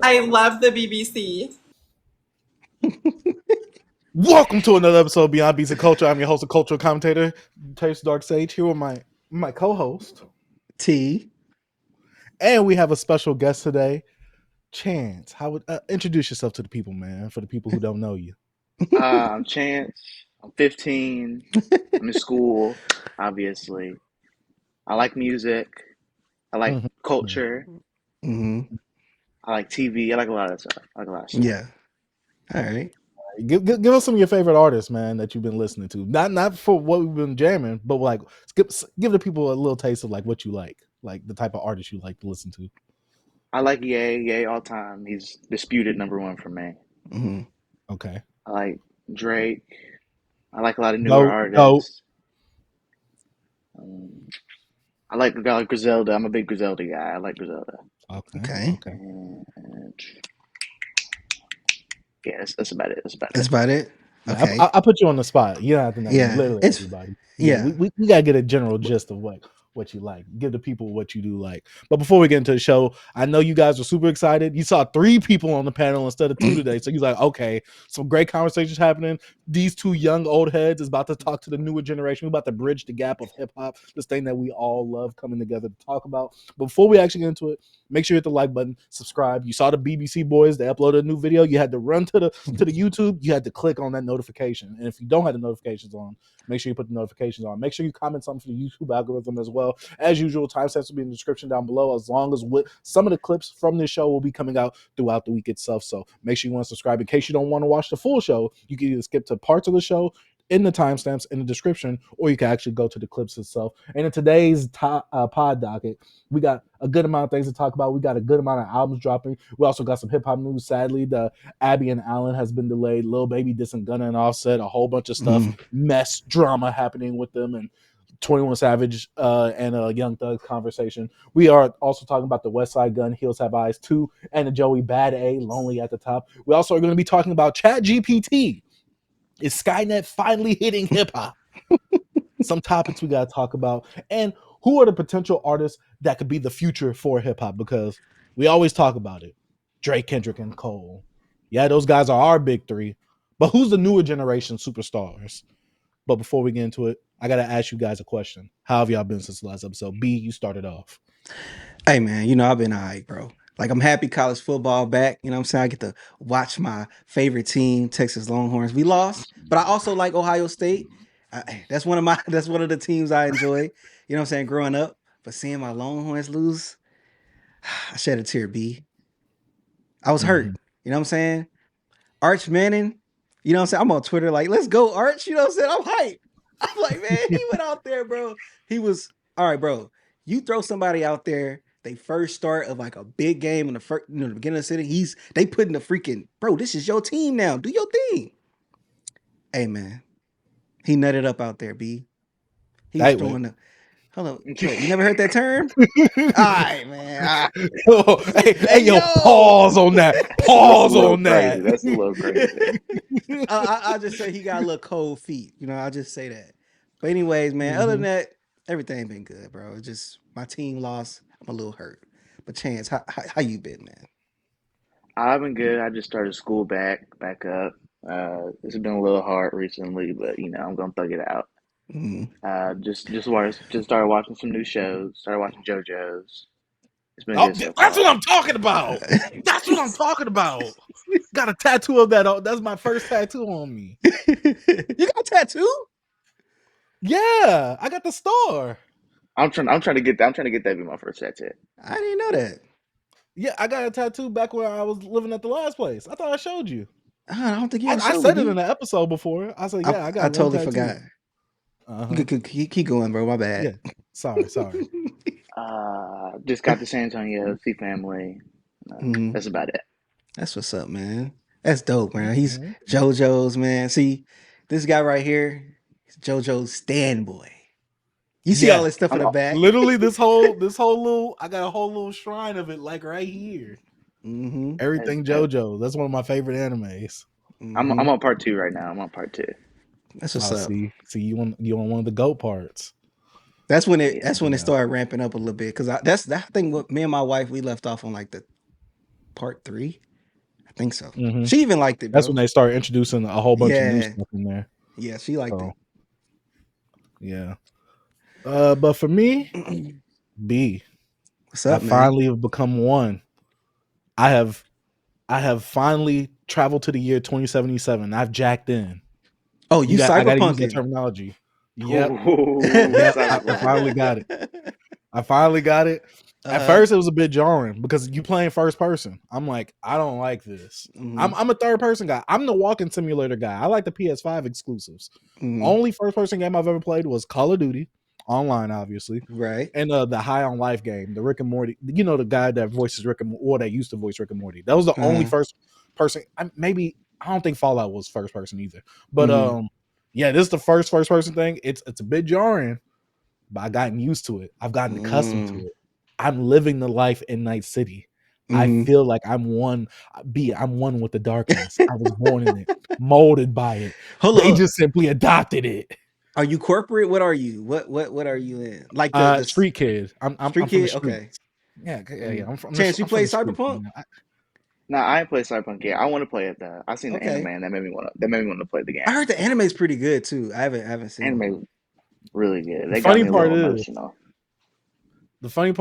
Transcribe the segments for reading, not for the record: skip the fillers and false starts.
I love the BBC. Welcome to another episode of Beyond Beats and Culture. I'm your host and cultural commentator, Taste Dark Sage, here with my co-host, T. And we have a special guest today, Chance. How would introduce yourself to the people, man, for the people who don't know you. I'm Chance. I'm 15. I'm in school, obviously. I like music. I like culture. Mm-hmm. I like TV. I like a lot of stuff. Yeah. All right. Give us some of your favorite artists, man, that you've been listening to. Not for what we've been jamming, but like give the people a little taste of like what you like the type of artist you like to listen to. I like Ye all time. He's disputed #1 for me. Mm-hmm. Okay. I like Drake. I like a lot of newer artists. I like Griselda. I'm a big Griselda guy. I like Griselda. Okay. And yeah, that's about it. That's about it. Okay. I put you on the spot. You don't have to know literally it's, everybody. Yeah. We gotta get a general gist of what you like. Give the people what you do like. But before we get into the show, I know you guys are super excited. You saw 3 people on the panel instead of 2 today. So you're like, okay, some great conversations happening. These 2 young old heads is about to talk to the newer generation. We're about to bridge the gap of hip hop, this thing that we all love coming together to talk about. Before we actually get into it, make sure you hit the like button, subscribe. You saw the BBC boys, they uploaded a new video. You had to run to the YouTube. You had to click on that notification. And if you don't have the notifications on, make sure you put the notifications on. Make sure you comment something for the YouTube algorithm as well. As usual, timestamps will be in the description down below, as long as some of the clips from this show will be coming out throughout the week itself. So make sure you want to subscribe. In case you don't want to watch the full show, you can either skip to parts of the show in the timestamps in the description, or you can actually go to the clips itself. And in today's pod docket, we got a good amount of things to talk about. We got a good amount of albums dropping. We also got some hip hop news. Sadly, the Abby and Allen has been delayed. Lil Baby dissing Gunn and Offset, a whole bunch of stuff, mess drama happening with them, and 21 Savage and a Young Thug conversation. We are also talking about the Westside Gunn, Heels Have Eyes 2, and the Joey Bada, Lonely at the Top. We also are going to be talking about ChatGPT. Is Skynet finally hitting hip-hop? Some topics we got to talk about. And who are the potential artists that could be the future for hip-hop? Because we always talk about it. Drake, Kendrick, and Cole. Yeah, those guys are our big 3. But who's the newer generation superstars? But before we get into it, I got to ask you guys a question. How have y'all been since the last episode? B, you started off. Hey, man, I've been all right, bro. Like, I'm happy college football back. You know what I'm saying? I get to watch my favorite team, Texas Longhorns. We lost, but I also like Ohio State. That's one of the teams I enjoy. You know what I'm saying? Growing up, but seeing my Longhorns lose, I shed a tear, B. I was hurt. You know what I'm saying? Arch Manning, you know what I'm saying? I'm on Twitter like, let's go, Arch. You know what I'm saying? I'm hyped. I'm like, man, he went out there, bro. He was, all right, bro. You throw somebody out there, they first start of like a big game in the first, the beginning of the city. They put in the freaking, bro, this is your team now. Do your thing. Hey, man. He nutted up out there, B. He was throwing the, hold on. Wait, you never heard that term? All right, man. Yo, pause on that. Pause on that. That's a little crazy. I'll just say he got a little cold feet. I'll just say that. But anyways, man, other than that, everything been good, bro. It's just my team lost. I'm a little hurt. But Chance, how you been, man? I've been good. I just started school back up. It's been a little hard recently, but I'm gonna thug it out. Just started watching some new shows. Started watching JoJo's. It's been good so far. That's what I'm talking about. That's what I'm talking about. Got a tattoo of that. That's my first tattoo on me. You got a tattoo? Yeah, I got the star. I'm trying to get that. I'm trying to get that to be my first tattoo. I didn't know that. Yeah, I got a tattoo back when I was living at the last place. I thought I showed you. I don't think you. I said it in the episode before. I said, yeah, I got. I totally forgot. You could keep going, bro. My bad. Yeah. Sorry. Just got to San Antonio, see family. That's about it. That's what's up, man. That's dope, man. He's JoJo's, man. See, this guy right here, he's JoJo's stand boy. You see all this stuff in the back. Literally, this whole little, I got a whole little shrine of it, like right here. Everything JoJo. That's one of my favorite animes. I'm on part 2 right now. I'm on part 2. That's what's up. See, you on one of the GOAT parts. That's when it started ramping up a little bit, because that's that thing. What me and my wife, we left off on like the Part 3. I think so. Mhm. She even liked it, bro. That's when they started introducing a whole bunch of new Yeah. stuff in there. Yeah, she liked So yeah. But for me, it. B, What's I up, man? finally have become one. I have finally traveled to the year 2077. I've jacked in. Oh, you I gotta use that cyberpunking. terminology. Yep. Ooh, Yep. I cyberpunk. finally got it. I finally got it. At first, it was a bit jarring because you playing first person. I'm like, I don't like this. Mhm. I'm a third person guy. I'm the walking simulator guy. I like the PS5 exclusives. Mhm. Only first person game I've ever played was Call of Duty online, obviously, Right. and the High on Life game, the Rick and Morty. You know, the guy that voices Rick and or that used to voice Rick and Morty. That was the only first person. Maybe I don't think Fallout was first person either. But yeah, this is the first person thing. It's a bit jarring, but I've gotten used to it. I've gotten accustomed to it. I'm living the life in Night City. I feel like I'm one. I'm one with the darkness. I was born in it, molded by it. They just simply adopted it. Are you corporate? What are you? What are you in? Like the Street kid. I'm street from the kid. Okay. streets. Yeah. I'm from Chance, you I'm from play the streets. Cyberpunk? Man. Nah, I ain't played Cyberpunk yet. I want to play it though. I seen the anime Okay. and that made me want to play the I game. heard the anime's pretty good too. I haven't seen it. Anime really good. The They got funny me a part little is, emotional. before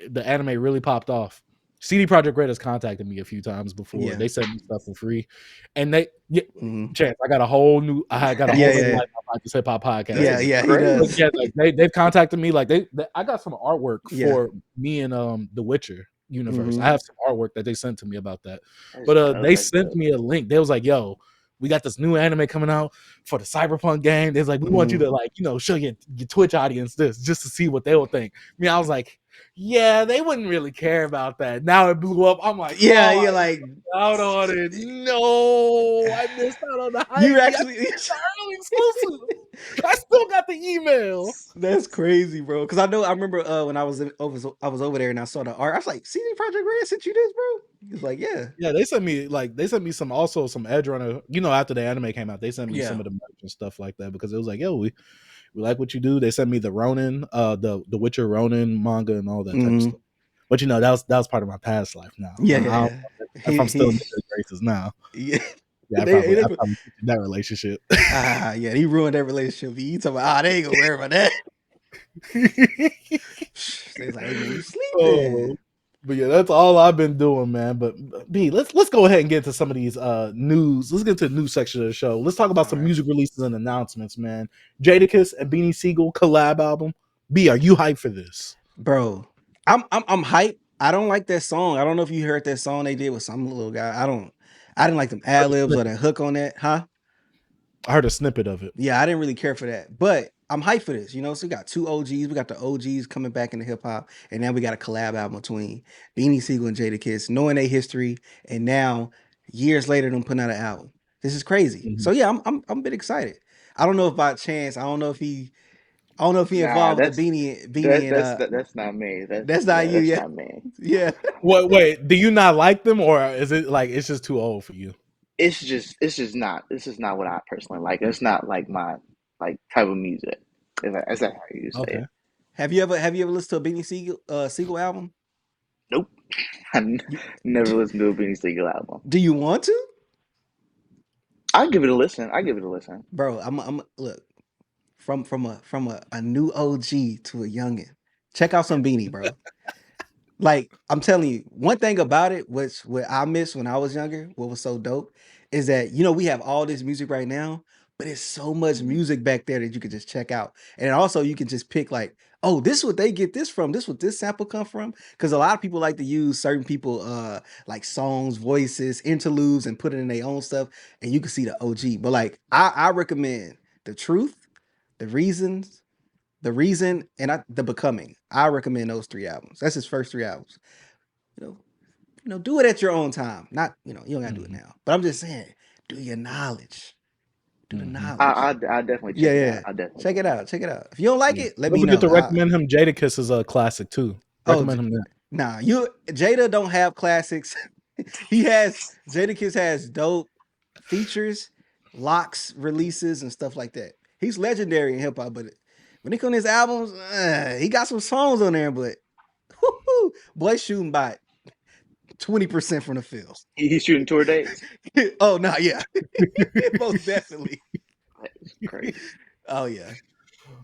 the anime really popped off, CD Projekt Red has contacted me a few times before. Yeah. They sent me stuff for free, and they Mhm. Chance, I got a whole new new life on this hip hop podcast. That's Yeah, he great. does. Yeah, like they've contacted me. Like they I got some artwork Yeah. for me and The Witcher universe. Mhm. I have some artwork that they sent to me about that. That's But dope. they That's sent dope. me a link. They was like, "Yo, we got this new anime coming out for the Cyberpunk game." There's like, we want you to like, show your Twitch audience this just to see what they will think. I was like, yeah, they wouldn't really care about that. Now it blew up. I'm like, Yeah, oh, you're like out on it. No, I missed out on the hype. you actually the early exclusive. I still got the email. That's crazy, bro. Because I remember when I was over there and I saw the art. I was like, CD Projekt Red sent you this, bro? He was like, yeah. Yeah, they sent me some Edge Runner. After the anime came out, they sent me some of the merch and stuff like that because it was like, yo, we like what you do. They sent me the Ronin, the Witcher Ronin manga and all that type of stuff. But that was part of my past life now. Yeah. If I'm still in the graces now. Yeah. Yeah, I probably that relationship. Yeah, he ruined that relationship. He talking about, they ain't gonna worry about that. They was like, hey, man, you sleeping. But yeah, that's all I've been doing, man. But B, let's go ahead and get to some of these news. Let's get to the news section of the show. Let's talk about some music releases and announcements, man. Jadakiss and Beanie Siegel collab album. B, are you hyped for this? Bro, I'm hyped. I don't like that song. I don't know if you heard that song they did with some little guy. I didn't like them ad-libs or that hook on that, huh? I heard a snippet of it. Yeah, I didn't really care for that. But I'm hyped for this, So we got two OGs. We got the OGs coming back into hip-hop, and now we got a collab album between Beanie Siegel and Jadakiss, knowing their history, and now years later them putting out an album. This is crazy. So yeah, I'm a bit excited. I don't know if by chance, I don't know if he involved with the Beanie and that's not me. That's not you, That's yeah. not me. Yeah. Wait, do you not like them, or is it like it's just too old for you? It's just not what I personally like. It's not like my type of music. Is that how you say it? Have you ever listened to a Beanie Siegel album? Nope. I never listened to a Beanie Siegel album. Do you want to? I'll give it a listen. Bro, I'm look from a new OG to a youngin. Check out some Beanie, bro. Like, I'm telling you, one thing about it, what I missed when I was younger, what was so dope, is that we have all this music right now, but it's so much music back there that you could just check out. And also you can just pick like, oh, this is what they get this from. This is what this sample come from. Because a lot of people like to use certain people like songs, voices, interludes, and put it in their own stuff. And you can see the OG. But like I recommend The Truth, The Reasons, The Reason, and The Becoming. I recommend those 3 albums. That's his first 3 albums. Do it at your own time. Not, you don't gotta do it now. But I'm just saying, do your knowledge. Do the knowledge. I definitely check it out. I definitely check it out. Check it out. If you don't like it, let me know. Don't forget to recommend him Jadakiss as a classic too. Recommend him that. Nah, Jada don't have classics. Jadakiss has dope features, locks, releases, and stuff like that. He's legendary in hip hop, but when it comes to his albums, he got some songs on there, but boy shooting bot. 20% from the field. He's shooting tour dates. Oh no, yeah, most definitely. That's crazy. Oh yeah.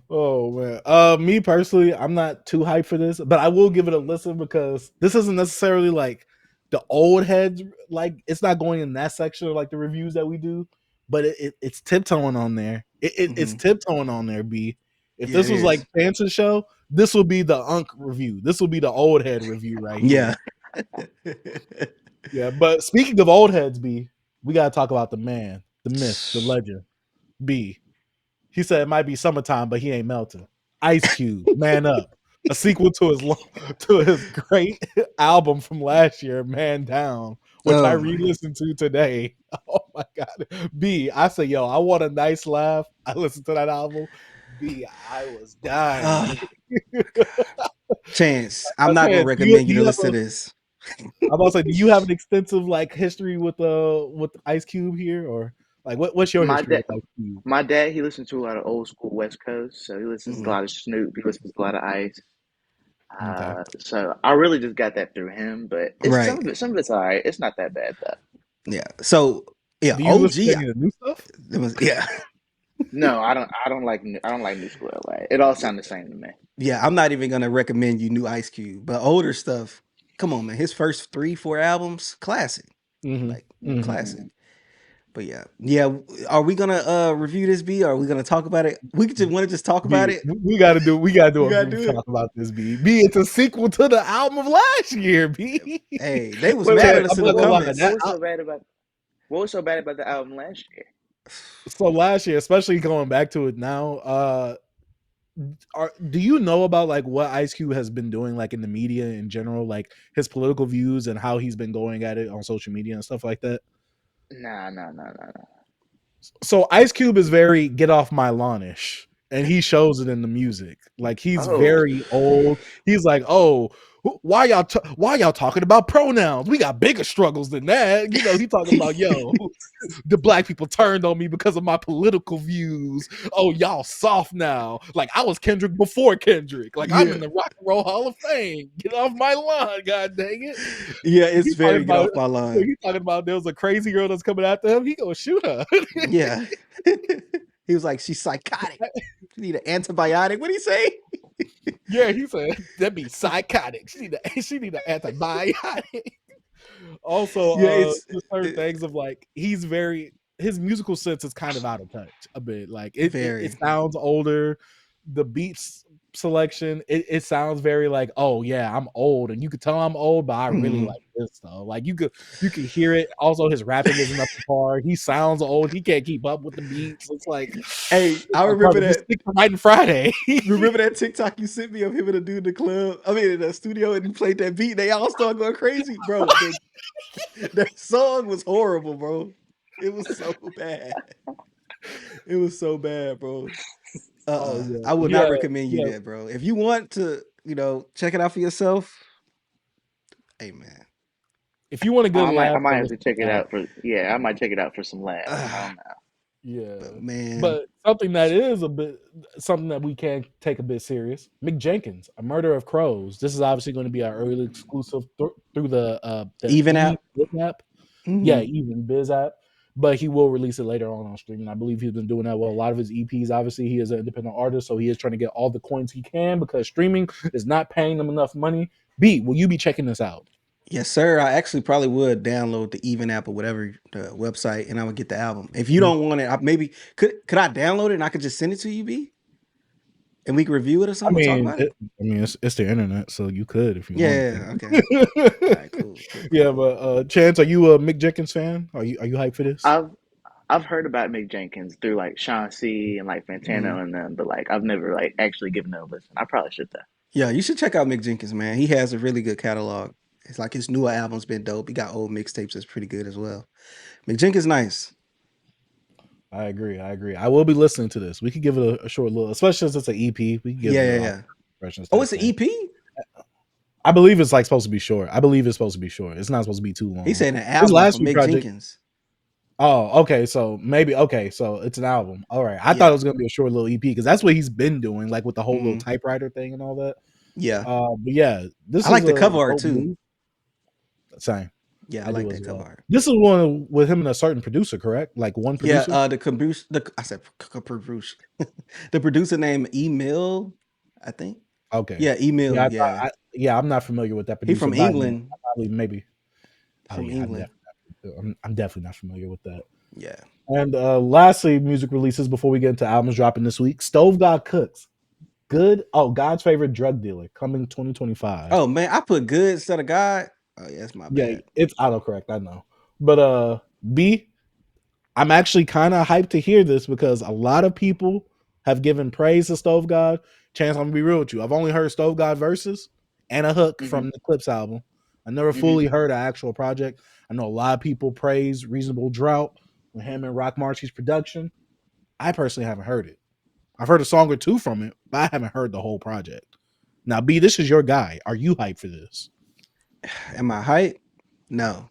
Oh man. Me personally, I'm not too hyped for this, but I will give it a listen because this isn't necessarily like the old heads. Like it's not going in that section of like the reviews that we do, but it's tiptoeing on there. It's tiptoeing on there. B. If Yeah, this it was like is. Chance's show, this will be the Unk review. This will be the old head review right here. Yeah. Yeah. But speaking of old heads, B, we gotta talk about the man, the myth, the legend, B. He said it might be summertime, but he ain't melting. Ice Cube, Man Up, a sequel to his great album from last year, Man Down, which I Oh my. re-listened to today. Oh my god, B, I said, yo, I want a nice laugh. I listened to that album. B, I was dying. Chance, I'm not gonna Chance, recommend do you to you have listen to this. I'm about to say, do you have an extensive like history with Ice Cube here, or like what's your My history dad, with Ice Cube? my dad, he listens to a lot of old school West Coast, so he listens to a Mhm. lot of Snoop. He listens to a lot of Ice. Okay. So I really just got that through him, but it's Right. some of it's all right. It's not that bad though. Yeah. So yeah, Do you listen to OG. any of the new stuff? It was, yeah. No, I don't like New School LA. It all sounds the same to me. Yeah, I'm not even gonna recommend you new Ice Cube, but older stuff. Come on, man. His first 3, 4 albums, classic, like Mm-hmm. Mm-hmm. classic. But yeah. Are we gonna review this? B? Are we gonna talk about it? We could just want to just talk about B, it. we gotta do We a gotta group do it. talk about this. B, it's a sequel to the album of last year. B, Hey, they was Wait, mad wait, at I'm us in not the gonna what, lie. comments. what was so bad about the album last year? So last year, especially going back to it now, do you know about like what Ice Cube has been doing like in the media in general, like his political views and how he's been going at it on social media and stuff like that? Nah. So Ice Cube is very get off my lawn-ish, and he shows it in the music. Like he's Oh, very old. He's like, oh, why y'all talking about pronouns? We got bigger struggles than that. You know, he talking about yo, the black people turned on me because of my political views. Oh, y'all soft now. Like I was Kendrick before Kendrick. Like I'm Yeah, in the Rock and Roll Hall of Fame. Get off my lawn, god dang it. yeah. It's He talking very get about off my line. he talking about there was a crazy girl that's coming after him. He gonna shoot her. Yeah. He was like, she's psychotic. She need an antibiotic. What do you say? Yeah, he said that'd be psychotic. She need an antibiotic. Also, Yeah, it's just certain things of like his musical sense is kind of out of touch a bit. Like it very. sounds older. The beats selection, it sounds very like, oh yeah, I'm old, and you could tell I'm old, but I really Mhm. like this though. Like you could hear it. Also, his rapping isn't up to par. He sounds old. He can't keep up with the beats. It's like, Hey, I like, remember brother, just that. stick to Writing Friday. Remember that TikTok you sent me of him and a dude in the club? I mean, in the studio, and he played that beat. They all started going crazy, bro. That song was horrible, bro. It was so bad. It was so bad, bro. Oh yeah, I would not yeah, recommend you yeah. that, bro. If you want to, check it out for yourself. Hey, man. If you want a good I laugh, might go have to listen check to it that. out for yeah. I might check it out for some laughs. I Uh, don't know. Yeah, but man, but something that is a bit something that we can take a bit serious. Mick Jenkins, A Murder of Crows. This is obviously going to be our early exclusive through the even E out. app. Yeah, Mhm. even Biz app. But he will release it later on streaming. I believe he's been doing that with a lot of his EPs. Obviously, he is an independent artist, so he is trying to get all the coins he can because streaming is not paying them enough money. B, will you be checking this out? Yes, sir. I actually probably would download the Even app or whatever the website, and I would get the album. If you don't want it, maybe could I download it and I could just send it to you, B, and we can review it or I something, or talk mean, about it. it's the internet, so you could if you wanted Yeah. Okay. All to. right. Cool. Yeah, but Chance, are you a Mick Jenkins fan? Are you hyped for this? I've I've heard about Mick Jenkins through like Sean C and like Mhm. Fantano and them, but like I've never like actually given it a listen. I probably should though. Yeah, you should check out Mick Jenkins, man. He has a really good catalog. It's like his newer album's been dope. He got old mixtapes that's pretty good as well. Mick Jenkins, nice. I agree. I will be listening to this. We could give it a short little, especially since it's an EP. We can give it Yeah. impressions Oh, type it's an thing. EP? I believe it's like supposed to be short. I believe it's supposed to be short. It's not supposed to be too He long. said an His album last from few Mick projects. Jenkins. Oh, okay. So maybe so it's an album. All right. I thought Yeah. it was gonna be a short little EP because that's what he's been doing, like with the whole little Mhm. typewriter thing and all that. Yeah. But yeah, this I is like the a cover art dope too. move. Same. Yeah, I I like do that as cover well. art. This is one with him and a certain producer, correct? Like one producer. Yeah, the producer. I said producer. The producer named Emil, I think. Okay. Yeah, Emil. Yeah, I'm not familiar with that he producer from by name. England. Probably maybe. Oh From yeah, England. I'm definitely not familiar with that. Yeah. And lastly, music releases before we get into albums dropping this week. Stove God Cooks. Good. Oh, God's favorite drug dealer coming 2025. Oh man, I put good instead of God. Oh yeah, that's my Yeah, bad. it's autocorrect, I know. But B, I'm actually kind of hyped to hear this because a lot of people have given praise to Stove God. Chance, I'm gonna be real with you. I've only heard Stove God verses and a hook from the Clipse album. I never fully heard an actual project. I know a lot of people praise Reasonable Drought with him and Rock Marcy's production. I personally haven't heard it. I've heard a song or two from it, but I haven't heard the whole project. Now, B, this is your guy. Are you hyped for this? Am I hype? No.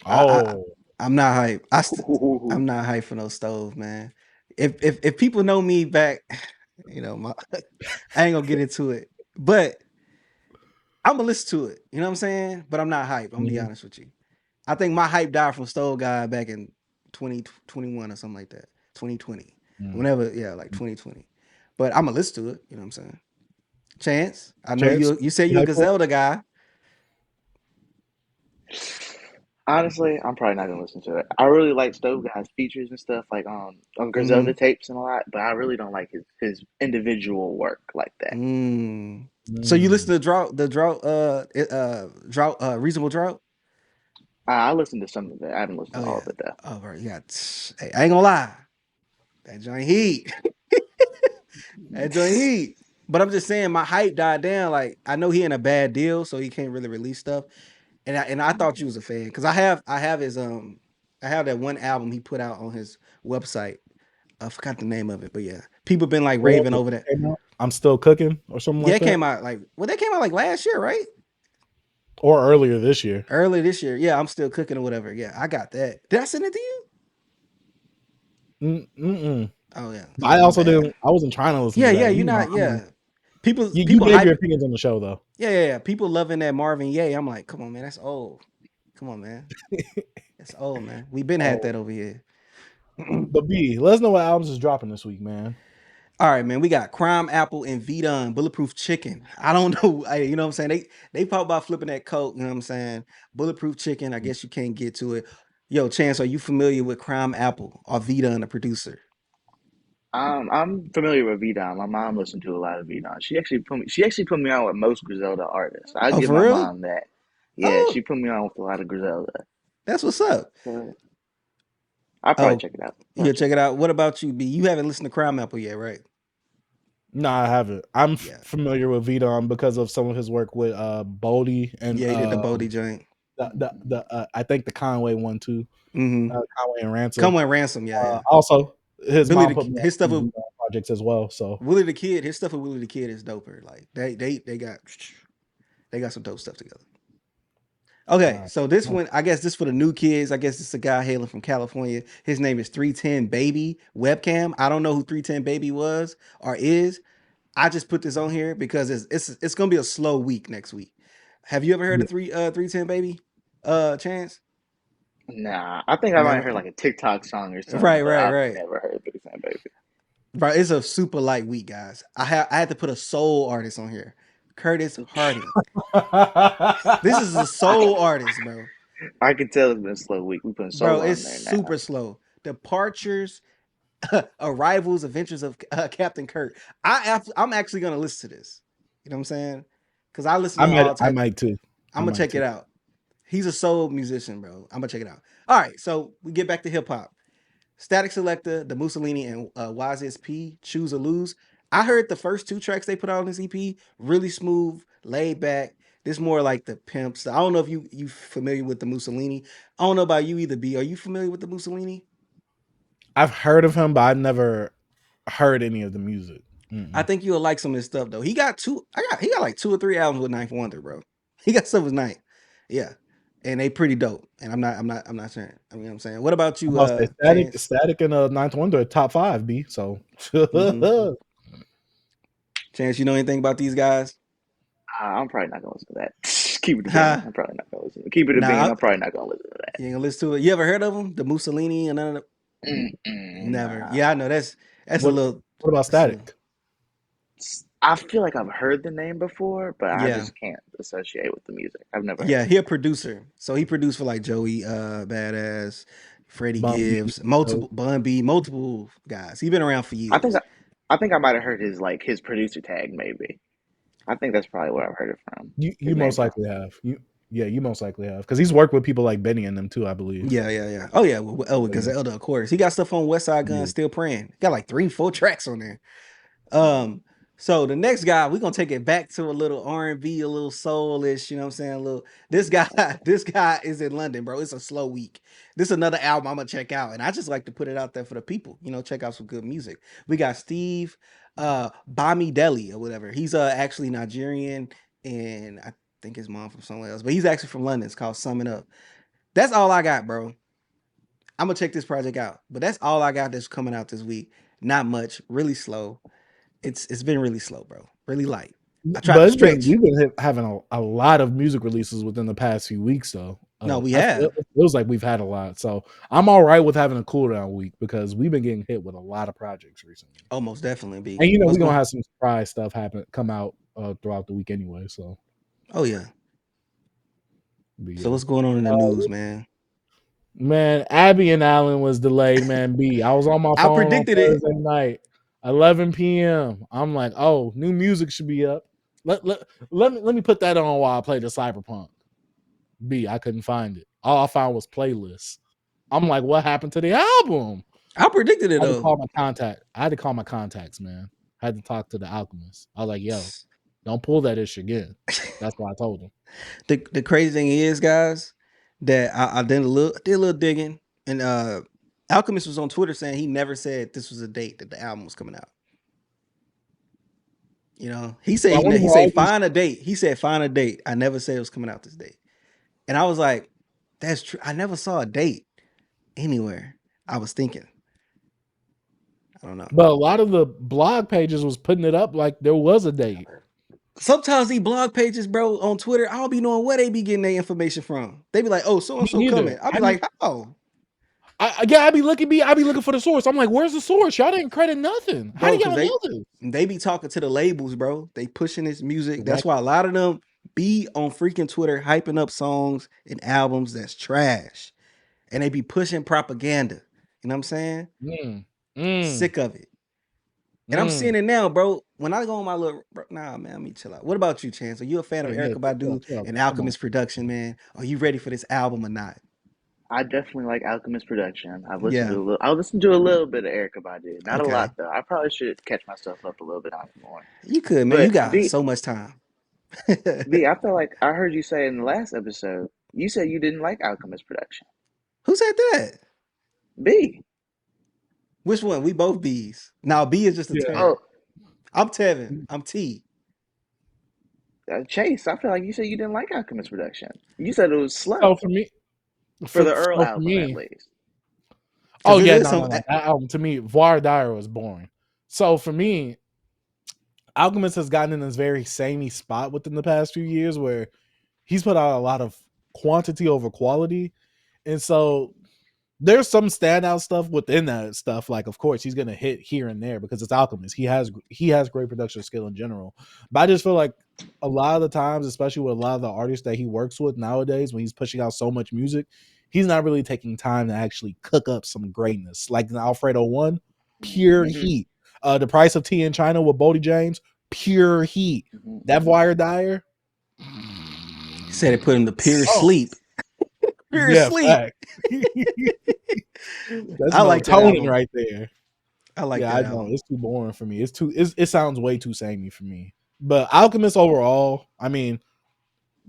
I Oh, I'm not hype. Ooh. I'm not hype for no stove, man. If people know me back, my I ain't gonna get into it. But I'm gonna listen to it. You know what I'm saying? But I'm not hype. I'm gonna be mhm. honest with you. I think my hype died from Stove Guy back in 2021 or something like that. 2020. Mm. Whenever, yeah, like 2020. But I'm gonna listen to it. You know what I'm saying? Chance. I know Chance, you say you you're a hyped for it? Griselda guy. Honestly, I'm probably not gonna listen to it. I really like Stove Guy's features and stuff like on Mm-hmm. Griselda tapes and a lot, but I really don't like his individual work like that. Mm. So you listen Mm. to drought, reasonable drought? I listened to some of it. I haven't listened Oh to all yeah. of it though. Oh right. Yeah. Hey, I ain't gonna lie. That joint heat. That joint heat. But I'm just saying my hype died down. Like I know he in a bad deal, so he can't really release stuff. And I thought you was a fan because I have his I have that one album he put out on his website. I forgot the name of it, but yeah, people been like What raving album over that. came out? I'm still cooking or something Yeah, like it that, came out like that came out like last year, right? or earlier this year. Early this year. Yeah, I'm still cooking or whatever. Yeah, I got that. Did I send it to you? Mm-mm. Oh yeah. I My also bad. didn't. I wasn't trying to listen Yeah, to yeah. that. You're not. Yeah. People You people gave your hype. opinions on the show though. Yeah. People loving that Marvin Gaye. I'm like, come on, man. That's old. Come on, man. That's old, man. We been had Oh, that over here. but B, let us know what albums is dropping this week, man. All right, man. We got Crime Apple and V-Done, Bulletproof Chicken. I don't know. You know what I'm saying? They talk about flipping that coat, you know what I'm saying? Bulletproof Chicken, I guess you can't get to it. Yo, Chance, are you familiar with Crime Apple or V-Done, the producer? I'm familiar with V-Don. My mom listened to a lot of V-Don. She actually put me on with most Griselda artists. I Oh, give for my real? mom that. Yeah, Oh, she put me on with a lot of Griselda. that's what's up. So I'll probably Oh, check it out. yeah, check it out. What about you, B? You haven't listened to Crime Apple yet, right? No, I haven't. I'm Yeah. familiar with Vidon because of some of his work with Bodie and Yeah, he did the Bodie joint. I think the Conway one too. Mm-hmm. Conway and Ransom. Come on, Ransom. Yeah, yeah. Also, his Billy mom the put me on his a stuff few with Vidon projects as well. So Willie the Kid, his stuff with Willie the Kid is doper. Like they got some dope stuff together. Okay, uh, so this one, I guess this for the new kids. I guess it's a guy hailing from California. His name is 310 Baby Webcam. I don't know who 310 Baby was or is. I just put this on here because it's gonna be a slow week next week. Have you ever heard yeah. of 310 Baby? Chance? Nah, I think I might have Never. heard like a TikTok song or something, Right, but right, I've right. never heard Big Sam Baby. Right, it's a super light week, guys. I had to put a soul artist on here. Curtis Harding. This is a I, soul artist, bro. I can tell it's been a slow week. We putting Bro, soul it's on there now. super slow. Departures, arrivals, adventures of Captain Kirk. I'm actually gonna listen to this. You know what I'm saying? Because I listen I to might all I type. might too. I I'm gonna might check it too. out. He's a soul musician, bro. I'm gonna check it out. All right, so we get back to hip hop. Static Selector, the Mussolini, and YZSP, Choose or Lose. I heard the first two tracks they put out on this EP, really smooth, laid back. This more like the pimps. I don't know if you familiar with the Mussolini. I don't know about you either, B. Are you familiar with the Mussolini? I've heard of him, but I've never heard any of the music. I Mm-mm. think you'll like some of his stuff though. He got like 2 or 3 albums with Ninth Wonder, bro. He got stuff with Ninth. Yeah. And they pretty dope. And I'm not saying. I mean, I'm saying. What about I'm you, gonna say Chance? Static and Ninth Wonder are top 5 B. So Mm-hmm. Chance, you know anything about these guys? I'm probably not gonna listen to that. Keep it a bean. Huh? I'm probably not gonna listen. Keep it a bean. Nah, I'm probably not gonna listen to that. you ain't gonna listen to it. You ever heard of them? The Mussolini and none of never. Nah. Yeah, I know that's a What little. What about That's a little. Static? I feel like I've heard the name before, but I Yeah, just can't associate with the music. I've never heard yeah. it. He a producer, so he produced for like Joey, Badass, Freddie Bum B. Gibbs, multiple Bun B, multiple guys. He been around for I think years. I think I might have heard his producer tag maybe. I think that's probably where I've heard it from. You His name most sounds. likely have. You most likely have because he's worked with people like Benny and them too, I believe. Yeah. Oh yeah, well, Yeah. Gazelda, of course. He got stuff on Westside Gunn, Yeah. Still Praying. He got like 3-4 tracks on there. So the next guy, we're gonna take it back to a little R&B, a little soulish, you know what I'm saying? A little this guy, this guy is in London, bro. It's a slow week. This is another album I'm gonna check out. And I just like to put it out there for the people, check out some good music. We got Steve Bami Deli or whatever. He's actually Nigerian, and I think his mom from somewhere else, but he's actually from London. It's called Summing Up. That's all I got, bro. I'm gonna check this project out. But that's all I got that's coming out this week. Not much, really slow. It's been really slow, bro. Really light. I tried But to stretch. we've been having a lot of music releases within the past few weeks, though. No, we I feel, have. it feels like we've had a lot, so I'm all right with having a cool down week because we've been getting hit with a lot of projects recently. Oh, most definitely be. And What's we're gonna going? have some surprise stuff come out throughout the week anyway. So, Oh yeah. but So yeah. what's going on in the news, man? Man, Abby and Allen was delayed, man. I was on my I phone on predicted it. Thursday night, 11 p.m. I'm like, oh, new music should be up. Let me put that on while I play the Cyberpunk. I couldn't find it. All I found was playlists. I'm like, what happened to the album? I predicted it I had to though. call my contact. I had to call my contacts, man. I had to talk to the Alchemist. I was like, yo, don't pull that ish again. That's what I told him. The crazy thing is, guys, that I did a little digging, and Alchemist was on Twitter saying he never said this was a date that the album was coming out. He said So I wonder he where said all these find a date. He said find a date. I never said it was coming out this date, and I was like, that's true. I never saw a date anywhere. I was thinking, I don't know. But a lot of the blog pages was putting it up like there was a date. Sometimes these blog pages, bro, on Twitter, I don't be knowing where they be getting their information from. They be like, "Oh, so and so Me neither. coming." I'll be like, "How?" I be looking for the source. I'm like, where's the source? Y'all didn't credit nothing. How Bro, do because y'all know this? they be talking to the labels, bro. They pushing this music. That's Exactly. why a lot of them be on freaking Twitter hyping up songs and albums that's trash. And they be pushing propaganda. You know what I'm saying? Sick of it. And I'm seeing it now, bro. When I go on my little nah, man, let me chill out. What about you, Chance? Are you a fan of Yeah, Erykah Badu chill out. and Come on. Alchemist production, man? Are you ready for this album or not? I definitely like Alchemist production. Yeah. I listened to a little bit of Erykah Badu. Not a Okay. lot though. I probably should catch myself up a little bit on it more. You could, man. You But got so much time. I feel like I heard you say in the last episode, you said you didn't like Alchemist production. Who said that? B. Which one? We both B's. Now B is just a Yeah. term. Oh, I'm Tevin. I'm T. Chase, I feel like you said you didn't like Alchemist production. You said it was slow. So for me, For the Earl for album, at me, least. oh It yeah, is no. some. That album to me, Voir Dire was boring. So for me, Alchemist has gotten in this very samey spot within the past few years where he's put out a lot of quantity over quality. And so there's some standout stuff within that stuff. Like, of course, he's gonna hit here and there because it's Alchemist. He has great production skill in general. But I just feel like a lot of the times, especially with a lot of the artists that he works with nowadays, when he's pushing out so much music, he's not really taking time to actually cook up some greatness. Like the Alfredo one, pure heat. The Price of Tea in China with Bodie James, pure heat. That Wire Dyer. He said it put him to pure sleep. Pure sleep. Fact. That's I like that melatonin album. right there. I like that I album. know it's too boring for me. It sounds way too samey for me. But Alchemist overall, I mean,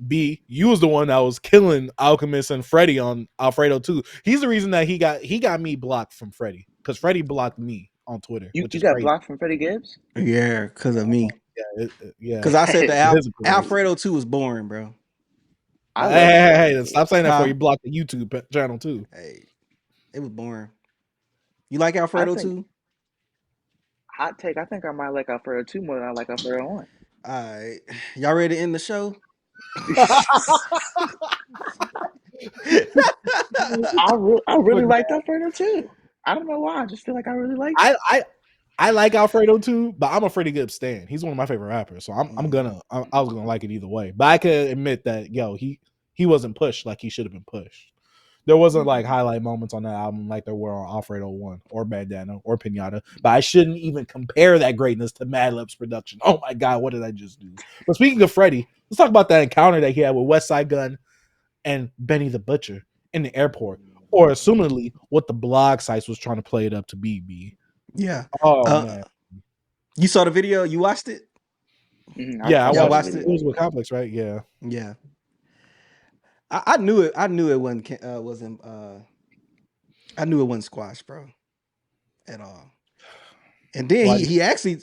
B, you was the one that was killing Alchemist and Freddie on Alfredo too. He's the reason that he got me blocked from Freddie because Freddie blocked me on Twitter, You which is got crazy. blocked from Freddie Gibbs? Yeah, because of me. Yeah. Because I said Hey, Alfredo 2 was boring, bro. I love Hey, stop saying that before Huh? you block the YouTube channel too. Hey, it was boring. You like I Alfredo think 2? hot take. I think I might like Alfredo 2 more than I like Alfredo 1. All right. Y'all ready to end the show? I really liked Alfredo too. I don't know why. I just feel like I really liked him. I like Alfredo too, but I'm a Freddie Gibbs stan. He's one of my favorite rappers, so I was gonna like it either way. But I can admit that he wasn't pushed like he should have been pushed. There wasn't like highlight moments on that album like there were on Alfredo 1 or Bandana or Pinata. But I shouldn't even compare that greatness to Madlib's production. Oh my God, what did I just do? But speaking of Freddie, let's talk about that encounter that he had with Westside Gunn and Benny the Butcher in the airport. Or assumingly what the blog sites was trying to play it up to be. Yeah. Oh man. You saw the video? You watched it? Yeah, I watched it. It was with Complex, right? Yeah. Yeah. I knew it. I knew it wasn't. I knew it wasn't squash, bro, at all. And then he actually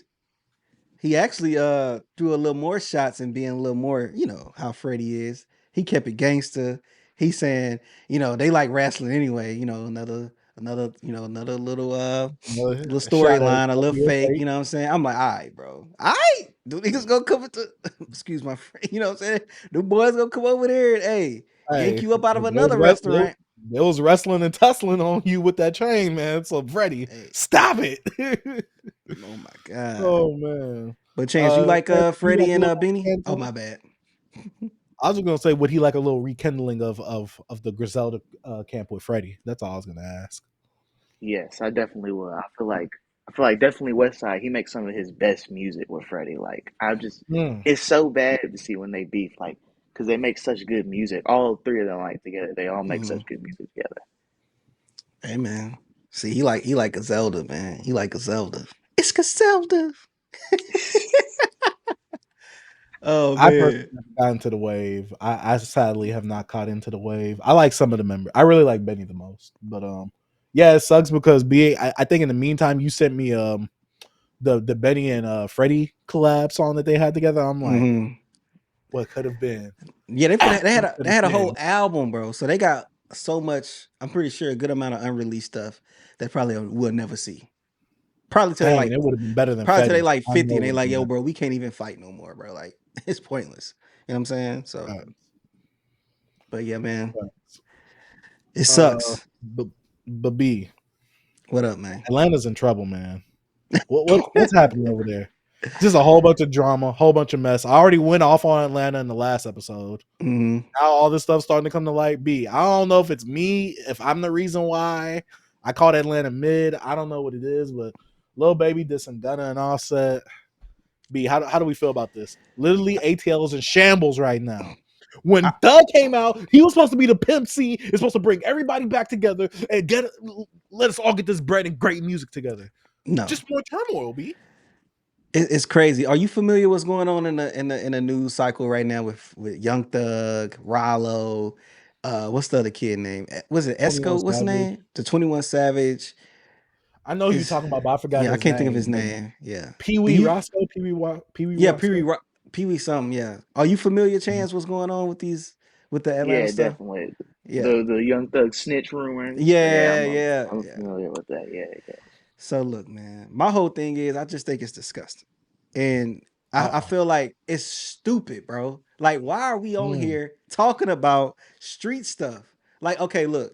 threw a little more shots and being a little more, how Freddie is. He kept it gangster. He's saying, they like wrestling anyway. Another little storyline, a little fake. You know what I'm saying? I'm like, all right, bro. All right, the niggas gonna come into excuse my friend. You know what I'm saying? The boys gonna come over there and yank you up out of another restaurant. They was wrestling and tussling on you with that chain, man. So Freddie, stop it. Oh my God. Oh man. But Chance, you like Freddie and Beanie? Oh my bad. I was gonna say, would he like a little rekindling of the Griselda camp with Freddie? That's all I was gonna ask. Yes, I definitely will. I feel like definitely Westside. He makes some of his best music with Freddie. Like it's so bad to see when they beef, like because they make such good music. All three of them like together. They all make such good music together. Hey man, see he like Griselda, man. He like Griselda. It's Griselda. Oh man, I personally haven't gotten into the wave. I sadly have not caught into the wave. I like some of the members. I really like Benny the most, but yeah, it sucks because I think in the meantime you sent me the Benny and Freddie collab song that they had together. I'm like, what could have been? Yeah, they had a whole album, bro. So they got so much. I'm pretty sure a good amount of unreleased stuff that probably we'll never see. Probably till Dang, it would have been better than probably till they Fetty. like 50 and they like, yo, bro, we can't even fight no more, bro. Like it's pointless. You know what I'm saying? So, but yeah, man, it sucks. But B, what up, man? Atlanta's in trouble, man. What's happening over there? Just a whole bunch of drama, whole bunch of mess. I already went off on Atlanta in the last episode. Now all this stuff's starting to come to light. B, I don't know if it's me, if I'm the reason why I called Atlanta mid. I don't know what it is, but Lil Baby did some Gunna and Offset. B, how do we feel about this? Literally, ATL is in shambles right now. When Thug came out, he was supposed to be the Pimp C. It's supposed to bring everybody back together and let us all get this bread and great music together. No, just more turmoil, B. It's crazy. Are you familiar what's going on in the news cycle right now with Young Thug, Rollo? What's the other kid name? Was it Esco? What's his name? The 21 Savage. I know you're talking about, but I forgot. Yeah, his I can't name. think of his name. Yeah, Pee Wee Roscoe, Pee Wee. Yeah, Pee Wee something. Yeah. Are you familiar, Chance? What's going on with the Atlanta stuff? Definitely. Yeah, the Young Thug snitch rumors. Yeah, I'm familiar with that. Yeah. So look, man, my whole thing is I just think it's disgusting, and I feel like it's stupid, bro. Like, why are we on here talking about street stuff? Like, okay, look,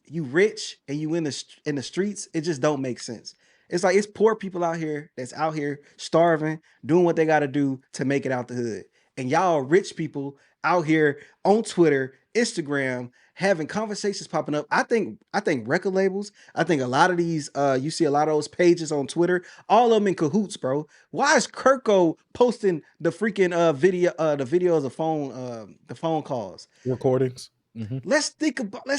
you rich and you in the streets, it just don't make sense. It's like it's poor people out here that's out here starving, doing what they got to do to make it out the hood, and y'all rich people out here on Twitter, Instagram, having conversations popping up. I think record labels. I think a lot of these. You see a lot of those pages on Twitter. All of them in cahoots, bro. Why is Kirko posting the freaking video? The videos of the phone calls, recordings. Let's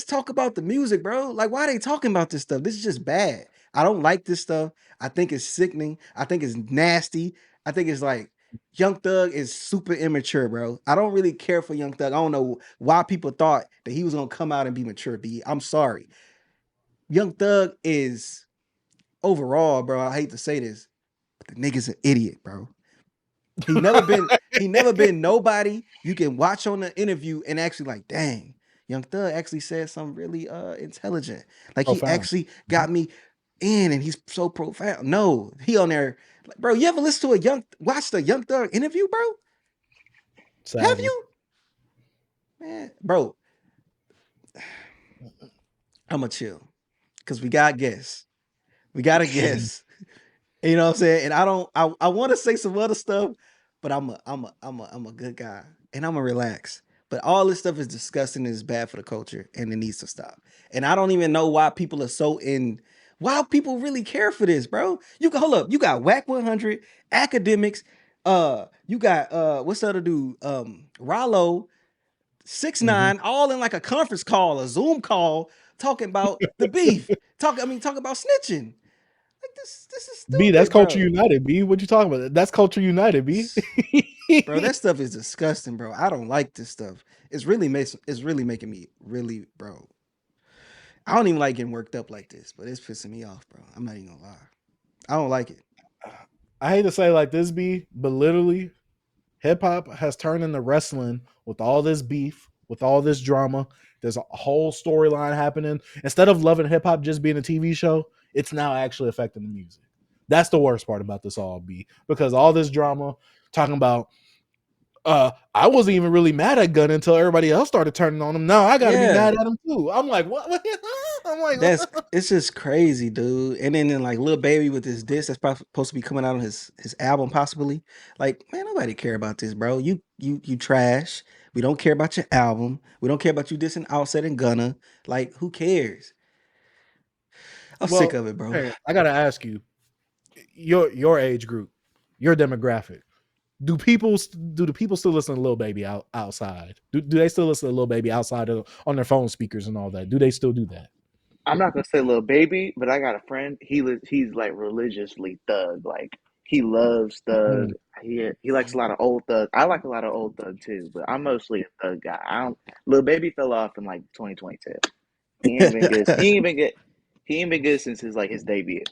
talk about the music, bro. Like, why are they talking about this stuff? This is just bad. I don't like this stuff. I think it's sickening. I think it's nasty. I think it's like Young Thug is super immature, bro. I don't really care for Young Thug. I don't know why people thought that he was gonna come out and be mature. I'm sorry. Young Thug is overall, bro. I hate to say this, but the nigga's an idiot, bro. He never been nobody you can watch on the interview and actually like, dang, Young Thug actually said something really intelligent. Like profound. He actually got me in and he's so profound. No, he on there, like, bro, you ever listen to watch the Young Thug interview, bro? Sadly. Have you? Man, bro, I'ma chill. Cause we got guests. We got a guest. You know what I'm saying? And I want to say some other stuff, but I'm a good guy. And I'm gonna relax. But all this stuff is disgusting and is bad for the culture and it needs to stop. And I don't even know why people are so why people really care for this, bro. You can hold up, you got Whack 100, academics, you got what's the other dude? Rollo, 6ix9ine, all in like a conference call, a Zoom call, talking about the beef. Talking about snitching. Like this is B, that's stupid, Culture bro. United. B, what you talking about? That's Culture United. B. Bro, that stuff is disgusting, bro. I don't like this stuff. It's really making me really, bro. I don't even like getting worked up like this, but it's pissing me off, bro. I'm not even gonna lie. I don't like it. I hate to say like this, B, but literally, hip hop has turned into wrestling with all this beef, with all this drama. There's a whole storyline happening. Instead of loving hip hop just being a TV show, it's now actually affecting the music. That's the worst part about this all, B, because all this drama talking about I wasn't even really mad at Gunn until everybody else started turning on him. Now I gotta be Yeah. mad at him too. I'm like, what? I'm like, It's just crazy, dude. And then like Lil Baby with this disc that's supposed to be coming out on his album, possibly. Like, man, nobody care about this, bro. You trash. We don't care about your album. We don't care about you dissing Outset and Gunna. Like, who cares? I'm sick well, of it, bro. hey, I gotta ask you, your age group, your demographic. Do the people still listen to Lil Baby outside? Do they still listen to Lil Baby outside on their phone speakers and all that? Do they still do that? I'm not gonna say little baby, but I got a friend. He's like religiously thug. Like he loves thug. Mm. He likes a lot of old thug. I like a lot of old thug too, but I'm mostly a thug guy. I don't. Little baby fell off in like 2022. He ain't been good. He ain't been good. He ain't been good since his debut.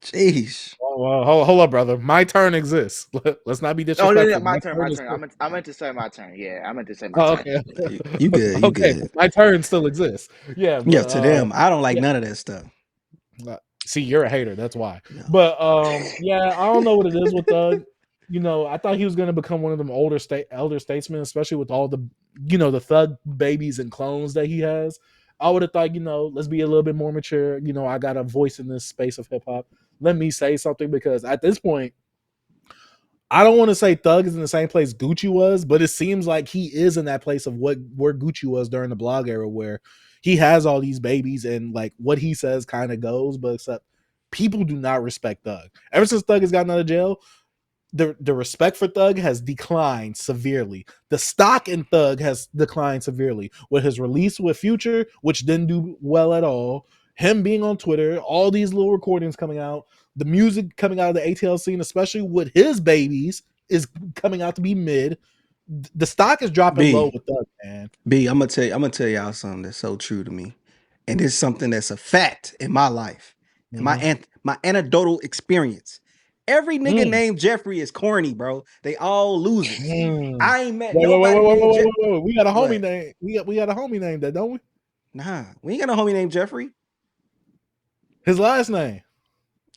Jeez. Oh, well, hold up, brother. My turn exists. Let's not be Oh no, no, disrespectful. my My turn, turn my is turn. still. I meant to say my turn. Yeah, I meant to say my Oh, turn. okay. You good, you Okay, good. my turn still exists. Yeah, Yeah, but to them, I don't like yeah. none of that stuff. See, you're a hater. That's why. No. But yeah, I don't know what it is with Thug. You know, I thought he was gonna become one of them elder statesmen, especially with all the, the Thug babies and clones that he has. I would have thought, let's be a little bit more mature. I got a voice in this space of hip hop. Let me say something because at this point, I don't want to say Thug is in the same place Gucci was, but it seems like he is in that place of where Gucci was during the blog era, where he has all these babies and like what he says kind of goes, but except people do not respect Thug. Ever since Thug has gotten out of jail, the respect for Thug has declined severely. The stock in Thug has declined severely with his release with Future, which didn't do well at all. Him being on Twitter, all these little recordings coming out, the music coming out of the ATL scene, especially with his babies, is coming out to be mid. The stock is dropping low B, with Thug, man. I'm gonna tell y'all something that's so true to me. And it's something that's a fact in my life. And Mm-hmm. my anecdotal experience. Every nigga Mm. named Jeffrey is corny, bro. They all losers. Mm. I ain't met nobody named Wait. Jeff. We got a homie What? name. We got a homie name that, don't we? Nah, we ain't got no homie named Jeffrey. His last name.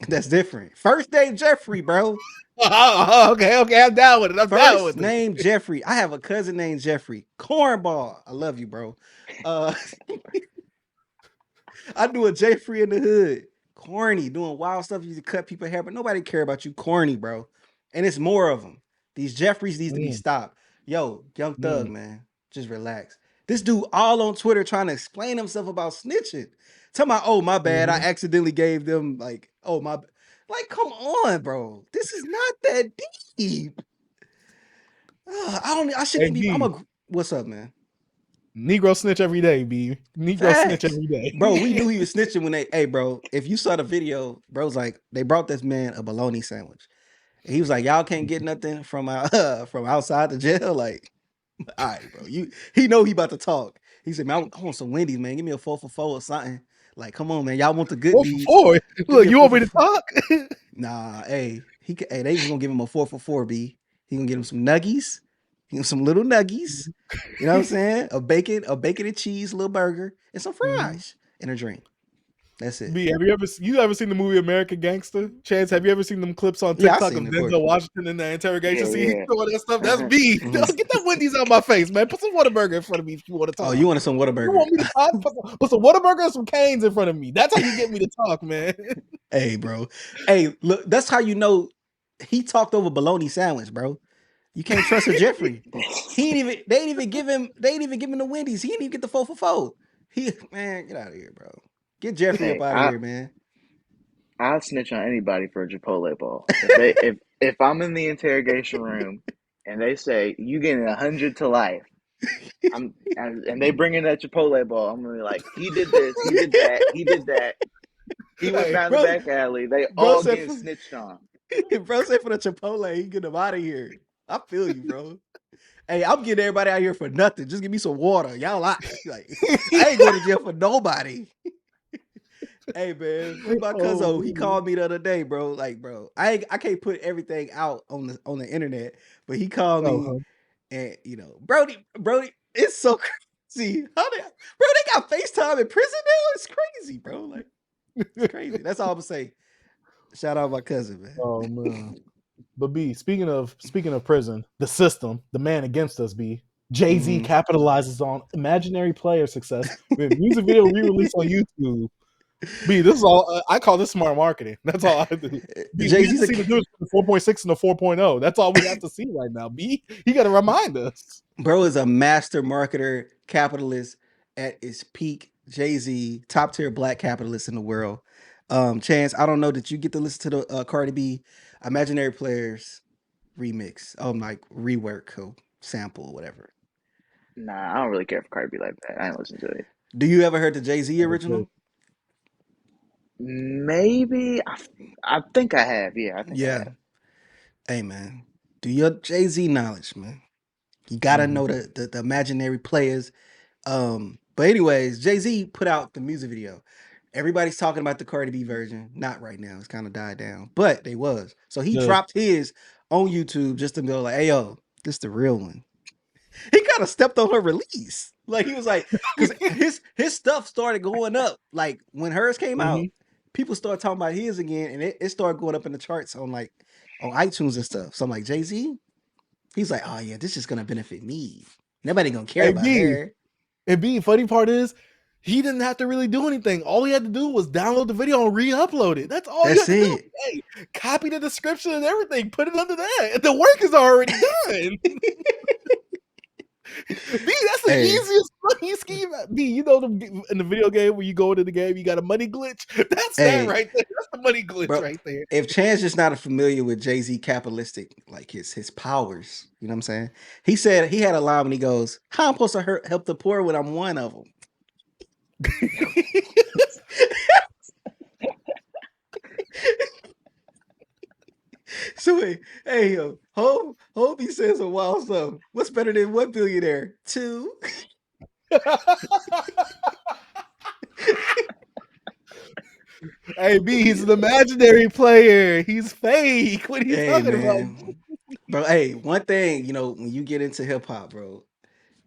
That's different. First name Jeffrey, bro. Okay. I'm down with it. I'm down First with it. name Jeffrey. I have a cousin named Jeffrey. Cornball. I love you, bro. Uh I do a Jeffrey in the hood. Corny, doing wild stuff. You to cut people hair, but nobody care about you. Corny, bro. And it's more of them. These Jeffreys needs to be Mm, stopped. Yo, Young Thug, mm, man. Just relax. This dude all on Twitter trying to explain himself about snitching. Tell my, oh, my bad. I mhm. accidentally gave them like, oh my, like, come on, bro. This is not that deep. I shouldn't Hey even be. B, What's up, man? Negro snitch every day. B, Negro snitch Facts. every day. Bro, we knew he was snitching when hey, bro, if you saw the video, bro's like, they brought this man a bologna sandwich. And he was like, y'all can't get nothing from from outside the jail. Like, all right, bro. He know he about to talk. He said, man, I want some Wendy's, man. Give me a 4 for 4 or something. Like, come on, man. Y'all want the good What for deeds. four? Give me Look, a you four want me for to four. talk? Nah, hey, they was gonna give him a 4 for 4, B. He gonna get him some nuggies, some little nuggies. You know what I'm saying? A bacon and cheese little burger, and some Mhm. fries and a drink. That's it. B, have you ever seen the movie American Gangster? Chance, have you ever seen them clips on Yeah, I TikTok of seen it, of course. Denzel Washington in the interrogation Yeah, scene? He's yeah. doing that stuff. That's me. Mhm. Get that Wendy's out my face, man. Put some Whataburger in front of me if you want to talk. Oh, you wanted some You Whataburger? want me to talk? Put some Whataburger and some Canes in front of me. That's how you get me to talk, man. Hey, bro. Hey, look, that's how you know he talked over bologna sandwich, bro. You can't trust a Jeffrey. They ain't even give him the Wendy's. He didn't even get the 4 for 4. Man, get out of here, bro. Get Jeffrey up Hey, out of here, man. I'll snitch on anybody for a Chipotle ball. If I'm in the interrogation room and they say you getting 100 to life, and they bring in that Chipotle ball, I'm gonna be like, he did this, he did that, he did that. He went Hey, down the Bro, back alley. They bro all said getting for, snitched on. bro said for the Chipotle, he get him out of here. I feel you, bro. Hey, I'm getting everybody out here for nothing. Just give me some water. Y'all like I ain't going to jail for nobody. Hey man, free my cousin. He called me the other day, bro. Like, bro, I can't put everything out on the internet, but he called me and Brody, it's so crazy. Bro, they got FaceTime in prison now. It's crazy, bro. Like, it's crazy. That's all I'm gonna say. Shout out my cousin, man. Oh man. But B, speaking of prison, the system, the man against us, B. Jay-Z capitalizes on imaginary player success with music video re-release on YouTube. B, this is all I call this smart marketing. That's all I do. B, we have to see the difference between the 4.6 and the 4.0. That's all we have to see right now. B, you got to remind us. Bro is a master marketer, capitalist at its peak. Jay-Z, top tier black capitalist in the world. Chance, I don't know that you get to listen to the Cardi B Imaginary Players remix, like rework or sample, whatever. Nah, I don't really care for Cardi B like that. I ain't listen to it. Do you ever heard the Jay-Z original? Maybe I think I have. Yeah, I think I have. Hey man, do your Jay-Z knowledge, man. You gotta know the imaginary players. But anyways, Jay-Z put out the music video. Everybody's talking about the Cardi B version. Not right now. It's kind of died down. But they was. So he dropped his on YouTube just to go like, hey yo, this the real one. He kind of stepped on her release. Like he was like, because his stuff started going up. Like when hers came out, people started talking about his again, and it started going up in the charts on iTunes and stuff. So I'm like, Jay-Z, he's like, oh yeah, this is gonna benefit me. Nobody gonna care about her. And B, funny part is, he didn't have to really do anything. All he had to do was download the video and re-upload it. That's all you had to do. Hey, copy the description and everything. Put it under that. The work is already done. B, that's the easiest money scheme. B, you know in the video game where you go into the game, you got a money glitch. That's that right there. That's the money glitch right there. If Chance is not familiar with Jay-Z capitalistic, like his powers, you know what I'm saying? He said he had a line when he goes, "How I'm supposed to help the poor when I'm one of them?" So hey, hope he says a wild stuff. What's better than one billionaire? 2. Hey B, he's an imaginary player. He's fake. What are you talking about? Bro, hey, one thing, when you get into hip hop, bro,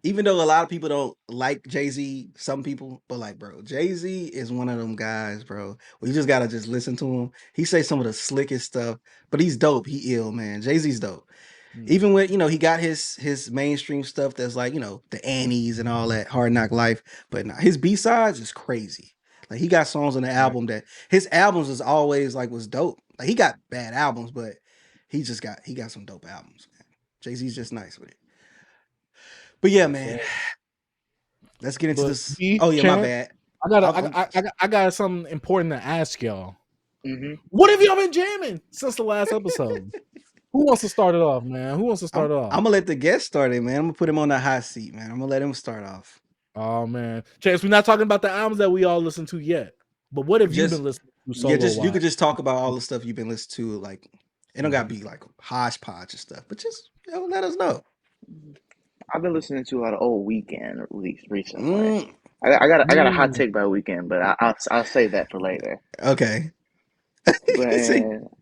even though a lot of people don't like Jay-Z, some people, but like, bro, Jay-Z is one of them guys, bro. You just gotta just listen to him. He say some of the slickest stuff, but he's dope. He ill, man. Jay-Z's dope. Even when, he got his mainstream stuff that's like, the Annies and all that, Hard Knock Life, but his B-sides is crazy. Like he got songs on the album that his albums is always like was dope. Like he got bad albums, but he got some dope albums, man. Jay-Z's just nice with it. But yeah, man. Let's get into this. Oh yeah, my bad. I got something important to ask y'all. What have y'all been jamming since the last episode? Who wants to start it off, man? Off? I'm gonna let the guest start it, man. I'm gonna put him on the hot seat, man. I'm gonna let him start off. Oh man, Chase, we're not talking about the albums that we all listen to yet. But what have you been listening to solo? You could just talk about all the stuff you've been listening to. Like it don't gotta be like hodgepodge and stuff, but just let us know. I've been listening to a lot of old Weeknd recently. I got a hot take by Weeknd, but I'll save that for later. Okay. But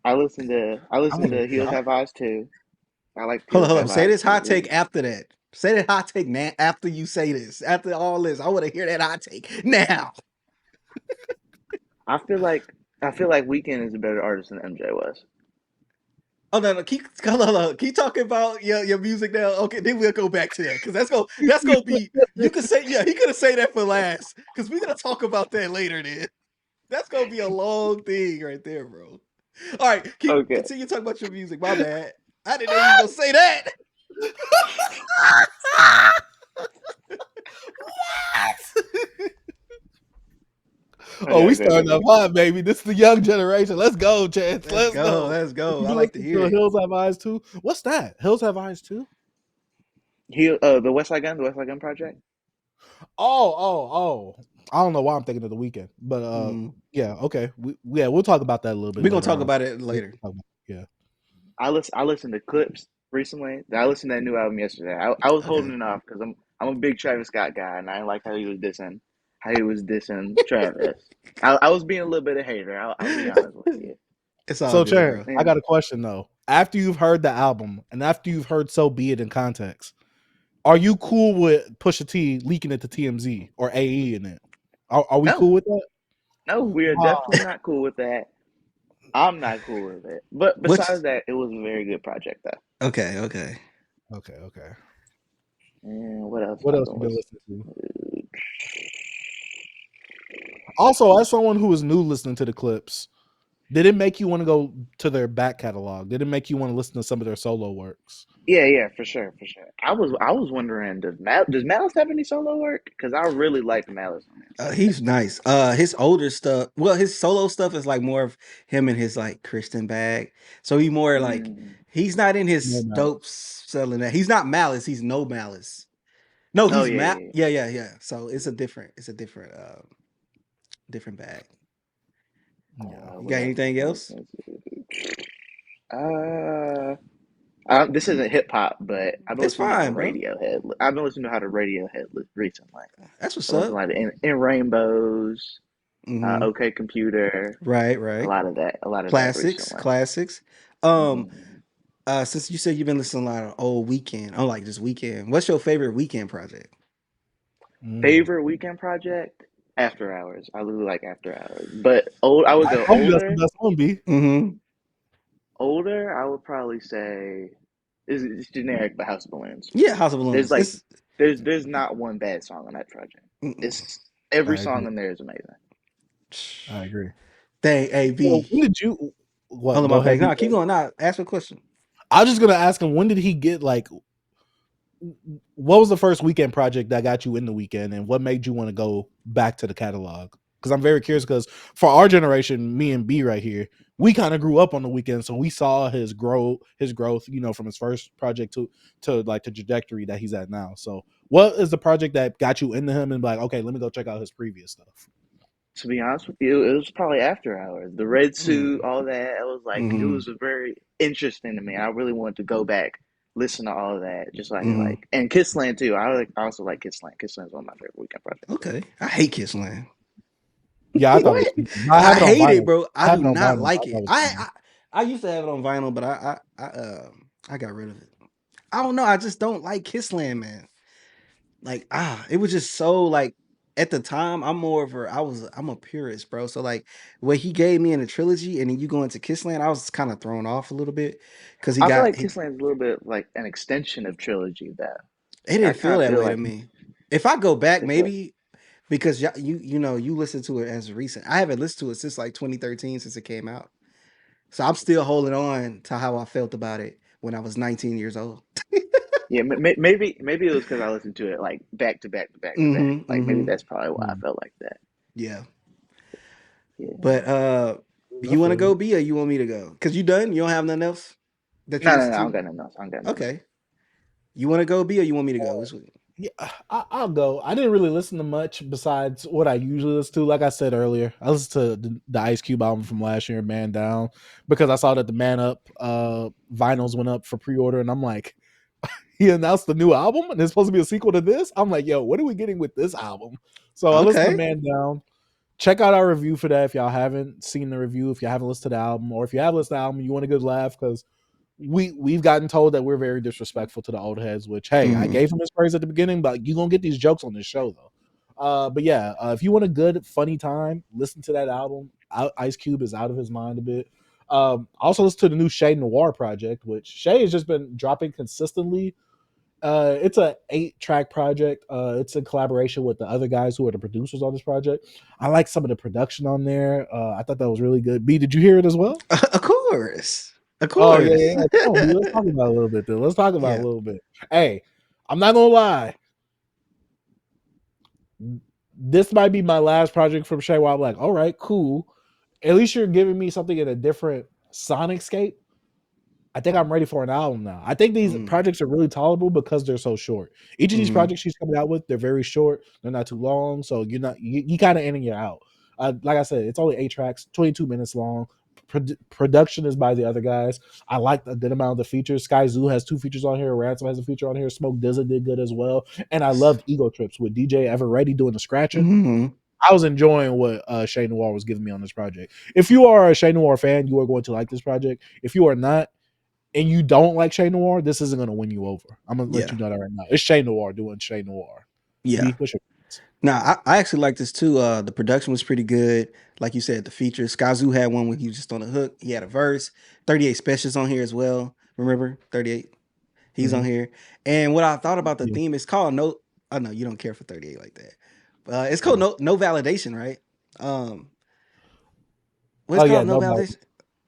I listened to Heels Have Eyes too. I like. Hold on. Say this hot take after that. Say that hot take now. After you say this, after all this, I want to hear that hot take now. I feel like Weeknd is a better artist than MJ was. Oh no, keep talking about your music now. Okay, then we'll go back to that because that's gonna be. You could say he could have say that for last because we're gonna talk about that later. Then that's gonna be a long thing right there, bro. All right, Okay. continue talking about your music. My bad. I didn't know you was gonna say that. Oh, we Okay, starting up hot, baby. This is the young generation. Let's go, Chance. Let's go. Let's go. You I been like to listening hear to it. Hills Have Eyes too? What's that? Hills Have Eyes too? the Westside Gunn project. Oh. I don't know why I'm thinking of the Weeknd, but yeah, okay. We'll talk about that a little bit We're gonna later talk on. about it later. Yeah. I listened to Clipse recently. I listened to that new album yesterday. I was holding it off because I'm a big Travis Scott guy, and I didn't like how he was dissing Travis. I was being a little bit of a hater. I'll be honest with you. It's all So, good, Chance, bro. I got a question though. After you've heard the album and after you've heard "So Be It" in context, are you cool with Pusha T leaking it to TMZ or AE in it? Are we No, cool with that? no, we are Wow. definitely not cool with that. I'm not cool with it. But besides that, it was a very good project, though. Okay. Okay. And what else have What I else been you been listening listening to? to? Also, as someone who is new listening to the Clipse, did it make you want to go to their back catalog? Did it make you want to listen to some of their solo works? Yeah, for sure. I was wondering, does Malice have any solo work? Because I really like Malice on that stuff. He's nice. His older stuff, well, his solo stuff is like more of him and his like Christian bag. So he more like he's not in his No Malice. dope selling that. He's not Malice. He's no Malice. No, Oh he's yeah. Yeah. So it's a different different bag. Yeah. You What got else have I anything been else? listening to? This isn't hip hop, but I've been It's listening to how fine, bro. Radiohead. I've been listening to how to Radiohead recently. That's what's I listened up. to like in Rainbows, OK Computer, Right. a lot of that recently. Classics. hmm Since you said you've been listening to a lot of old Weekend, unlike just Weekend, what's your favorite Weekend project? Favorite Weekend project? After Hours. I really like After Hours, but I would I go told you that's the older. best one, B. Older, I would probably say it's generic, but House of Balloons. Yeah, House of There's Balloons. like there's not one bad song on that project. It's every I song agree. in there is amazing. I agree. Dang, So AB. when did you? What? Hold on, Go my ahead. bad. Nah, keep going. Nah, ask a question. I was just gonna ask him when did he get like? What was the first Weekend project that got you in the Weekend, and what made you want to go back to the catalog? Because I'm very curious. Because for our generation, me and B right here, we kind of grew up on the Weekend, so we saw his growth, you know, from his first project to like the trajectory that he's at now. So, what is the project that got you into him and be like, okay, let me go check out his previous stuff? To be honest with you, it was probably After Hours. The red suit, all that. It was like it was very interesting to me. I really wanted to go back, listen to all of that, just like and Kissland too. I also like Kissland. Kissland is one of my favorite Weekend projects. Okay, I hate Kissland. Yeah, I thought it What? was. I I have it on hate it, vinyl. bro. I I have do it on not vinyl. like I thought it. it was fine. I used to have it on vinyl, but I got rid of it. I don't know. I just don't like Kissland, man. Like it was just so like at the time I'm more of I'm a purist, bro. So like what he gave me in the trilogy and then you go into Kissland, I was kind of thrown off a little bit because I feel like Kissland is a little bit like an extension of trilogy, though. it I didn't kind feel of that feel way to like me. If I go back, it's a maybe because you know you listen to it as recent. I haven't listened to it since like 2013 since it came out. So I'm still holding on to how I felt about it when I was 19 years old. yeah. Maybe it was because I listened to it like back to back to back to back. Like maybe that's probably why I felt like that. Yeah. Yeah. But you want to go B or you want me to go? Cause you done? You don't have nothing else that you No, listen I don't to? got nothing else. I don't got nothing else. Okay. You want to go B or you want me to go? Which one? Yeah, I'll go. I didn't really listen to much besides what I usually listen to. Like I said earlier, I listened to the Ice Cube album from last year, Man Down, because I saw that the Man Up vinyls went up for pre-order, and I'm like, he announced the new album, and it's supposed to be a sequel to this. I'm like, yo, what are we getting with this album? So I listened to Okay. Man Down. Check out our review for that if y'all haven't seen the review, if you haven't listened to the album, or if you have listened to the album, you want a good laugh because we've gotten told that we're very disrespectful to the old heads, which hey, I gave him his praise at the beginning, but you gonna get these jokes on this show though. But yeah, if you want a good funny time, listen to that album. Ice Cube is out of his mind a bit. Also listen to the new Shay Noir project, which Shay has just been dropping consistently. It's a 8-track project. It's in collaboration with the other guys who are the producers on this project. I like some of the production on there. I thought that was really good. B, did you hear it as well? Of course. Of Oh yeah, course. yeah. Come on, B, let's talk about it a little bit. Then let's talk about it Yeah. a little bit. Hey, I'm not gonna lie. This might be my last project from Shay. Where I'm like, all right, cool. At least you're giving me something in a different sonic scape. I think I'm ready for an album now. I think these projects are really tolerable because they're so short. Each of these projects she's coming out with, they're very short. They're not too long, so you kind of in and you're out. Like I said, it's only 8 tracks, 22 minutes long. Production is by the other guys. I like a good amount of the features. Sky Zoo has 2 features on here. Ransom has a feature on here. Smoke Dizza did good as well. And I loved Ego Trips with DJ Ever Ready doing the scratching. I was enjoying what Shay Noir was giving me on this project. If you are a Shay Noir fan, you are going to like this project. If you are not, and you don't like Shay Noir, this isn't going to win you over. I'm going to let you know that right now. It's Shay Noir doing Shay Noir. Yeah. B, what's your Now, I actually like this too. The production was pretty good. Like you said, the features. Skyzoo had one where he was just on the hook. He had a verse. 38 Specials on here as well. Remember? 38. He's on here. And what I thought about the theme, it's called No. I know you don't care for 38 like that. It's called No Validation, right? What's called No Validation?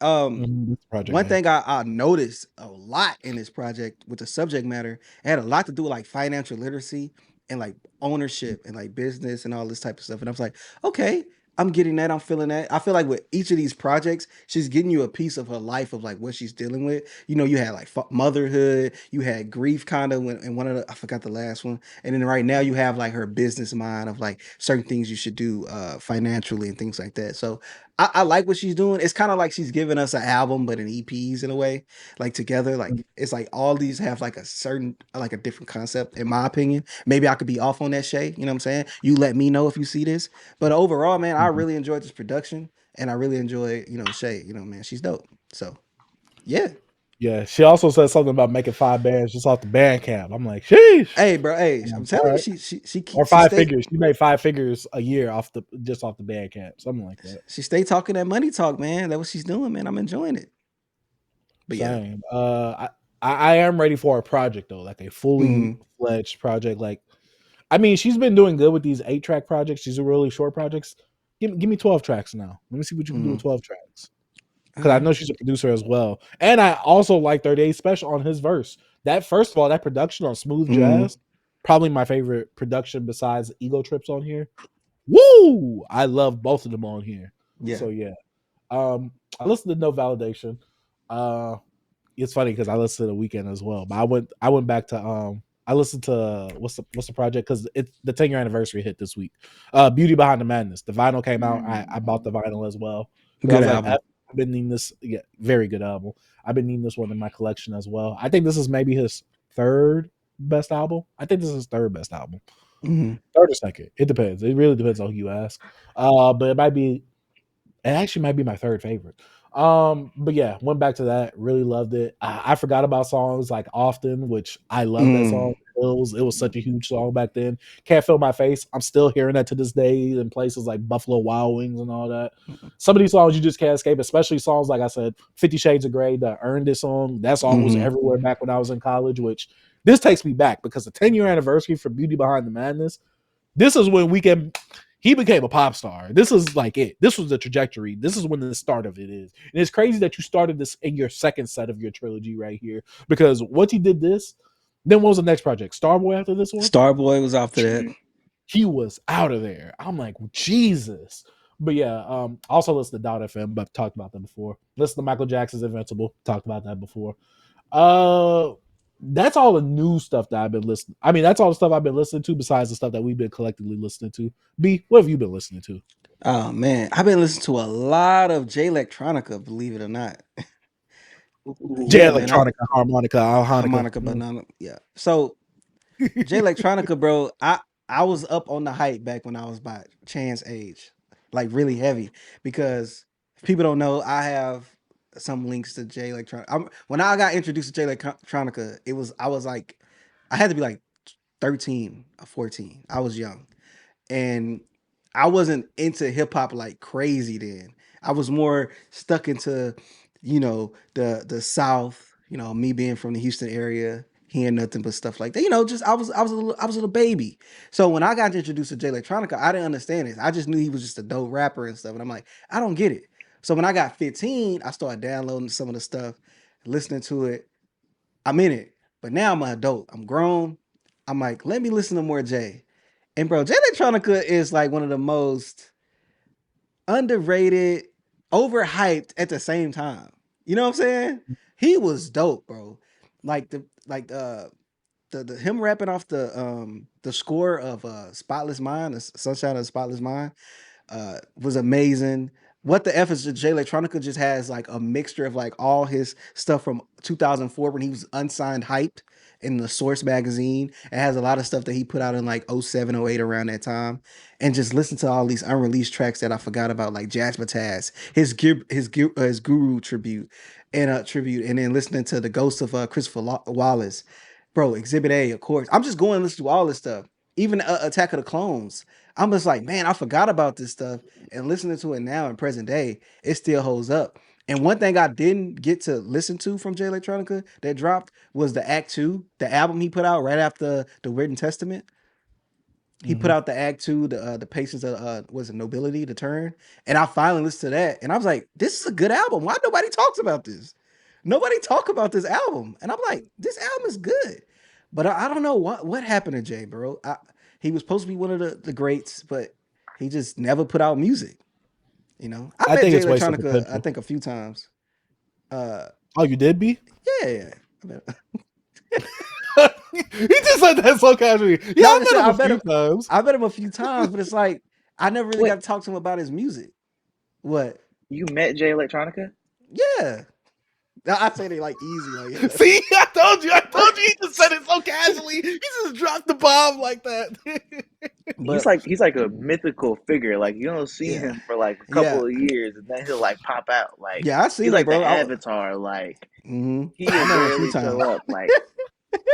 One thing I noticed a lot in this project with the subject matter, it had a lot to do with like financial literacy and like ownership and like business and all this type of stuff. And I was like, okay, I'm getting that. I'm feeling that. I feel like with each of these projects, she's getting you a piece of her life of like what she's dealing with. You know, you had like motherhood, you had grief kind of when in one of the, I forgot the last one. And then right now you have like her business mind of like certain things you should do financially and things like that. So I like what she's doing. It's kind of like she's giving us an album, but an EPs in a way, like together. Like it's like all these have like a certain, like a different concept, in my opinion. Maybe I could be off on that, Shay. You know what I'm saying? You let me know if you see this. But overall, man, I really enjoyed this production, and I really enjoy, Shay. You know, man, she's dope. So, yeah. Yeah, she also said something about making 5 bands just off the band camp. I'm like, sheesh. Hey, bro. Hey, I'm telling you, right. she Or 5 figures. She made 5 figures a year off the band camp, something like that. She stay talking that money talk, man. That's what she's doing, man. I'm enjoying it. But same. I am ready for a project though, like a fully fledged project. Like, I mean, she's been doing good with these 8-track projects. These are really short projects. Give me 12 tracks now. Let me see what you can do with 12 tracks. Because I know she's a producer as well. And I also like 38 Special on his verse. That, first of all, that production on Smooth Jazz, probably my favorite production besides Ego Trips on here. Woo! I love both of them on here. Yeah. So yeah. I listened to No Validation. It's funny because I listened to the Weeknd as well. But I went back to I listened to what's the project, because it's the 10-year anniversary hit this week. Beauty Behind the Madness. The vinyl came out. I bought the vinyl as well. Good album. I've been needing this. Yeah, very good album. I've been needing this one in my collection as well. I think this is maybe his 3rd best album. I think this is his 3rd best album. 3rd or 2nd. It depends. It really depends on who you ask. But it actually might be my 3rd favorite. But yeah, went back to that. Really loved it. I forgot about songs like Often, which I love that song. It was such a huge song back then. Can't Feel My Face. I'm still hearing that to this day in places like Buffalo Wild Wings and all that. Some of these songs you just can't escape, especially songs like I said, 50 Shades of Grey, the Earned It song. That song was everywhere back when I was in college, which this takes me back because the 10-year anniversary for Beauty Behind the Madness, this is when he became a pop star. This is like it. This was the trajectory. This is when the start of it is. And it's crazy that you started this in your 2nd set of your trilogy right here. Because once he did this, then what was the next project? Starboy after this one? Starboy was after that. He was out of there. I'm like, Jesus. But yeah, also listen to Dot FM, but I've talked about that before. Listen to Michael Jackson's Invincible. Talked about that before. That's all the new stuff that I've been listening. I mean, that's all the stuff I've been listening to besides the stuff that we've been collectively listening to. B, what have you been listening to? Oh man, I've been listening to a lot of J Electronica, believe it or not. J Yeah, man. Electronica, Harmonica banana. Yeah. So J Electronica, bro, I was up on the hype back when I was by Chan's age. Like really heavy. Because if people don't know, I have some links to J Electronica. When I got introduced to J Electronica, I was like, I had to be like 13 or 14. I was young. And I wasn't into hip hop like crazy then. I was more stuck into, the South. Me being from the Houston area, hearing nothing but stuff like that. Just I was a little baby. So when I got introduced to Jay Electronica, I didn't understand this. I just knew he was just a dope rapper and stuff. And I'm like, I don't get it. So when I got 15, I started downloading some of the stuff, listening to it. I'm in it. But now I'm an adult. I'm grown. I'm like, let me listen to more Jay. And bro, Jay Electronica is like one of the most underrated, overhyped at the same time. You know what I'm saying? He was dope, bro. Like the him rapping off the score of Spotless Mind, the Sunshine of the Spotless Mind, was amazing. What the F is Jay Electronica just has like a mixture of like all his stuff from 2004 when he was unsigned hyped in the Source magazine. It has a lot of stuff that he put out in like '07, '08 around that time. And just listen to all these unreleased tracks that I forgot about, like Jazz Bataz, his Guru tribute, and then listening to the Ghost of Christopher Wallace. Bro, Exhibit A, of course. I'm just going to listen to all this stuff. Even Attack of the Clones. I'm just like, man, I forgot about this stuff. And listening to it now in present day, it still holds up. And one thing I didn't get to listen to from Jay Electronica that dropped was the Act Two, the album he put out right after the Written Testament. He put out the Act Two, the Patience of was it Nobility, the Turn, and I finally listened to that, and I was like, this is a good album. Why nobody talks about this? Nobody talk about this album, and I'm like, this album is good, but I don't know what happened to Jay, bro. He was supposed to be one of the greats, but he just never put out music. I met think Jay it's wasted Electronica, I potential. think a few times. Oh, you did, B? Yeah. He just said that so casually. Yeah, No, I met him a few times. I met him a few times, but it's like I never really Wait, got to talk to him about his music. What? you met Jay Electronica? Yeah. I say they like easy, like See, I told you. He just said it so casually. He just dropped the bomb like that. but He's like a mythical figure. Like you don't see yeah, him for like a yeah, couple of years, and then he'll like pop out. Like yeah. I he's seen him, like the bro. Avatar. Like he I will met him a few barely show times. up. Like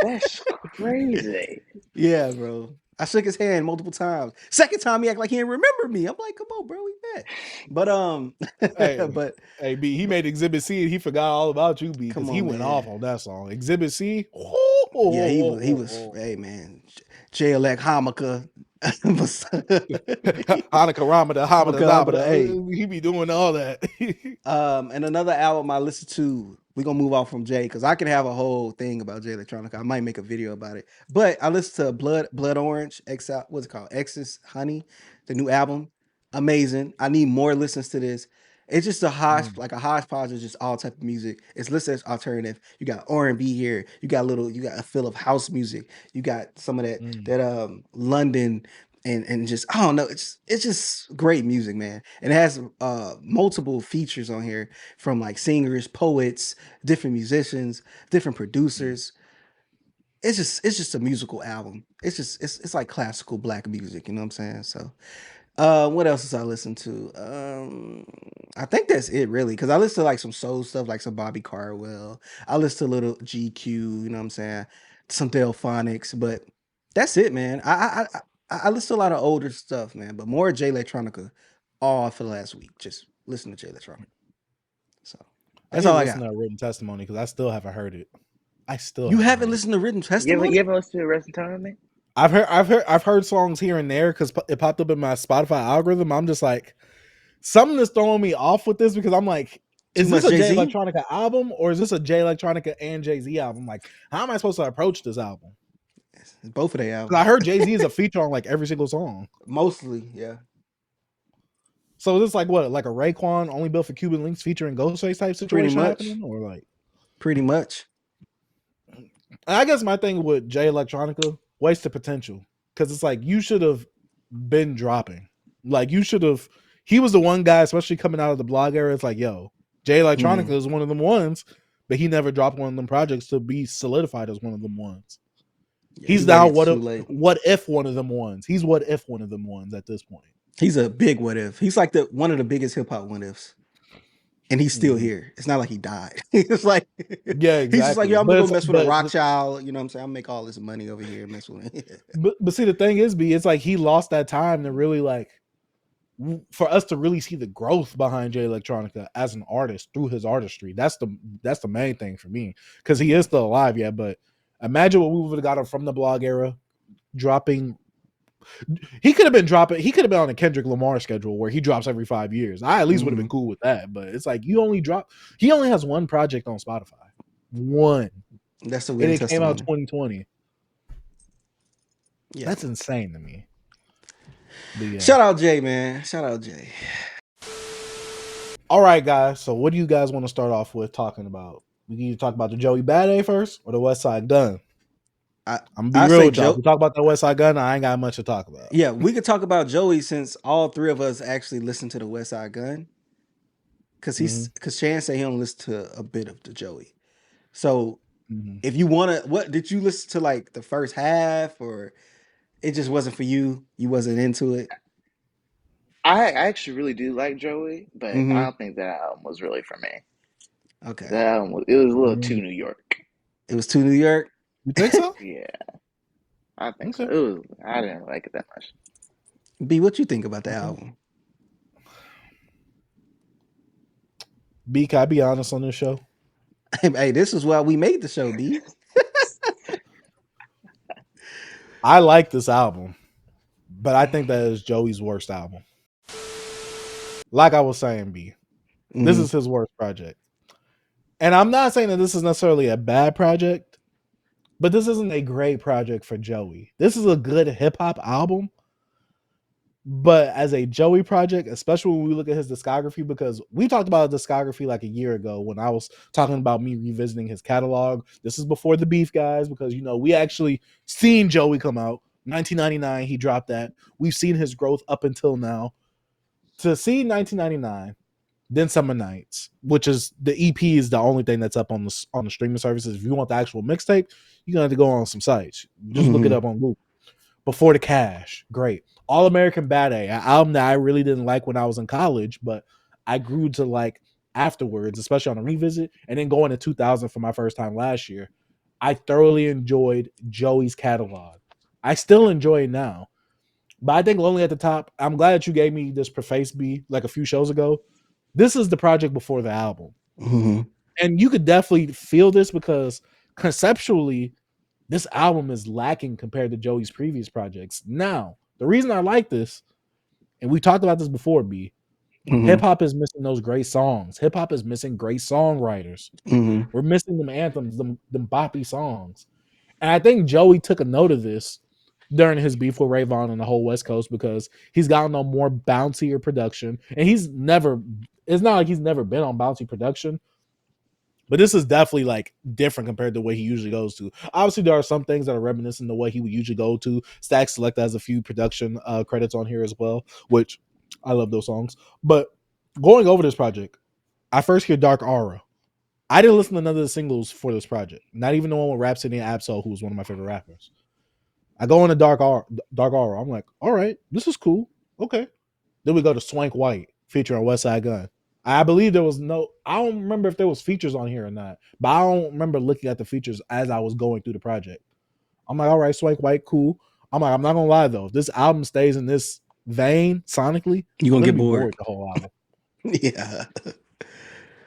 that's crazy. Yeah, bro. I shook his hand multiple times. Second time, he act like he didn't remember me. I'm like, come on, bro, we met. Hey, but hey, B, he made Exhibit C and he forgot all about you, B, because come he on, went off man. on that song. Exhibit C. Yeah, he was. Hey, man, Jay Elect Hamaka. Hanukkah Ramada, Hamada Hamaka, hey. Zabada. He be doing all that. And another album I listened to, we're gonna move off from Jay because I can have a whole thing about Jay Electronica. I might make a video about it. But I listened to Blood Orange, what's it called? X's Honey, the new album. Amazing. I need more listens to this. It's just like a hodgepodge of just all type of music. It's listed as alternative. You got R&B here. You got a feel of house music. You got some of that London and just I don't know. It's just great music, man. And it has multiple features on here from like singers, poets, different musicians, different producers. It's just a musical album. It's like classical black music, you know what I'm saying? So what else does I listen to? I think that's it really, because I listen to like some soul stuff, like some Bobby Caldwell. I listen to little GQ, you know what I'm saying? Some Delphonics, but that's it, man. I listen to a lot of older stuff, man, but more Jay Electronica all for the last week. Just listen to Jay Electronica. So I that's need to all I listen got. to a written testimony because I still haven't heard it. You haven't Heard it. listened to Written You Testimony? haven't listened to Rest in Time? I've heard songs here and there because it popped up in my Spotify algorithm. I'm just like, something is throwing me off with this because I'm like, is Too this much a Jay Jay-Z? Electronica album or is this a Jay Electronica and Jay-Z album? Like, how am I supposed to approach this album? Both of their 'Cause I albums. heard Jay-Z is a feature on like every single song. Mostly, yeah. So is this like what, like a Raekwon Only Built for Cuban Links featuring Ghostface type Pretty situation much. happening? Or like, Pretty much. I guess my thing with Jay Electronica, wasted potential. Because it's like you should have been dropping. Like you should have. He was the one guy, especially coming out of the blog era. It's like, yo, Jay Electronica is one of them ones, but he never dropped one of them projects to be solidified as one of them ones. Yeah, He's he now waited too late. what if one of them ones? He's what if one of them ones at this point. He's a big what if. He's like one of the biggest hip hop what ifs. And he's still here. It's not like he died. It's like yeah, exactly. He's just like, yo, I'm gonna go mess with a rock but, child. You know what I'm saying? I'm gonna make all this money over here, mess with it. but see, the thing is, B, it's like he lost that time to really like for us to really see the growth behind Jay Electronica as an artist through his artistry. That's the main thing for me, because he is still alive, yeah. But imagine what we would have got him from the blog era, dropping. He could have been dropping. He could have been on a Kendrick Lamar schedule where he drops every 5 years. I at least would have been cool with that. But it's like you only drop. He only has one project on Spotify, one. That's a And weird it came out testimony. 2020. Yeah. That's insane to me. But yeah. Shout out Jay, man. Shout out Jay. All right, guys. So what do you guys want to start off with talking about? We need to talk about the Joey Bada first or the Westside Gunn? I'm gonna be I real say with y'all. If we talk about the Westside Gunn, I ain't got much to talk about. Yeah, we could talk about Joey since all three of us actually listened to the Westside Gunn. Because Chan said he only listened to a bit of the Joey. So if you want to, what did you listen to, like the first half, or it just wasn't for you? You wasn't into it? I actually really do like Joey, but I don't think that album was really for me. Okay. That album was a little too New York. It was too New York? You think so? Yeah, I think so. I didn't like it that much. B, what you think about the album? B, can I be honest on this show? Hey, this is why we made the show, B. I like this album, but I think that is Joey's worst album. Like I was saying, B, this is his worst project. And I'm not saying that this is necessarily a bad project, but this isn't a great project for Joey. This is a good hip hop album, but as a Joey project, especially when we look at his discography, because we talked about a discography like a year ago when I was talking about me revisiting his catalog. This is before the beef, guys, because we actually seen Joey come out 1999. He dropped that. We've seen his growth up until now. To see 1999, then Summer Nights, which is the EP, is the only thing that's up on the streaming services. If you want the actual mixtape, you're gonna have to go on some sites. Just look it up on Google. Before the Cash, great. All American Bada, an album that I really didn't like when I was in college, but I grew to like afterwards, especially on a revisit, and then going to 2000 for my first time last year. I thoroughly enjoyed Joey's catalog. I still enjoy it now, but I think Lonely at the Top. I'm glad that you gave me this preface, B, like a few shows ago. This is the project before the album, and you could definitely feel this because conceptually, this album is lacking compared to Joey's previous projects. Now, the reason I like this, and we talked about this before, B, hip hop is missing those great songs. Hip hop is missing great songwriters. We're missing them anthems, them boppy songs. And I think Joey took a note of this during his beef with Rayvon and the whole West Coast, because he's gotten on more bouncier production. And it's not like he's never been on bouncy production, but this is definitely like different compared to what he usually goes to. Obviously, there are some things that are reminiscent of what he would usually go to. Stack Select has a few production credits on here as well, which I love those songs. But going over this project, I first hear Dark Aura. I didn't listen to none of the singles for this project, not even the one with Rhapsody and Absol, who was one of my favorite rappers. I go into Dark Aura. I'm like, all right, this is cool. Okay. Then we go to Swank White, featuring Westside Gunn. I believe there was I don't remember if there was features on here or not, but I don't remember looking at the features as I was going through the project. I'm like, all right, Swank White, cool. I'm like, I'm not gonna lie though, if this album stays in this vein sonically, you're gonna get bored the whole album. Yeah.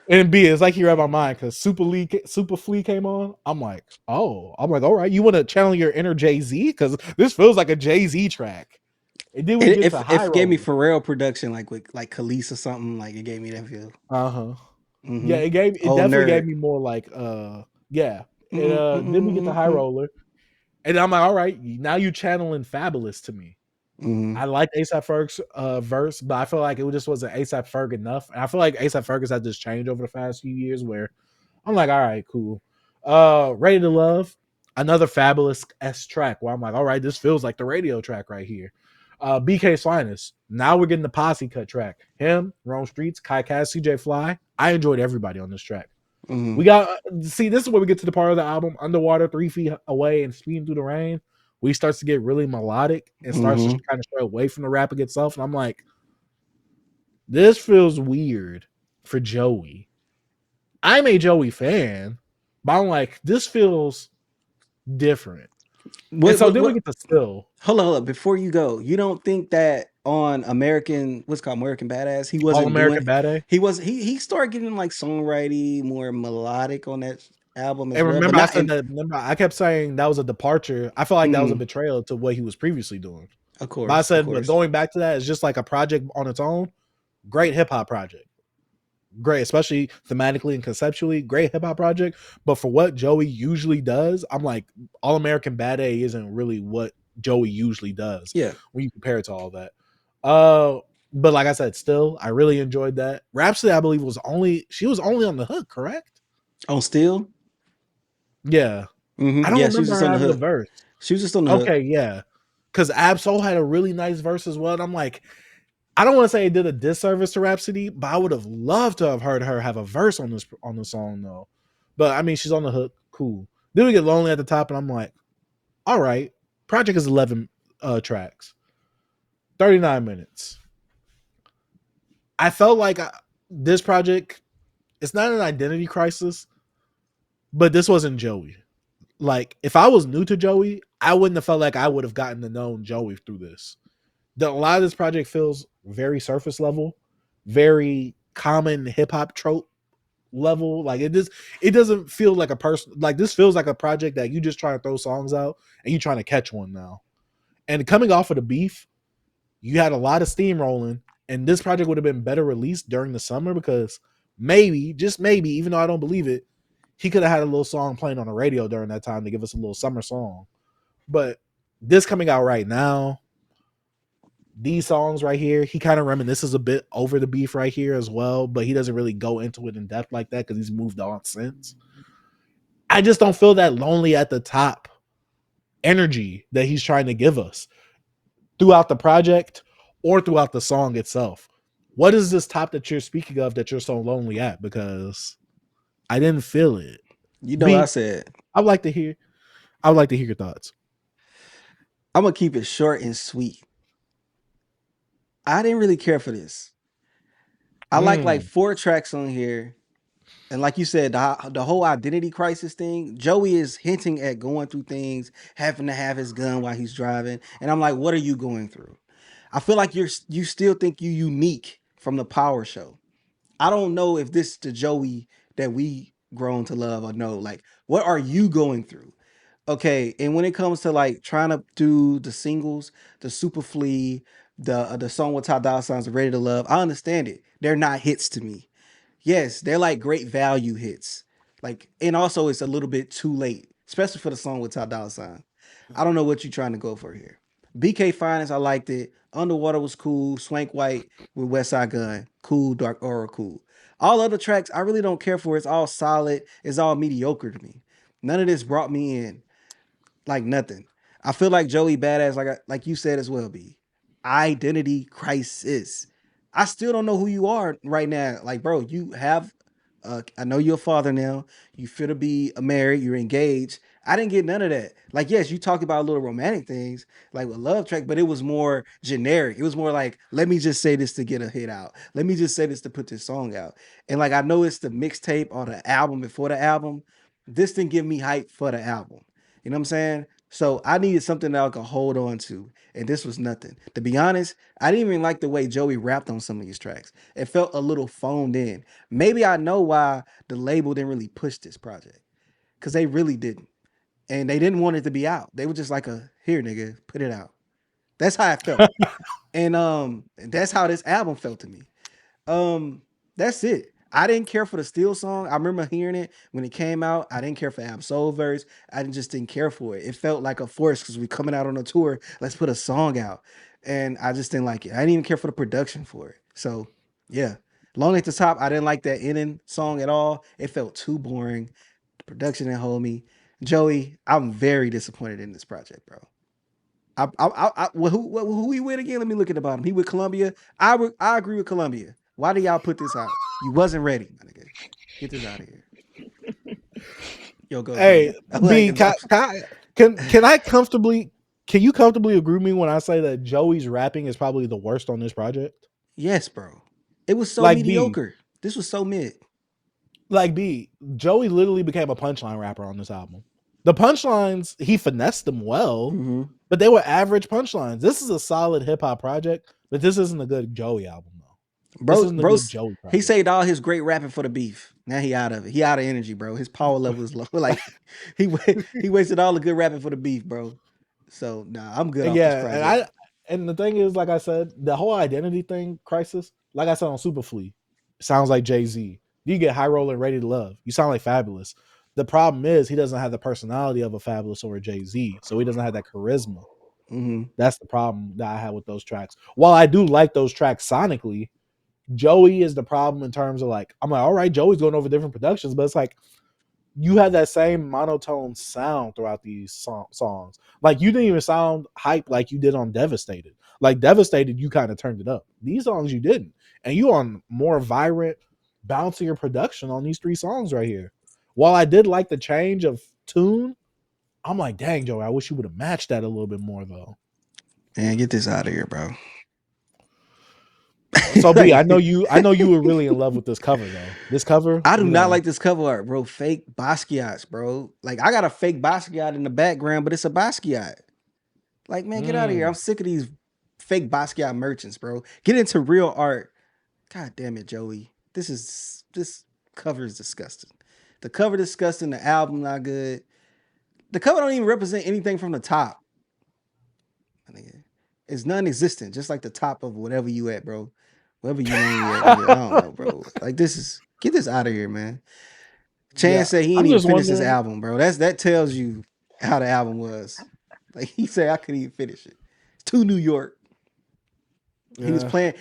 And B, it's like he read my mind because Super Flea came on. I'm like, all right, you want to channel your inner Jay-Z? Because this feels like a Jay-Z track. And then we get to High It gave me Roller. Pharrell production, like with like Khalees or something. Like it gave me that feel. Yeah, it definitely gave me more like yeah. Then we get to High Roller. And I'm like, all right, now you channeling Fabulous to me. I like A$AP Ferg's verse, but I feel like it just wasn't A$AP Ferg enough. And I feel like A$AP Ferg has had this change over the past few years where I'm like, all right, cool. Ready to Love, another Fabulous S track where I'm like, all right, this feels like the radio track right here. BK's Finest. Now we're getting the posse cut track. Him, Rome Streets, Kai Cass, CJ Fly. I enjoyed everybody on this track. We got this is where we get to the part of the album, Underwater, 3 Feet Away, and Speeding Through the Rain. We starts to get really melodic and starts to kind of stray away from the rapping itself. And I'm like, this feels weird for Joey. I'm a Joey fan, but I'm like, this feels different. Then we get to Still. Hold on. Before you go, you don't think that on American, what's it called American Badass, he All wasn't American doing. Bad A. He started getting like songwriting, more melodic on that album as And well, but remember, I not said in. that. Remember, I kept saying that was a departure. I felt like that was a betrayal to what he was previously doing. Of But I course, of said, but course. going back to that is just like a project on its own. Great hip hop project. Great, especially thematically and conceptually. Great hip hop project. But for what Joey usually does, I'm like, All American Bad A isn't really what Joey usually does Yeah. when you compare it to all that. But like I said, still, I really enjoyed that. Rhapsody, I believe, was only on the hook, correct? On Steel. Yeah. I don't Yeah, she was remember just her on the having a hook. verse. She was just on the hook. Okay, yeah. Because Absol had a really nice verse as well. And I'm like, I don't want to say it did a disservice to Rhapsody, but I would have loved to have heard her have a verse on the song though. But I mean, she's on the hook, cool. Then we get Lonely at the top, and I'm like, all right. Project is 11 tracks, 39 minutes. I felt like this project, it's not an identity crisis, but this wasn't Joey. Like, if I was new to Joey, I wouldn't have felt like I would have gotten to know Joey through this. A lot of this project feels very surface level, very common hip hop trope level. Like it doesn't feel like a person. Like this feels like a project that you just try to throw songs out and you trying to catch one now. And coming off of the beef, you had a lot of steam rolling, and this project would have been better released during the summer because maybe, just maybe, even though I don't believe it, he could have had a little song playing on the radio during that time to give us a little summer song. But this coming out right now, these songs right here, he kind of reminisces a bit over the beef right here as well, but he doesn't really go into it in depth like that because he's moved on since. I just don't feel that Lonely at the Top energy that he's trying to give us throughout the project or throughout the song itself. What is this top that you're speaking of that you're so lonely at? Because I didn't feel it. You know what I B, said? I would like to hear your thoughts. I'm gonna keep it short and sweet. I didn't really care for this. I like 4 tracks on here. And like you said, the whole identity crisis thing, Joey is hinting at going through things, having to have his gun while he's driving. And I'm like, what are you going through? I feel like you still think you unique from the Power Show. I don't know if this is the Joey that we grown to love or no. Like, what are you going through? Okay, and when it comes to like trying to do the singles, the Super Flea, the song with Ty Dolla Sign's Ready to Love, I understand it. They're not hits to me. Yes, they're like great value hits. Like, and also it's a little bit too late, especially for the song with Ty Dolla Sign. I don't know what you're trying to go for here. BK Finance, I liked it. Underwater was cool. Swank White with Westside Gunn, cool. Dark Aura, cool. All other tracks, I really don't care for. It's all solid. It's all mediocre to me. None of this brought me in. Like nothing. I feel like Joey Badass, like you said as well, B. Identity crisis. I still don't know who you are right now. Like, bro, you have I know you're a father now. You feel to be married, you're engaged. I didn't get none of that. Like, yes, you talked about little romantic things, like with love track, but it was more generic. It was more like, let me just say this to get a hit out. Let me just say this to put this song out. And like I know it's the mixtape or the album before the album. This didn't give me hype for the album. You know what I'm saying? So I needed something that I could hold on to. And this was nothing. To be honest, I didn't even like the way Joey rapped on some of these tracks. It felt a little phoned in. Maybe I know why the label didn't really push this project. Because they really didn't. And they didn't want it to be out. They were just like here, nigga, put it out. That's how I felt. And that's how this album felt to me. That's it. I didn't care for the Steel song. I remember hearing it when it came out. I didn't care for Absol verse. Just didn't care for it. It felt like a force because we coming out on a tour. Let's put a song out. And I just didn't like it. I didn't even care for the production for it. So yeah. Lonely at the Top, I didn't like that ending song at all. It felt too boring. The production didn't hold me. Joey, I'm very disappointed in this project, bro. Well, who he with again? Let me look at the bottom. He with Columbia. I agree with Columbia. Why do y'all put this out? You wasn't ready, my nigga. Get this out of here. Yo, go Hey, B. I like B, it. can you comfortably agree with me when I say that Joey's rapping is probably the worst on this project? Yes, bro. It was so Like B, mediocre. This was so mid. like B, Joey literally became a punchline rapper on this album. The punchlines, he finessed them well, Mm-hmm. but they were average punchlines. This is a solid hip hop project, But this isn't a good Joey album though. This Bro, isn't a bro, good Joey he project. saved all his great rapping for the beef. Now he out of it. He out of energy, bro. His power level is low. Like he wasted all the good rapping for the beef, bro. So nah, I'm good off this Yeah, project. and the thing is, like I said, the whole identity thing crisis, like I said on Superfleet, sounds like Jay-Z. You get High Roller and Ready to Love. You sound like Fabulous. The problem is he doesn't have the personality of a Fabulous or a Jay-Z, so he doesn't have that charisma. Mm-hmm. That's the problem that I had with those tracks. While I do like those tracks sonically, Joey is the problem in terms of like, I'm like, all right, Joey's going over different productions, but it's like you have that same monotone sound throughout these songs. Like you didn't even sound hype like you did on Devastated. Like Devastated, you kind of turned it up. These songs you didn't, and you on more vibrant, bouncier production on these 3 songs right here. While I did like the change of tune, I'm like, dang, Joey, I wish you would have matched that a little bit more though. Man, get this out of here, bro. So B, I know you were really in love with this cover though. This cover, I do not like this cover art, bro. Fake Basquiat's, bro. Like I got a fake Basquiat in the background, but it's a Basquiat. Like, man, get out of here. I'm sick of these fake Basquiat merchants, bro. Get into real art. God damn it, Joey. This cover is disgusting. The cover disgusting, the album not good. The cover don't even represent anything from the top. It's non-existent, just like the top of whatever you at, bro. Wherever you name you at, nigga. I don't know, bro. Like get this out of here, man. Chance said he I'm ain't even just finished his wondering. album, bro. That tells you how the album was. Like he said, I couldn't even finish it. It's too New York. He was playing.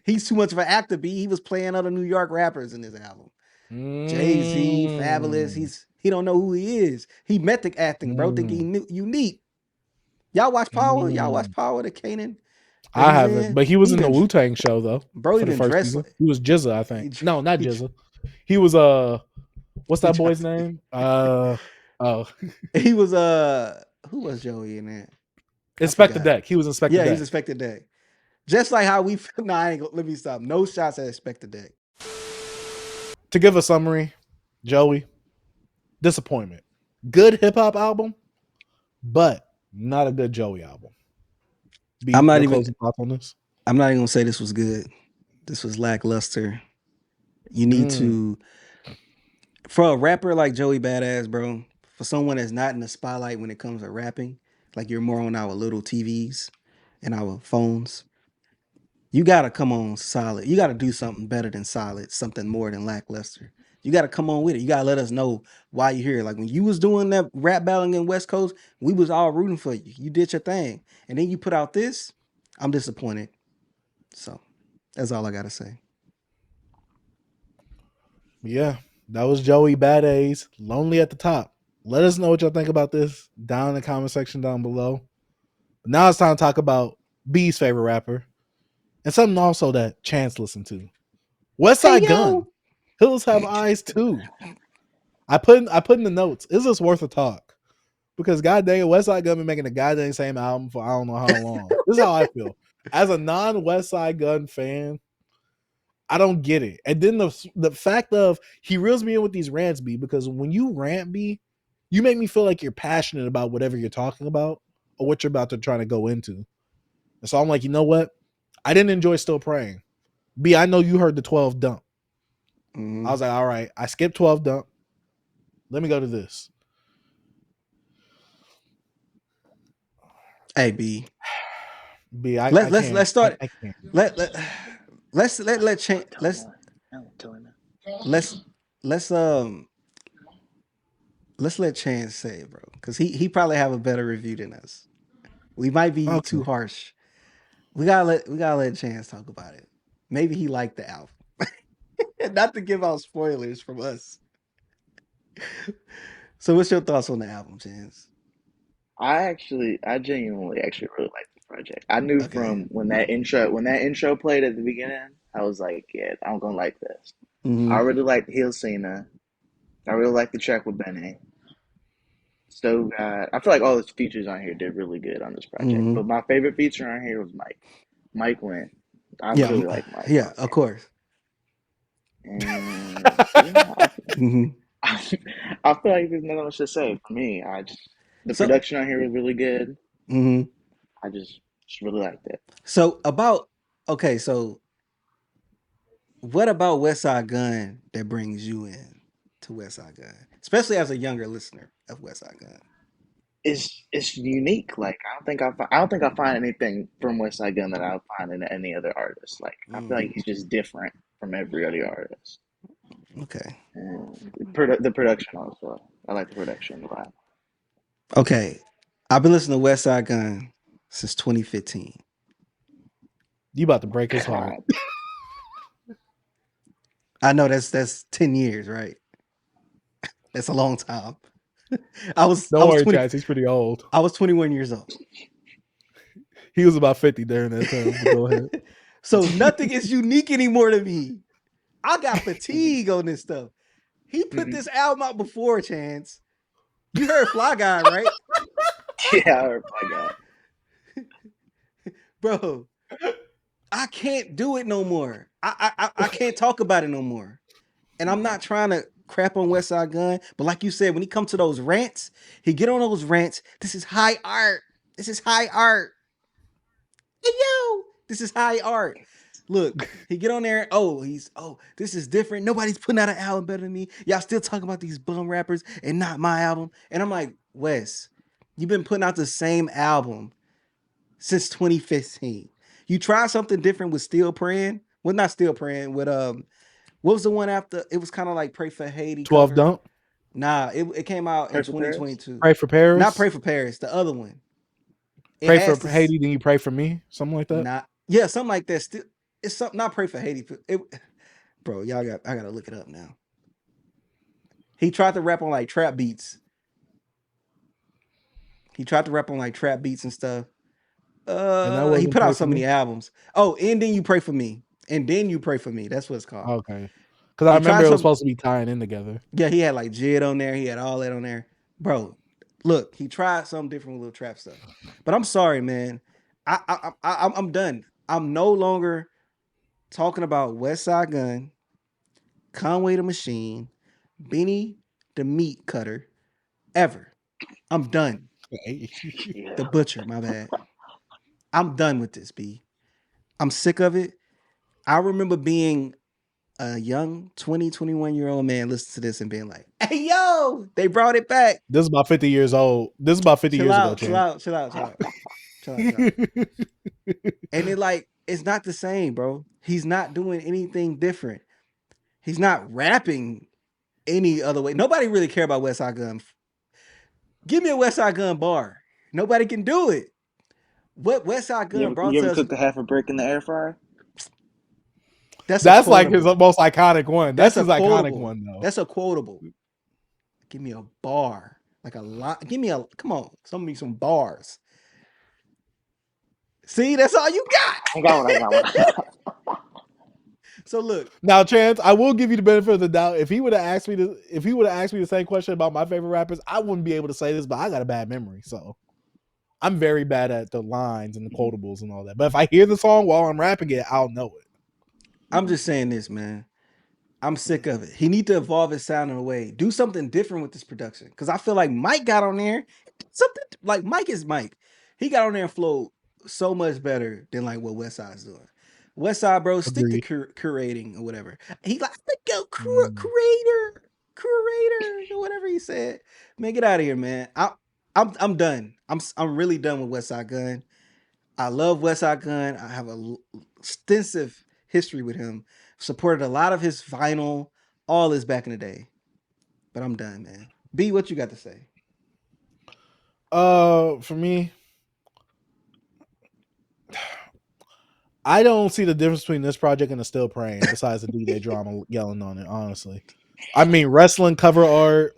He's too much of an actor. B. He was playing other New York rappers in this album. Jay-Z, Fabulous. He don't know who he is. He method acting, bro. Think he unique. Y'all watch Power? Y'all watch Power? The Kanan. I haven't, but he was in the Wu-Tang show though. Bro, for the even first dressed season. like He was Jizza, I think. No, not Jizza. He was what's that boy's name? He was who was Joey in that? Inspector Deck. He was Inspector Deck. Yeah, he's Inspector Deck. Just like how we let me stop. No shots at Inspector Deck. To give a summary, Joey, disappointment. Good hip hop album, but not a good Joey album. I'm not even closing thoughts on this. I'm not even gonna say this was good. This was lackluster. You need to, for a rapper like Joey Badass, bro, for someone that's not in the spotlight when it comes to rapping, like you're more on our little TVs and our phones, you gotta come on solid. You gotta do something better than solid, something more than lackluster. You gotta come on with it. You gotta let us know why you're here. Like when you was doing that rap battling in West Coast, we was all rooting for you. You did your thing. And then you put out this, I'm disappointed. So that's all I gotta say. Yeah, that was Joey Badass, Lonely at the Top. Let us know what y'all think about this down in the comment section down below. But now it's time to talk about B's favorite rapper and something also that Chance listened to. Westside Gunn. Hills Have Eyes too. I put in the notes. Is this worth a talk? Because goddamn, Westside Gunn been making the goddamn same album for I don't know how long. This is how I feel. As a non-Westside Gunn fan, I don't get it. And then the fact of he reels me in with these rants, B, because when you rant, B, you make me feel like you're passionate about whatever you're talking about or what you're about to try to go into. And so I'm like, you know what? I didn't enjoy Still Praying. B, I know you heard the 12 dump. I was like, all right, I skipped 12 dump. Let me go to this. Hey B. B, Let's start. I can't. Let's change. Let's let Chance say it, bro, because he probably have a better review than us. We might be too harsh. We gotta let Chance talk about it. Maybe he liked the album. Not to give out spoilers from us. So what's your thoughts on the album, Chance? I genuinely actually really like this project. I knew from when that intro played at the beginning, I was like, yeah, I'm gonna like this. Mm-hmm. I really liked Hilsina. I really liked the track with Benny. Stove got. I feel like all his features on here did really good on this project. Mm-hmm. But my favorite feature on here was Mike. Mike went. I really like Mike. Yeah, of course. And yeah, Mm-hmm. I feel like there's nothing else to say for me. The production on here was really good. Mm-hmm. I just Just really liked it. So what about Westside Gunn that brings you in to Westside Gunn, especially as a younger listener of Westside Gunn? It's unique. Like I don't think I find anything from Westside Gunn that I'll find in any other artist. Like I feel like he's just different from every other artist. Okay. And the production also. I like the production a lot. Okay. I've been listening to Westside Gunn since 2015. You about to break his heart. God. I know that's 10 years, right? That's a long time. I was Don't worry, 20 Chaz. He's pretty old. I was 21 years old. He was about 50 during that time. But go ahead. So nothing is unique anymore to me. I got fatigue on this stuff. He put this album out before, Chance. You heard Fly Guy, right? Yeah, my God. Bro, I can't do it no more. I can't talk about it no more. And I'm not trying to crap on Westside Gunn, but like you said, when he comes to those rants, he get on those rants. This is high art. This is high art. Hey, yo, this is high art. Look, he get on there. This is different. Nobody's putting out an album better than me. Y'all still talking about these bum rappers and not my album. And I'm like, Wes, you've been putting out the same album since 2015. You tried something different with Still Praying. Well, not Still Praying. With what was the one after? It was kind of like Pray for Haiti 12 cover. Dump. Nah, it came out Pray in for Paris? 2022. Pray for Paris. Not Pray for Paris. The other one. It Pray has for this- Haiti, then you pray for me. Something like that. Not yeah, something like that. Still, it's something. Not Pray for Haiti. Bro, I gotta look it up now. He tried to rap on like trap beats. He tried to rap on like trap beats and stuff. And that He wasn't put Pray out so for many Me? albums. Oh, and then you pray for me. And then you pray for me. That's what it's called. Okay. Because I He remember tried it was some- supposed to be tying in together. Yeah, he had like Jid on there. He had all that on there. Bro, look, he tried something different with little trap stuff. But I'm sorry, man. I'm done. I'm no longer talking about Westside Gunn, Conway the Machine, Benny the Meat Cutter, ever. I'm done. Yeah. The Butcher, my bad. I'm done with this, B. I'm sick of it. I remember being a young 20, 21-year-old man listening to this and being like, hey, yo, they brought it back. This is about 50 years old. This is about 50 Chill years out, ago, chill out, chill out, chill out. Chill out, chill out. And it's not the same, bro. He's not doing anything different. He's not rapping any other way. Nobody really care about Westside Gunn. Give me a Westside Gunn bar. Nobody can do it. What Westside Gunn brought You to ever us, cooked a half a brick in the air fryer? That's like his most iconic one. That's his iconic quotable. one, though. That's a quotable. Give me a bar. Like a lot. Come on. Some me some bars. See, that's all you got. I got one. So look. Now, Chance, I will give you the benefit of the doubt. If he would have asked me the same question about my favorite rappers, I wouldn't be able to say this, but I got a bad memory. So I'm very bad at the lines and the quotables and all that. But if I hear the song while I'm rapping it, I'll know it. I'm just saying this, man. I'm sick of it. He need to evolve his sound in a way. Do something different with this production. Because I feel like Mike got on there. Something like Mike is Mike. He got on there and flowed so much better than like what Westside's doing. Westside, bro, stick to curating or whatever. He like go curator, or whatever he said. Man, get out of here, man. I'm done. I'm really done with Westside Gunn. I love Westside Gunn. I have a extensive history with him. Supported a lot of his vinyl, all this back in the day. But I'm done, man. B, what you got to say? For me, I don't see the difference between this project and the Still Praying, besides the DJ drama yelling on it, honestly. I mean, wrestling cover art,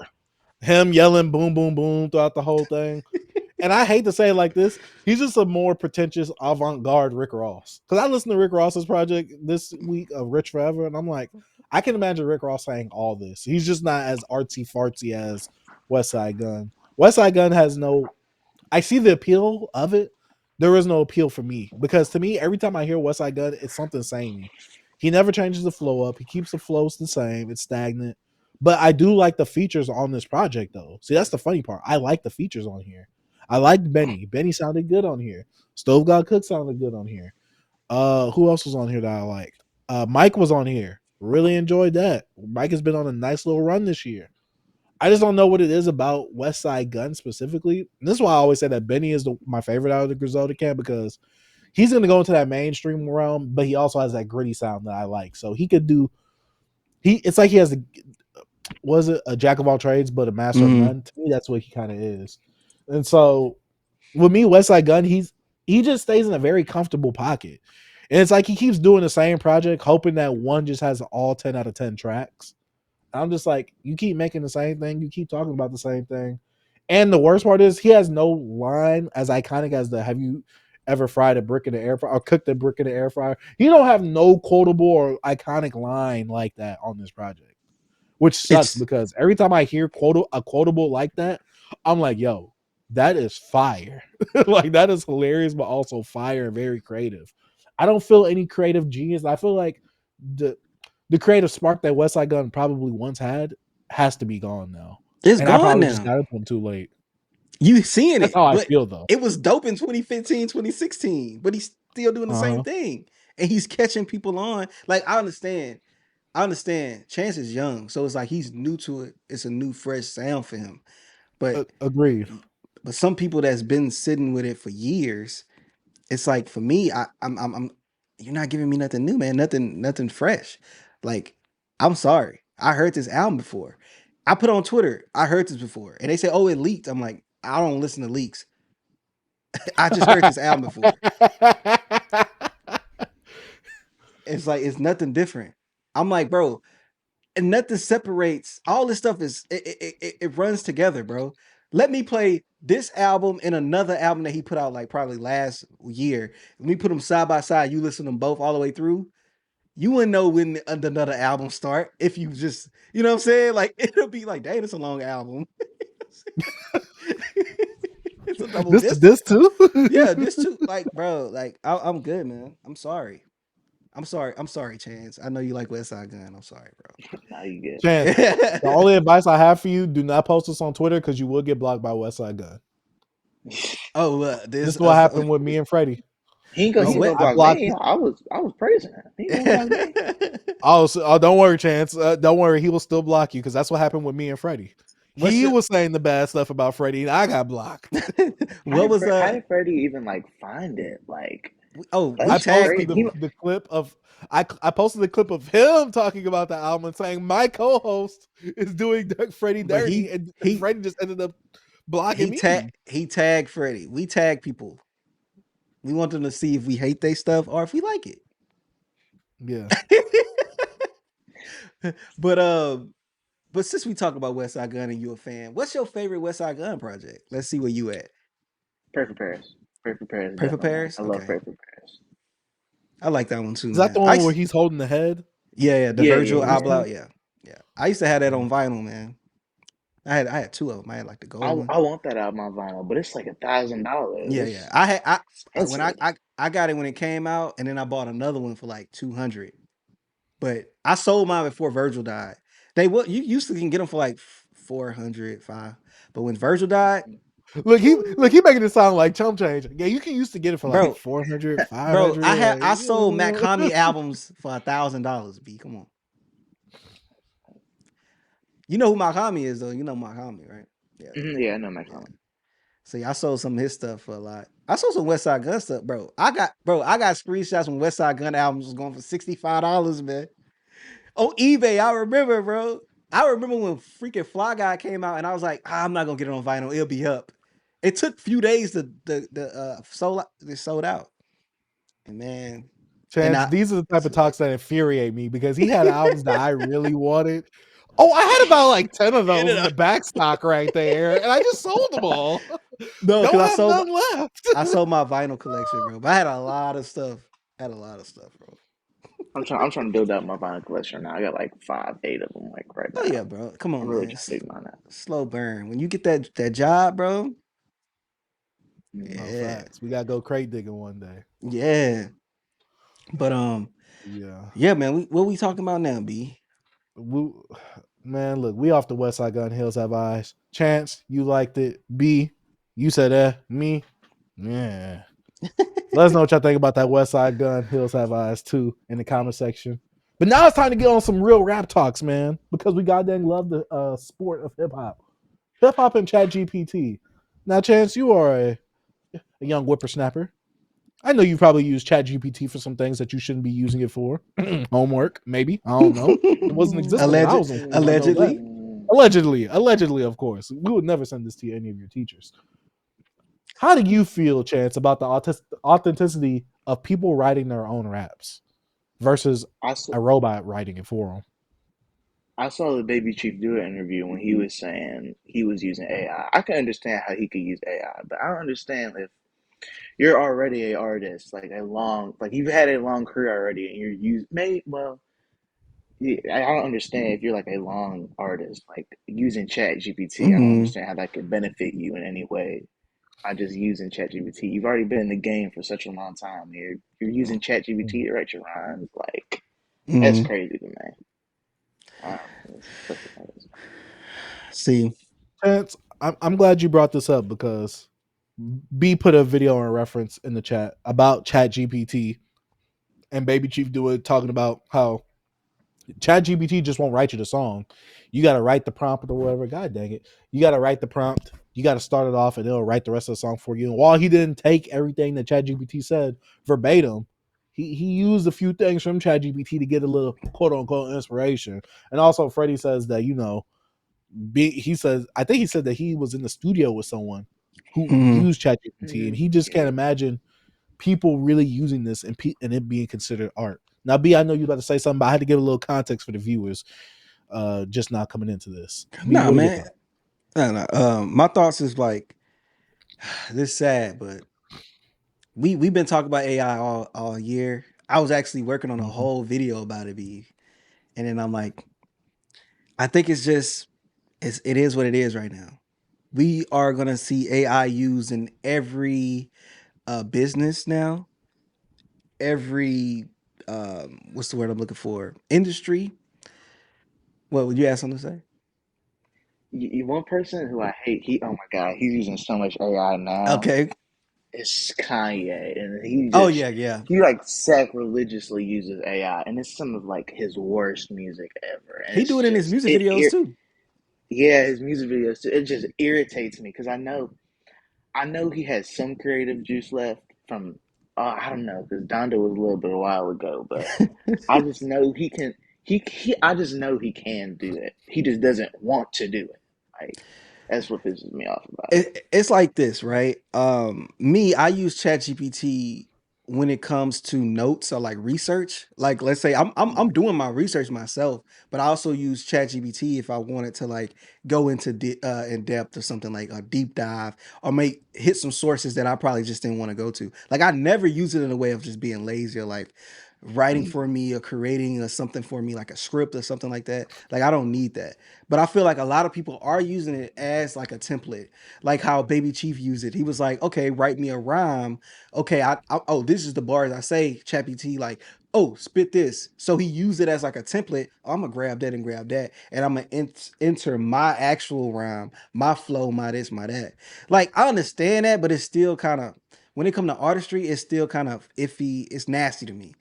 him yelling boom, boom, boom throughout the whole thing. And I hate to say it like this, he's just a more pretentious avant-garde Rick Ross. Because I listened to Rick Ross's project this week of Rich Forever, and I'm like, I can imagine Rick Ross saying all this. He's just not as artsy-fartsy as Westside Gunn. Westside Gunn has no... I see the appeal of it. There is no appeal for me. Because to me, every time I hear Westside Gunn, it's something samey. He never changes the flow up. He keeps the flows the same. It's stagnant. But I do like the features on this project, though. See, that's the funny part. I like the features on here. I liked Benny. Benny sounded good on here. Stove God Cook sounded good on here. Who else was on here that I liked? Mike was on here. Really enjoyed that. Mike has been on a nice little run this year. I just don't know what it is about Westside Gunn specifically. And this is why I always say that Benny is my favorite out of the Griselda camp, because he's going to go into that mainstream realm, but he also has that gritty sound that I like. So he could do. It's like he has a jack of all trades but a master of none. To me, that's what he kind of is. And so with me, Westside Gunn, he just stays in a very comfortable pocket. And it's like he keeps doing the same project, hoping that one just has all 10 out of 10 tracks. I'm just like, you keep making the same thing, you keep talking about the same thing. And the worst part is he has no line as iconic as the "Have you ever fried a brick in the air fryer or cooked a brick in the air fryer?" He don't have no quotable or iconic line like that on this project, which sucks because every time I hear a quotable like that, I'm like, yo, that is fire. Like, that is hilarious, but also fire and very creative. I don't feel any creative genius. I feel like the creative spark that Westside Gunn probably once had has to be gone now. It's And I gone probably now. just got it to him too late. You seeing That's it. how I But feel, though. it was dope in 2015, 2016, but he's still doing the same thing. And he's catching people on. Like, I understand. Chance is young. So it's like he's new to it. It's a new, fresh sound for him. But Agreed. but some people that's been sitting with it for years, it's like for me, I'm you're not giving me nothing new, man. Nothing fresh. Like, I'm sorry. I heard this album before. I put on Twitter, I heard this before. And they say, oh, it leaked. I'm like, I don't listen to leaks. I just heard this album before. It's like it's nothing different. I'm like, bro, and nothing separates. All this stuff is it runs together, bro. Let me play this album and another album that he put out like probably last year. Let me put them side by side. You listen to them both all the way through. You wouldn't know when another album start if you just, you know what I'm saying? Like it'll be like, dang, it's a long album. It's a double disc. This too? Yeah, this too. Like, bro, like I'm good, man. I'm sorry. I'm sorry, Chance. I know you like Westside Gunn. I'm sorry, bro. Now you get. Chance, the only advice I have for you, do not post this on Twitter because you will get blocked by Westside Gunn. Oh, This is what happened with me and Freddie. He ain't gonna block me. I was praising him. He ain't gonna block me. Oh, don't worry, Chance. Don't worry, he will still block you because that's what happened with me and Freddie. He was saying the bad stuff about Freddie, and I got blocked. What was how did Freddie even like find it? Like, I posted the clip of I posted the clip of him talking about the album and saying my co-host is doing Freddie dirty, and Freddie just ended up blocking me. He tagged Freddie. We tag people. We want them to see if we hate their stuff or if we like it. Yeah. But since we talk about Westside Gunn and you a fan, what's your favorite Westside Gunn project? Let's see where you at. Pray for Paris. Pray for Paris. Pray for Paris. I love Pray for Paris. I like that one too. Is that the one where he's holding the head? Yeah, the Virgil Abloh. Yeah. I used to have that on vinyl, man. I had two of them. I had like the gold one. I want that album on vinyl, but it's like $1,000. Yeah. I got it when it came out, and then I bought another one for like $200. But I sold mine before Virgil died. You used to can get them for like $400, $500. But when Virgil died, look, he making it sound like chump change. Yeah, you can used to get it for like $400, $500. Bro, I sold Mac Homie albums for $1,000. B, come on. You know who Mac Homie is though. You know Mac Homie, right? Yeah, I know Mac Homie. See, I sold some of his stuff for a lot. I sold some Westside Gunn stuff, bro. I got screenshots when Westside Gunn albums was going for $65, man. On eBay, I remember, bro. I remember when freaking Fly Guy came out, and I was like, I'm not gonna get it on vinyl. It'll be up. It took a few days to sold out. And man, Chance, these are the type of talks that infuriate me because he had albums that I really wanted. Oh, I had about like 10 of those in the back stock right there, and I just sold them all. No, because I sold none left. I sold my vinyl collection, bro. But I had a lot of stuff. Bro. I'm trying to build up my vinyl collection now. I got like 5, 8 of them like right now. Oh yeah, bro. Come on, I'm really man. trying to dig mine out. Slow burn. When you get that job, bro. No facts. We gotta go crate digging one day. Yeah. But yeah, man. What we talking about now, B? Man, look, we off the Westside Gun Hills Have Eyes. Chance, you liked it. B, You said me? Yeah. Let us know what y'all think about that Westside Gunn, Hills Have Eyes too in the comment section. But now it's time to get on some real rap talks, man, because we goddamn love the sport of hip hop. Hip hop and ChatGPT. Now, Chance, you are a young whippersnapper. I know you probably use ChatGPT for some things that you shouldn't be using it for. Homework, maybe. I don't know. It wasn't existent when I was in school. I know that. Allegedly. Allegedly, of course. We would never send this to any of your teachers. How do you feel, Chance, about the authenticity of people writing their own raps versus I saw, a robot writing it for them? I saw the Baby Chief do an interview when he was saying he was using AI. I can understand how he could use AI, but I don't understand if you're already an artist, like you've had a long career already, and you're using, may well, yeah, I don't understand if you're like a long artist, like using Chat GPT. I don't Hmm. understand how that could benefit you in any way by just using Chat GPT. You've already been in the game for such a long time. You're using Chat GPT to write your rhymes. Like that's Hmm. crazy to me. It's fucking crazy. See. Chance, I'm glad you brought this up because B put a video and reference in the chat about ChatGPT and Baby Chief do it talking about how ChatGPT just won't write you the song. You got to write the prompt or whatever. God dang it. You got to write the prompt. You got to start it off and it'll write the rest of the song for you. And while he didn't take everything that ChatGPT said verbatim, he used a few things from ChatGPT to get a little quote unquote inspiration. And also, Freddie says that, he says, I think he said that he was in the studio with someone who Hmm. used ChatGPT and he just can't Yeah. imagine people really using this and it being considered art. Now, B, I know you about to say something, but I had to give a little context for the viewers just not coming into this. B, Nah, what are your man. thoughts? Nah. My thoughts is like this sad, but we've been talking about AI all year. I was actually working on a Mhm. whole video about it, B. And then I'm like, I think it is what it is right now. We are gonna see AI used in every business now, every what's the word I'm looking for? Industry. What would you have something to say? One person who I hate, oh my God, he's using so much AI now. Okay. It's Kanye, and Oh yeah, yeah. he like sacrilegiously uses AI, and it's some of like his worst music ever. And He it's do it in his just music videos too. yeah, his music videos too. It just irritates me because I know he has some creative juice left from I don't know because Donda was a little bit a while ago, but I just know he can. I just know he can do it. He just doesn't want to do it. Like that's what pisses me off about it. It's like this, right? Me, I use ChatGPT when it comes to notes or like research. Like, let's say I'm doing my research myself, but I also use ChatGPT if I wanted to like go into in depth or something like a deep dive or make hit some sources that I probably just didn't want to go to. Like, I never use it in a way of just being lazy or like writing for me or creating something for me like a script or something like that. Like, I don't need that. But I feel like a lot of people are using it as like a template, like how Baby Chief used it. He was like, okay, write me a rhyme. Okay, oh, this is the bars I say, ChatGPT, like, oh, spit this. So he used it as like a template. Oh, I'm gonna grab that and grab that, and I'm gonna enter my actual rhyme, my flow, my this, my that. Like, I understand that, but it's still kind of when it come to artistry, it's still kind of iffy. It's nasty to me.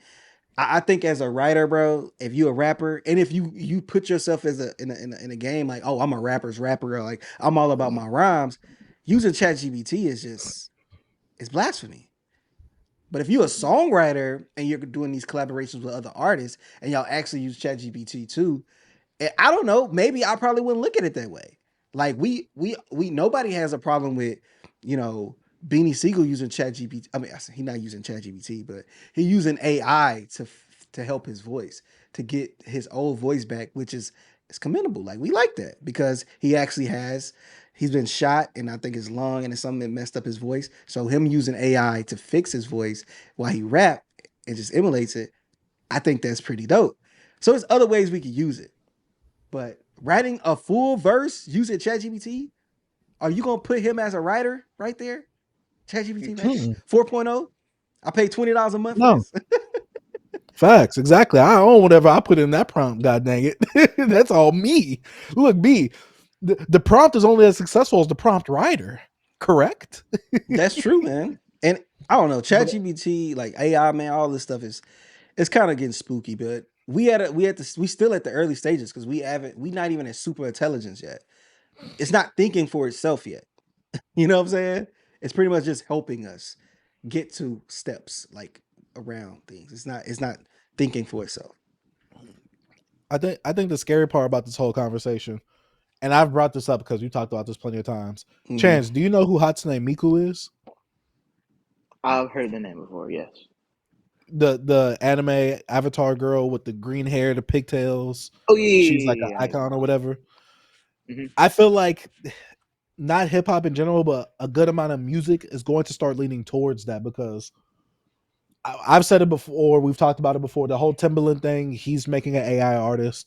I think as a writer, bro, if you a rapper, and if you put yourself as in a game like, oh, I'm a rapper's rapper, or like I'm all about my rhymes, using ChatGPT is just it's blasphemy. But if you're a songwriter and you're doing these collaborations with other artists and y'all actually use ChatGPT too, I don't know. Maybe I probably wouldn't look at it that way. Like we nobody has a problem with you know Beanie Siegel using ChatGPT. I mean, he's not using ChatGPT, but he using AI to help his voice to get his old voice back, which is it's commendable. Like we like that because he actually has. He's been shot, and I think his lung and it's something that messed up his voice. So him using AI to fix his voice while he rap and just emulates it, I think that's pretty dope. So there's other ways we could use it. But writing a full verse using ChatGPT, are you gonna put him as a writer right there? ChatGPT writing Mm-mm. 4.0? I pay $20 a month for No. this. Facts, exactly. I own whatever I put in that prompt, god dang it. That's all me. Look, B, the prompt is only as successful as the prompt writer. correct. That's true, man. And I don't know, But ChatGPT, like AI, man, all this stuff is it's kind of getting spooky. But we still at the early stages because we not even at super intelligence yet. It's not thinking for itself yet. You know what I'm saying? It's pretty much just helping us get to steps like around things. It's not thinking for itself. I think the scary part about this whole conversation, and I've brought this up because we talked about this plenty of times. Mhm. Chance, do you know who Hatsune Miku is? I've heard the name before. Yes. The anime avatar girl with the green hair, the pigtails. Oh She's like an yeah. I know. icon or whatever. Hmm. I feel like not hip hop in general, but a good amount of music is going to start leaning towards that because I've said it before. We've talked about it before. The whole Timbaland thing. He's making an AI artist,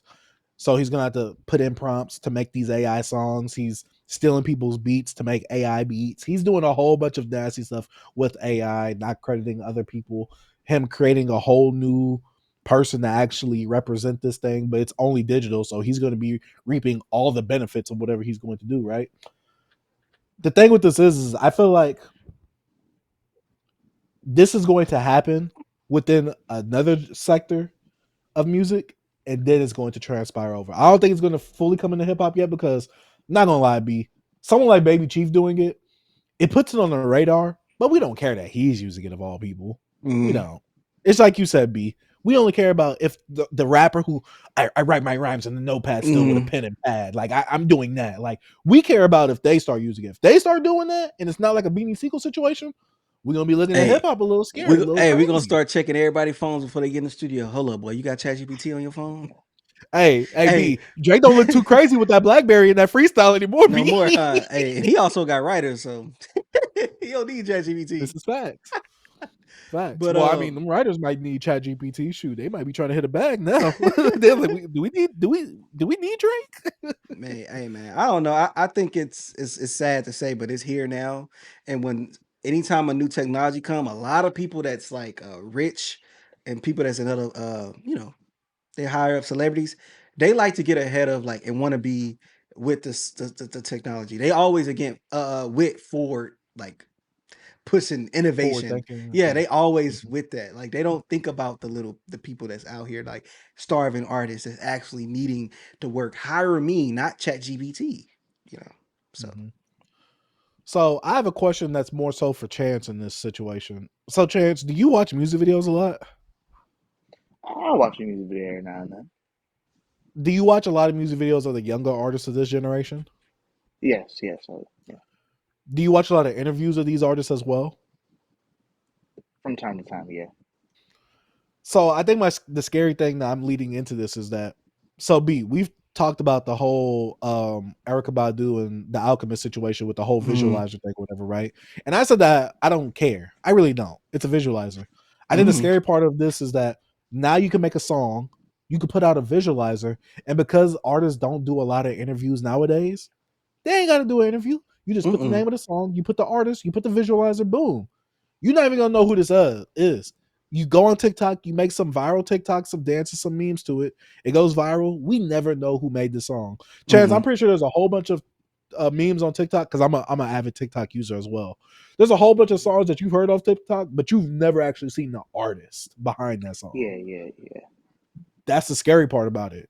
so he's gonna have to put in prompts to make these AI songs. He's stealing people's beats to make AI beats. He's doing a whole bunch of nasty stuff with AI, not crediting other people. Him creating a whole new person to actually represent this thing, but it's only digital, so he's going to be reaping all the benefits of whatever he's going to do. Right. The thing with this is I feel like this is going to happen within another sector of music, and then it's going to transpire over. I don't think it's going to fully come into hip hop yet because, not gonna lie, B, someone like Baby Chief doing it, it puts it on the radar, but we don't care that he's using it of all people. We Mhm. don't. It's like you said, B. We only care about if the rapper who I write my rhymes in the notepad still with a Mhm. pen and pad. Like I'm doing that. Like we care about if they start using it. If they start doing that, and it's not like a Beanie Siegel situation, we're gonna be looking at hip Hey, hop a little scary, a little we gonna crazy. start checking everybody's phones before they get in the studio. Hold up, boy, you got ChatGPT on your phone? Hey, Hey, B, Drake don't look too crazy with that BlackBerry and that freestyle anymore, no B. more, huh? Hey, and he also got writers, so he don't need This ChatGPT. is facts. Facts. But Well, I mean, them writers might need Chat GPT. Shoot, they might be trying to hit a bag now. They're like, do we need Drake? man, hey man, I don't know. I think it's sad to say, but it's here now. And when anytime a new technology come, a lot of people that's like rich and people that's another they're higher up celebrities, they like to get ahead of like and want to be with the technology. They always again with forward like pushing Forward innovation. thinking. Yeah, Yeah. they always Mhm. with that. Like they don't think about the people that's out here like starving artists that's actually needing to work. Hire me, not chat GBT. You know. So Mhm. So I have a question that's more so for Chance in this situation. So Chance, do you watch music videos a lot? I watch a music video every now and then. Do you watch a lot of music videos of the younger artists of this generation? Yes. Yes. Yeah. Do you watch a lot of interviews of these artists as well? From time to time. Yeah. So I think the scary thing that I'm leading into this is that we've talked about the whole Erica Badu and the Alchemist situation with the whole mhm, visualizer thing, whatever, right? And I said that I don't care. I really don't. It's a visualizer. I think the mhm, scary part of this is that now you can make a song, you can put out a visualizer, and because artists don't do a lot of interviews nowadays, they ain't got to do an interview. You just put the mm-mm, name of the song, you put the artist, you put the visualizer, boom. You're not even gonna know who this is. You go on TikTok, you make some viral TikTok, some dances, some memes to it. It goes viral. We never know who made the song. Chance, I'm mm-mm, pretty sure there's a whole bunch of memes on TikTok because I'm an avid TikTok user as well. There's a whole bunch of songs that you've heard off TikTok, but you've never actually seen the artist behind that song. Yeah. Yeah. Yeah. That's the scary part about it.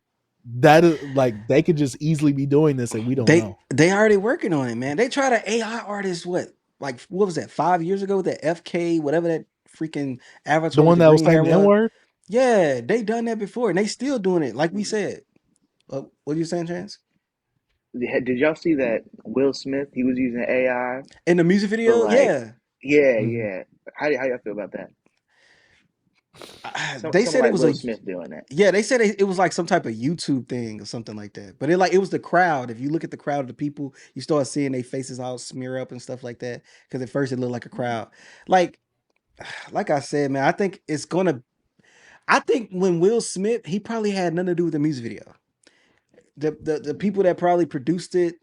That is like they could just easily be doing this and we don't know. they already working on it, man. They tried an AI artist what was that 5 years ago? That FK whatever that freaking The avatar with one the that was green saying hair the N was. word. Yeah, they done that before, and they still doing it. Like we said. What are you saying, Chance? Did y'all see that Will Smith? He was using AI In the music for video, like, yeah. yeah, Mhm. yeah. How y'all feel about that? They Someone said it like was Will a Smith doing that. yeah. They said it was like some type of YouTube thing or something like that. But it was the crowd. If you look at the crowd of the people, you start seeing their faces all smear up and stuff like that. Because at first it looked like a crowd. Like like I said, man, I think it's gonna. I think when Will Smith, he probably had nothing to do with the music video. The people that probably produced it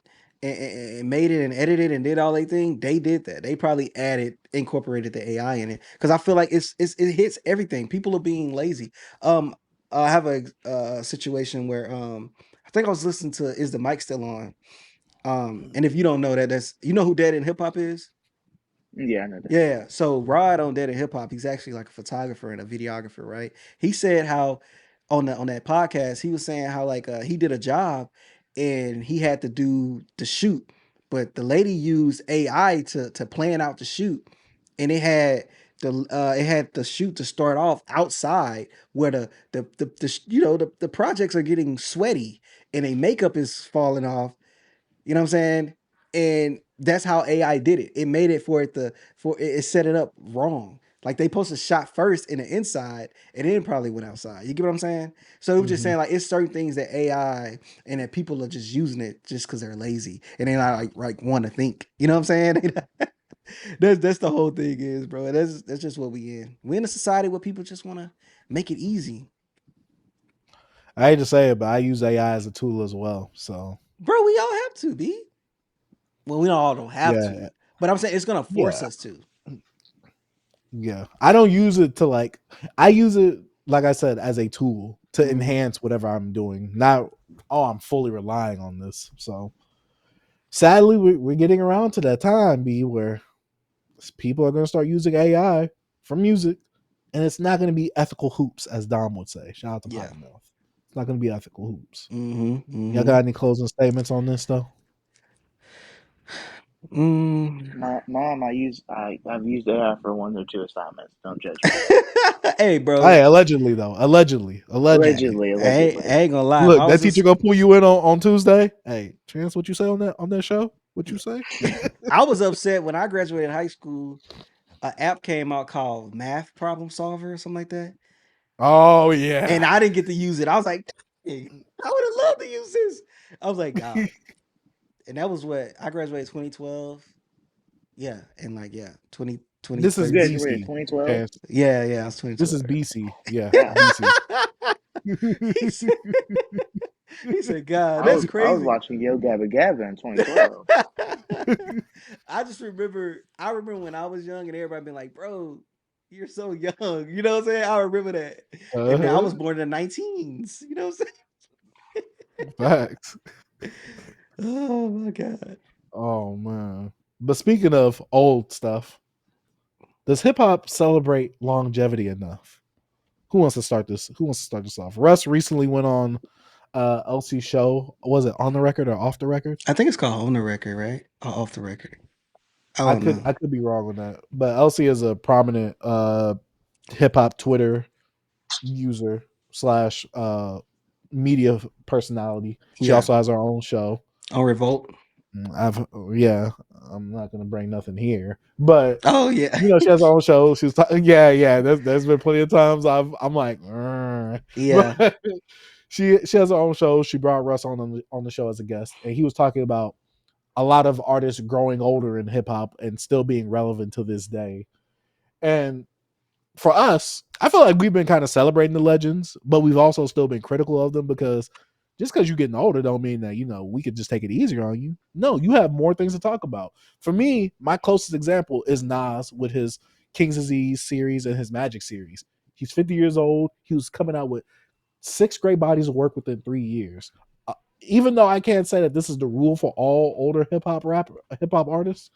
and made it and edited and did all they thing, they did that. They probably incorporated the AI in it because I feel like it hits everything. People are being lazy. Um, I have a situation where I think I was listening to Is the Mic Still On? And if you don't know that, that's you know who Dead in Hip Hop is? Yeah, I know that. Yeah. So Rod on Dead in Hip Hop, he's actually like a photographer and a videographer, right? He said how on that podcast, he was saying how like he did a job and he had to do the shoot, but the lady used AI to plan out the shoot, and it had the shoot to start off outside where the projects are getting sweaty and a makeup is falling off, you know what I'm saying? And that's how AI did it. It made it for it to for it set it up wrong. Like they posted shot first in the inside and then probably went outside. You get what I'm saying? So it was just Mhm. saying like it's certain things that AI and that people are just using it just because they're lazy and they not like want to think. You know what I'm saying? That's the whole thing is, bro. That's just what we in. We in a society where people just want to make it easy. I hate to say it, but I use AI as a tool as well. So Bro, we all have to be. Well, we all don't have yeah, to, but I'm saying it's gonna force yeah, us to. yeah. I don't use it to like. I use it like I said as a tool to Mhm. enhance whatever I'm doing. Not I'm fully relying on this. So sadly, we're getting around to that time, B, where people are going to start using AI for music, and it's not going to be ethical hoops, as Dom would say. Shout out to Yeah. Potty Mouth. It's not going to be ethical hoops. Y'all Mm-hmm. got any closing statements on this though? Mm. Mom, I've used AI for one or two assignments. Don't judge me. Hey, bro. Hey, allegedly though. Allegedly. Allegedly, I allegedly. ain't gonna lie. If Look, I that was teacher just, gonna pull you in on Tuesday. Hey, Chance, what you say on that show? What you say? I was upset when I graduated high school. An app came out called Math Problem Solver or something like that, Oh and yeah. I didn't get to use it. I was like, "Dang, I would have loved to use this. I was like, God. And that was what I graduated 2012. Yeah, and like yeah, 20 This You is 2013. graduated BC. 2012. Chance. Yeah, I was This is 2012. BC. Yeah, God, BC. he said, he said, God, I that's was crazy. watching Yo Gabba Gabba in 2012. I just I remember when I was young and everybody been like, bro, you're so young. You know what I'm saying? I remember that. And then I uh-huh. was born in the 19s. You know what Facts. I'm saying? Oh my God. Oh man. But speaking of old stuff, does hip hop celebrate longevity enough? Who wants to start this? Who wants to start this off? Russ recently went on LC's show. Was it on the record or off the record? I think it's called On the Record, right? Or Off the Record. I I don't could know. I could be wrong on that. But LC is a prominent hip hop Twitter user slash media personality. She Yeah. also has her own show. On Revolt. I've yeah, I'm not gonna bring nothing here, but Oh yeah. you know she has her own show. She's yeah. There's been plenty of times I'm like, Yeah. but she has her own show. She brought Russ on the show as a guest, and he was talking about a lot of artists growing older in hip hop and still being relevant to this day. And for us, I feel like we've been kind of celebrating the legends, but we've also still been critical of them because just because you're getting older don't mean that, we could just take it easier on you. No, you have more things to talk about. For me, my closest example is Nas with his King's Disease series and his Magic series. He's 50 years old. He was coming out with 6 great bodies of work within 3 years. Even though I can't say that this is the rule for all older hip hop artists,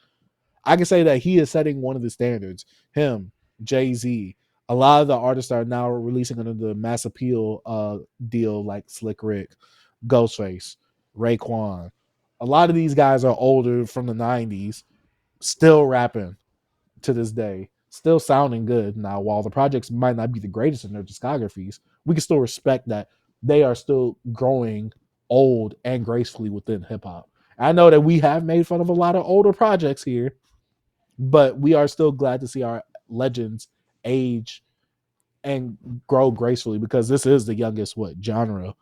I can say that he is setting one of the standards. Him, Jay-Z, a lot of the artists that are now releasing under the Mass Appeal deal, like Slick Rick, Ghostface, Raekwon. A lot of these guys are older from the 90s, still rapping to this day, still sounding good. Now, while the projects might not be the greatest in their discographies, we can still respect that they are still growing old and gracefully within hip hop. I know that we have made fun of a lot of older projects here, but we are still glad to see our legends age and grow gracefully because this is the youngest genre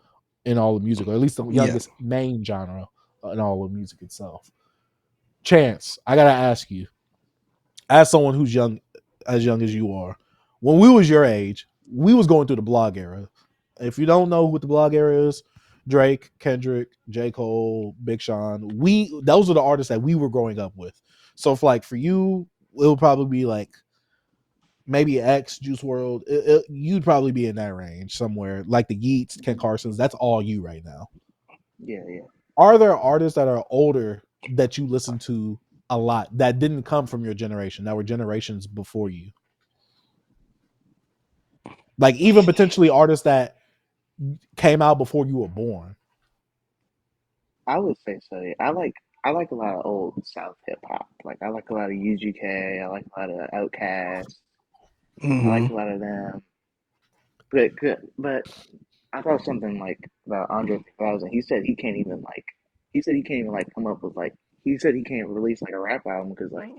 in all of music, or at least the Yeah. youngest main genre in all of music itself. Chance, I gotta ask you, as someone who's young as you are, when we was your age, we was going through the blog era. If you don't know what the blog era is, Drake, Kendrick, J. Cole, Big Sean, those are the artists that we were growing up with. So for you, it'll probably be like maybe X, Juice World. You'd probably be in that range somewhere, like the Yeats, Ken Carson's. That's all you right now. Yeah, yeah. Are there artists that are older that you listen to a lot that didn't come from your generation, that were generations before you? Like even potentially artists that came out before you were born. I would say so. Yeah. I like a lot of old South hip hop. Like I like a lot of UGK. I like a lot of Outkast. I like a Mm-hmm. lot of them. But I thought something like about Andre 3000. He said he can't even like come up with like he said he can't release like a rap album because like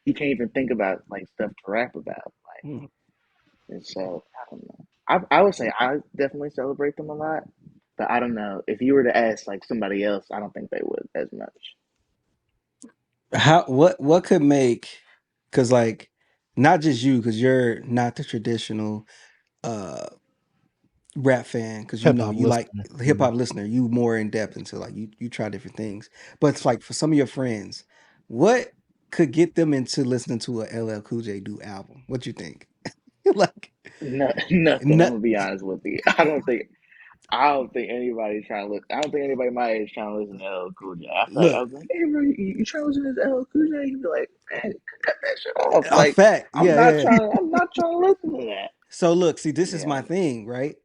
he can't even think about like stuff to rap about. Like and so I don't know. I would say I definitely celebrate them a lot, but I don't know if you were to ask like somebody else, I don't think they would as much. How what could make, because like not just you, because you're not the traditional uh rap fan, because you Hip know hop you like listener. hip hop listener, you more in depth into like you try different things. But it's like for some of your friends, what could get them into listening to a LL Cool J new album? What you think? Like No, nothing. I'm not, gonna be honest with you. I don't think anybody's trying to listen. I don't think anybody my age trying to listen to LL Cool J. I look, was like, hey bro, you trying to listen to LL Cool J? He'd be like, man, cut that shit off. a Like, fact. I'm Yeah, not yeah. trying. I'm not trying to listen to that. So look, see, this is Yeah, my thing, right?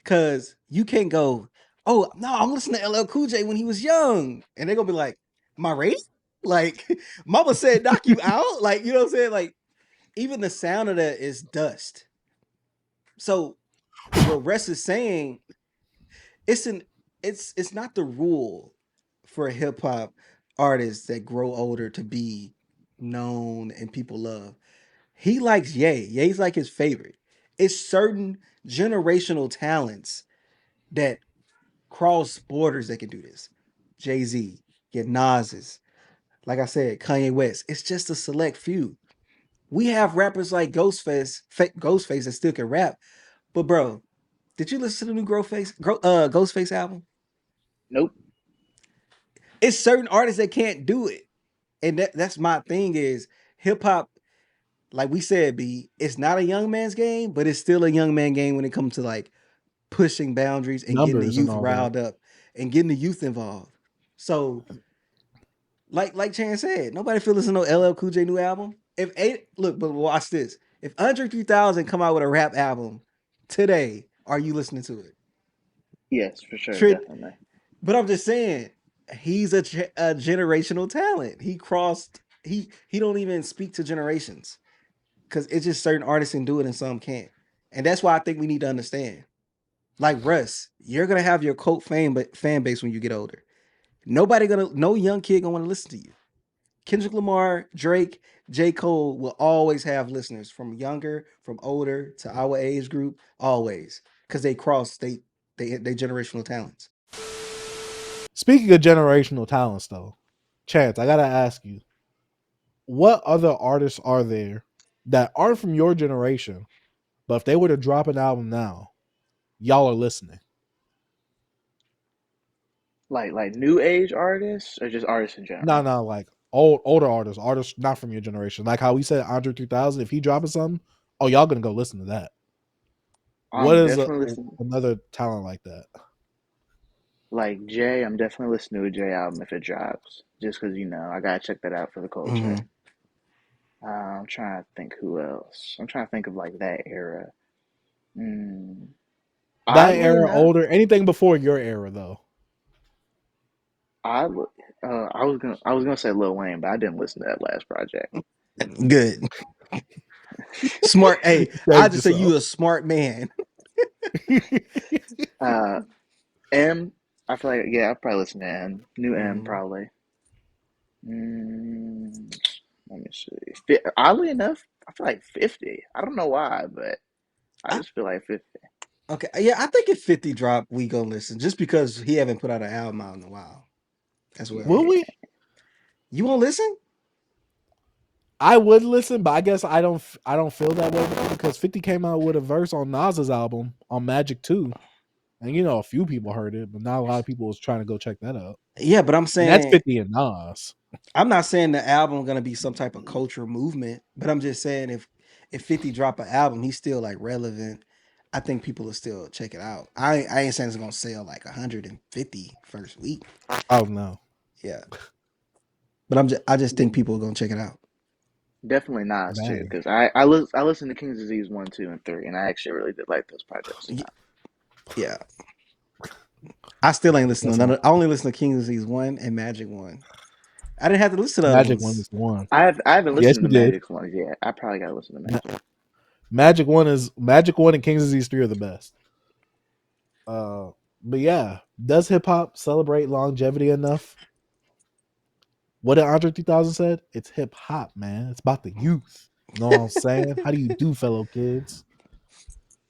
Because you can't go, oh no, I'm listening to LL Cool J when he was young, and they're gonna be like, my race, like Mama said, knock you out, like you know what I'm saying, like even the sound of that is dust. So what Russ is saying, it's an it's not the rule for hip hop artists that grow older to be known and people love. He likes Ye. Ye's like his favorite. It's certain generational talents that cross borders that can do this. Jay-Z, get Nas's. Like I said, Kanye West. It's just a select few. We have rappers like Ghostface that still can rap. But bro, did you listen to the new Ghostface album? nope. It's certain artists that can't do it. And that's my thing is hip hop, like we said, B, it's not a young man's game, but it's still a young man game when it comes to like pushing boundaries and getting the Numbers and youth all that. riled up and getting the youth involved. So, like Chan said, nobody feel listen to no LL Cool J new album. If eight look, but watch this. If Andre 3000 come out with a rap album today, are you listening to it? Yes, for sure, Trid, definitely. but I'm just saying, he's a generational talent. He crossed. He don't even speak to generations because it's just certain artists can do it and some can't. And that's why I think we need to understand. Like Russ, you're gonna have your cult fan base when you get older. No young kid gonna want to listen to you. Kendrick Lamar, Drake, J. Cole will always have listeners from younger, from older to our age group, always. Because they cross they generational talents. Speaking of generational talents, though, Chance, I gotta ask you, what other artists are there that aren't from your generation, but if they were to drop an album now, y'all are listening? Like new age artists or just artists in No, general. no, like older artists not from your generation. Like how we said Andre 3000, if he dropping something, oh y'all gonna go listen to that. What I'm is definitely listening. another talent like that? Like Jay, I'm definitely listening to a Jay album if it drops, just because I gotta check that out for the culture. Mhm. I'm trying to think who else. I'm trying to think of like that era. Mm. That Oddly era, enough, older, anything before your era though. oddly, I was gonna say Lil Wayne, but I didn't listen to that last project. Good. Smart. Hey, I Saved just say you yourself. a smart man. Uh, M, I feel like I probably listen to M. New M Mhm. probably. Mm, let me see. Oddly enough, I feel like 50. I don't know why, but I I, just feel like 50. okay, yeah, I think if 50 drop, we gonna listen just because he haven't put out an album out in a while as well. Will Yeah. we? You won't listen? I would listen, but I guess I don't feel that way because 50 came out with a verse on Nas's album on Magic 2. And a few people heard it, but not a lot of people was trying to go check that out. Yeah, but And that's 50 and Nas. I'm not saying the album gonna be some type of cultural movement, but I'm just saying if 50 drop an album, he's still like relevant. I think people will still check it out. I ain't saying it's gonna sell like 150 first week. Oh no. Yeah, but I just think people are gonna check it out. Definitely Nas too, Dang. because I listened to King's Disease 1, 2, and 3, and I actually really did like those projects. Yeah, I still ain't listening That's to none. all. I only listen to King's Disease 1 and Magic 1. I didn't have to listen to the other Magic One ones. is the one. I haven't Yes, listened you to did. Magic's ones yet. I probably gotta listen to Ma- Magic. Magic One and King's Disease 3 are the best. But yeah, does hip hop celebrate longevity enough? What did Andre 3000 said? It's hip hop, man. It's about the youth. You know what I'm saying? How do you do, fellow kids?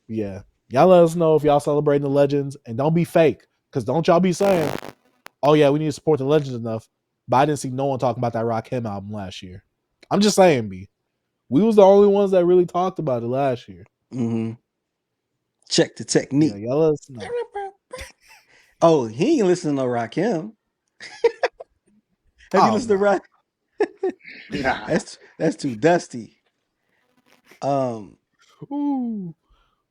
Yeah. Y'all let us know if y'all celebrating the legends and don't be fake. Cause don't y'all be saying, oh yeah, we need to support the legends enough. But I didn't see no one talking about that Rakim album last year. I'm just saying, B. We was the only ones that really talked about it last year. Mm-hmm. Check the Yeah, technique. y'all let us know. Oh, he ain't listening to Rakim. Have you listened to Rakim? Nah. That's too dusty. Ooh.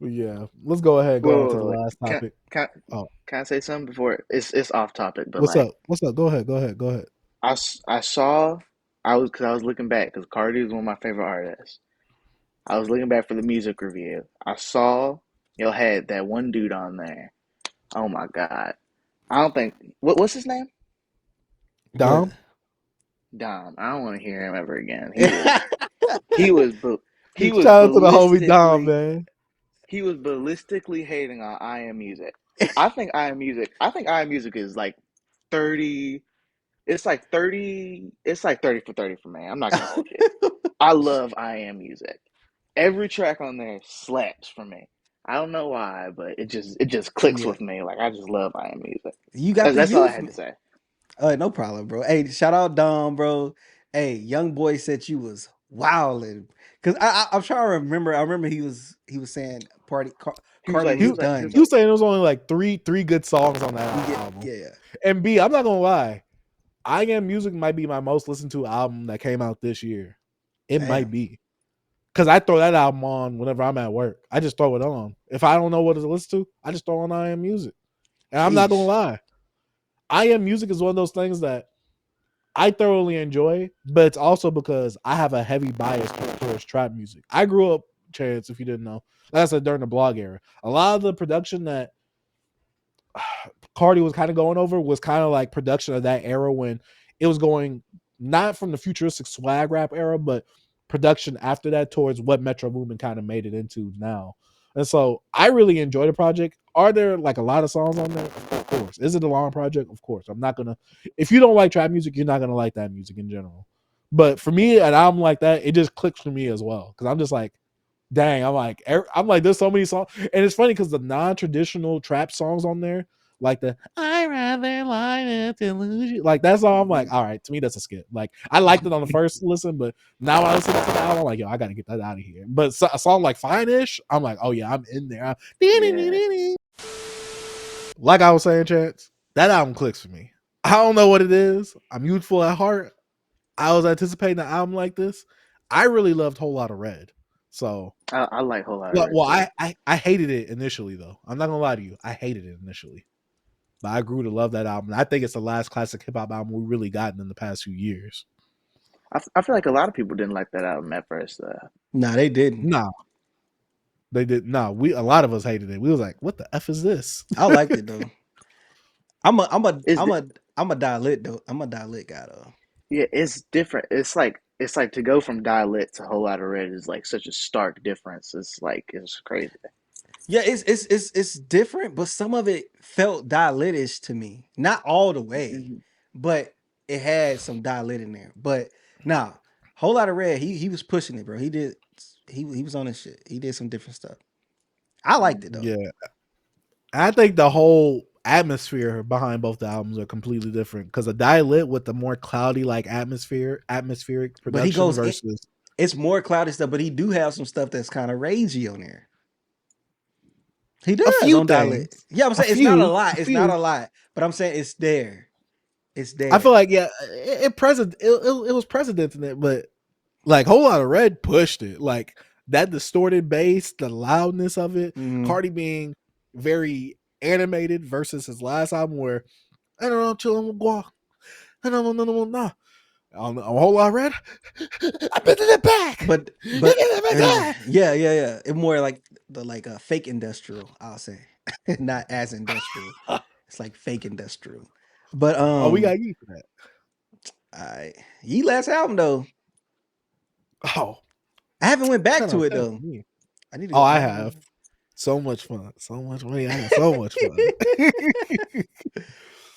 But yeah, let's go ahead and go on to the Wait. last topic. Oh, Can I say something before it's off topic? But what's like up? What's up? Go ahead. Go ahead. Go ahead. I saw I was looking back because Carti is one of my favorite artists. I was looking back for the music review. I saw you had that one dude on there. Oh my God. I don't think what's his name? what? Dom? Dom. I don't want to hear him ever again. He was bu- he was Shout out to the homie Dom, ballistically man. he was ballistically hating on I Am Music. I think I Am Music is like 30. It's like 30 for 30 for me. I'm not gonna hold you. I love I Am Music. Every track on there slaps for me. I don't know why, but it just clicks Yeah, with me. Like I just love I Am Music. you got That's the that's all I youth. had to say. No problem, bro. Hey, shout out Dom, bro. Hey, young boy said you was wilding because I'm trying to remember. I remember he was saying He was Cardi like he was was like he was done. He was like saying there was only like three good songs on that Yeah, album. yeah, And B, I'm not gonna lie. I Am Music might be my most listened to album that came out this year. It might damn. be. Cause I throw that album on whenever I'm at work. I just throw it on. If I don't know what to listen to, I just throw on I Am Music. And I'm not gonna Sheesh. lie. I Am Music is one of those things that I thoroughly enjoy, but it's also because I have a heavy bias towards trap music. I grew up, Chance, if you didn't know, like I said, during the blog era. A lot of the production that Carti was kind of going over was kind of like production of that era when it was going not from the futuristic swag rap era, but production after that towards what Metro Boomin kind of made it into now. And so I really enjoy the project. Are there like a lot of songs on there? Of course. Is it a long project? Of course. I'm not gonna. If you don't like trap music, you're not gonna like that music in general. But for me, an album like that, it just clicks for me as well because I'm just like, dang, I'm like, there's so many songs, and it's funny because the non-traditional trap songs on there, like the I rather lie than lose you, like that song, I'm like, all right, to me that's a skip. Like I liked it on the first listen, but now when I listen to the album, I'm like, yo, I gotta get that out of here. But a song like Fine-ish, I'm like, oh yeah, I'm in there. yeah. Like I was saying, Chance, that album clicks for me. I don't know what it is. I'm youthful at heart. I was anticipating an album like this. I really loved Whole Lot of Red. So I like Whole Lot of Red well, too. I hated it initially though. I'm not gonna lie to you. I hated it initially. But I grew to love that album. I think it's the last classic hip hop album we really gotten in the past few years. I feel like a lot of people didn't like that album at first. Nah, they didn't. No, they did. No, a lot of us hated it. We was like, what the F is this? I liked it though. I'm a I'm a It's I'm a I'm a die lit though. I'm a die lit guy though. Yeah, it's different. It's like to go from Dial-It to Whole Lot of Red is like such a stark difference. It's crazy. Yeah, it's different, but some of it felt dialitish to me. Not all the way, Mhm. but it had some dialit in there. But nah, whole lot of red. He was pushing it, bro. He was on his shit. He did some different stuff. I liked it though. Yeah, I think the whole atmosphere behind both the albums are completely different because a Die Lit with the more cloudy like atmospheric But he production goes in, versus it's more cloudy stuff, but he do have some stuff that's kind of ragey on there. He a does few on dialit. things, Yeah, I'm a saying it's not a few, lot. a It's not few. a lot, but I'm saying it's there. It's I feel there. like yeah, it was president in it, but like Whole Lot of Red pushed it. Like that distorted bass, the loudness of it, Mhm. Carti being very animated versus his last album where I don't know, chillin' with guac. I don't know, nah. I'm a whole lot red. I've been in the back. But yeah. It more like the fake industrial, I'll say. Not as industrial. It's like fake industrial. But Oh, we got you for that. Ye last album though. Oh, I haven't went back 10 to out it of 10 though. for me. I need to Oh, go. I have so much fun, so much money. I had so much fun.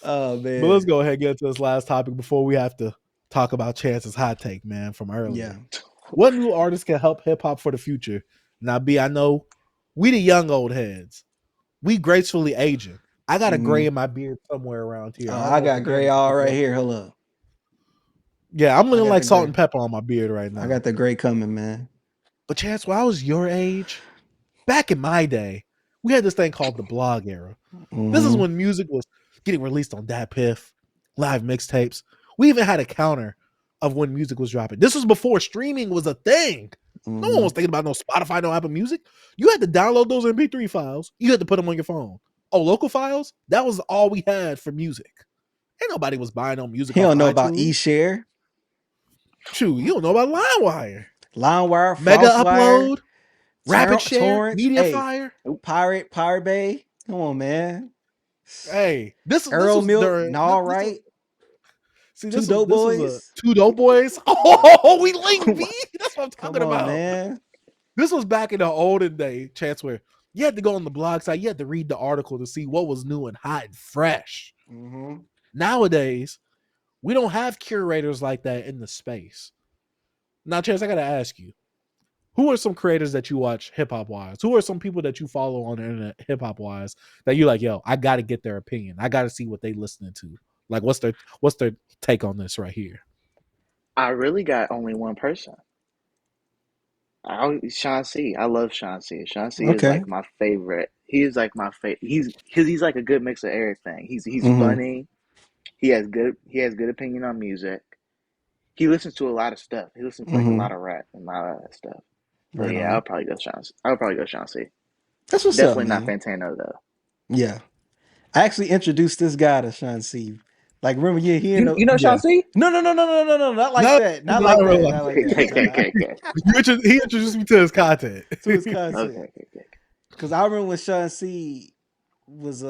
Oh man. But let's go ahead and get to this last topic before we have to talk about Chance's hot take, man, from earlier. Yeah. What new artists can help hip hop for the future? Now, B, I know we the young old heads. We gracefully aging. I got a gray in my beard somewhere around here. Oh, I don't I know if got the gray camera all picked it right up. here. Hold up. Yeah, I'm looking got like the salt gray. and pepper on my beard right now. I got the gray coming, man. But Chance, when I was your age, back in my day, we had this thing called the blog era. This is when music was getting released on Dat Piff, live mixtapes. We even had a counter of when music was dropping. This was before streaming was a thing. No one was thinking about no Spotify, no Apple Music. You had to download those MP3 files. You had to put them on your phone. Oh, local files? That was all we had for music. Ain't nobody was buying no music He off don't know about iTunes. eShare, Shoot, you don't know about LimeWire. LimeWire, Mega FrostWire, Upload, Rapid Share, Torrents. Hey, Mediafire. Pirate Bay. Come on, man. Hey, this Arrow was Milk, during all right. see Two this Dope was a Boys. Two Dope Boys. Oh, we linked, B. That's what I'm Come talking on, about. man. This was back in the olden day, Chance, where you had to go on the blog site, you had to read the article to see what was new and hot and fresh. Nowadays, we don't have curators like that in the space. Now, Chance, I gotta ask you, who are some creators that you watch hip hop wise? Who are some people that you follow on the internet hip hop wise that you like, yo, I gotta get their opinion. I gotta see what they listening to. Like what's their take on this right here? I really got only one person. Sean C. I love Sean C. Sean C. is Okay. like my favorite. He is like my favorite. He's like a good mix of everything. He's Mm-hmm. funny. He has good opinion on music. He listens to a lot of stuff. He listens to like a Mm-hmm. lot of rap and a lot of that stuff. So Right yeah, on. I would probably go Sean C. That's what's up, Definitely not man. Fantano though. Yeah. I actually introduced this guy to Sean C. Like, remember you hearing You know Sean Yeah. C? No, not like No, that. Not not like that. real Not like life. that. Okay, Nah. okay, okay. He introduced me to his content. To his Okay, content. okay. Because I remember when Sean C was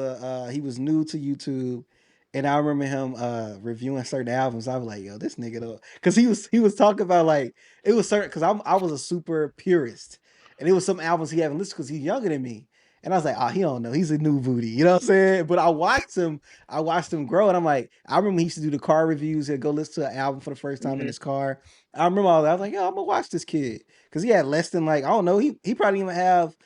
he was new to YouTube, and I remember him reviewing certain albums. I was like, yo, this nigga though. Because he was talking about like it was certain because I was a super purist, and it was some albums he haven't listened because he's younger than me. And I was like, oh, he don't know. He's a new booty. You know what I'm saying? But I watched him grow, and I'm like, I remember he used to do the car reviews. He'd go listen to an album for the first time in his car. I remember all that. I was like, yo, I'm gonna watch this kid. Because he had less than like, I don't know, he probably didn't even have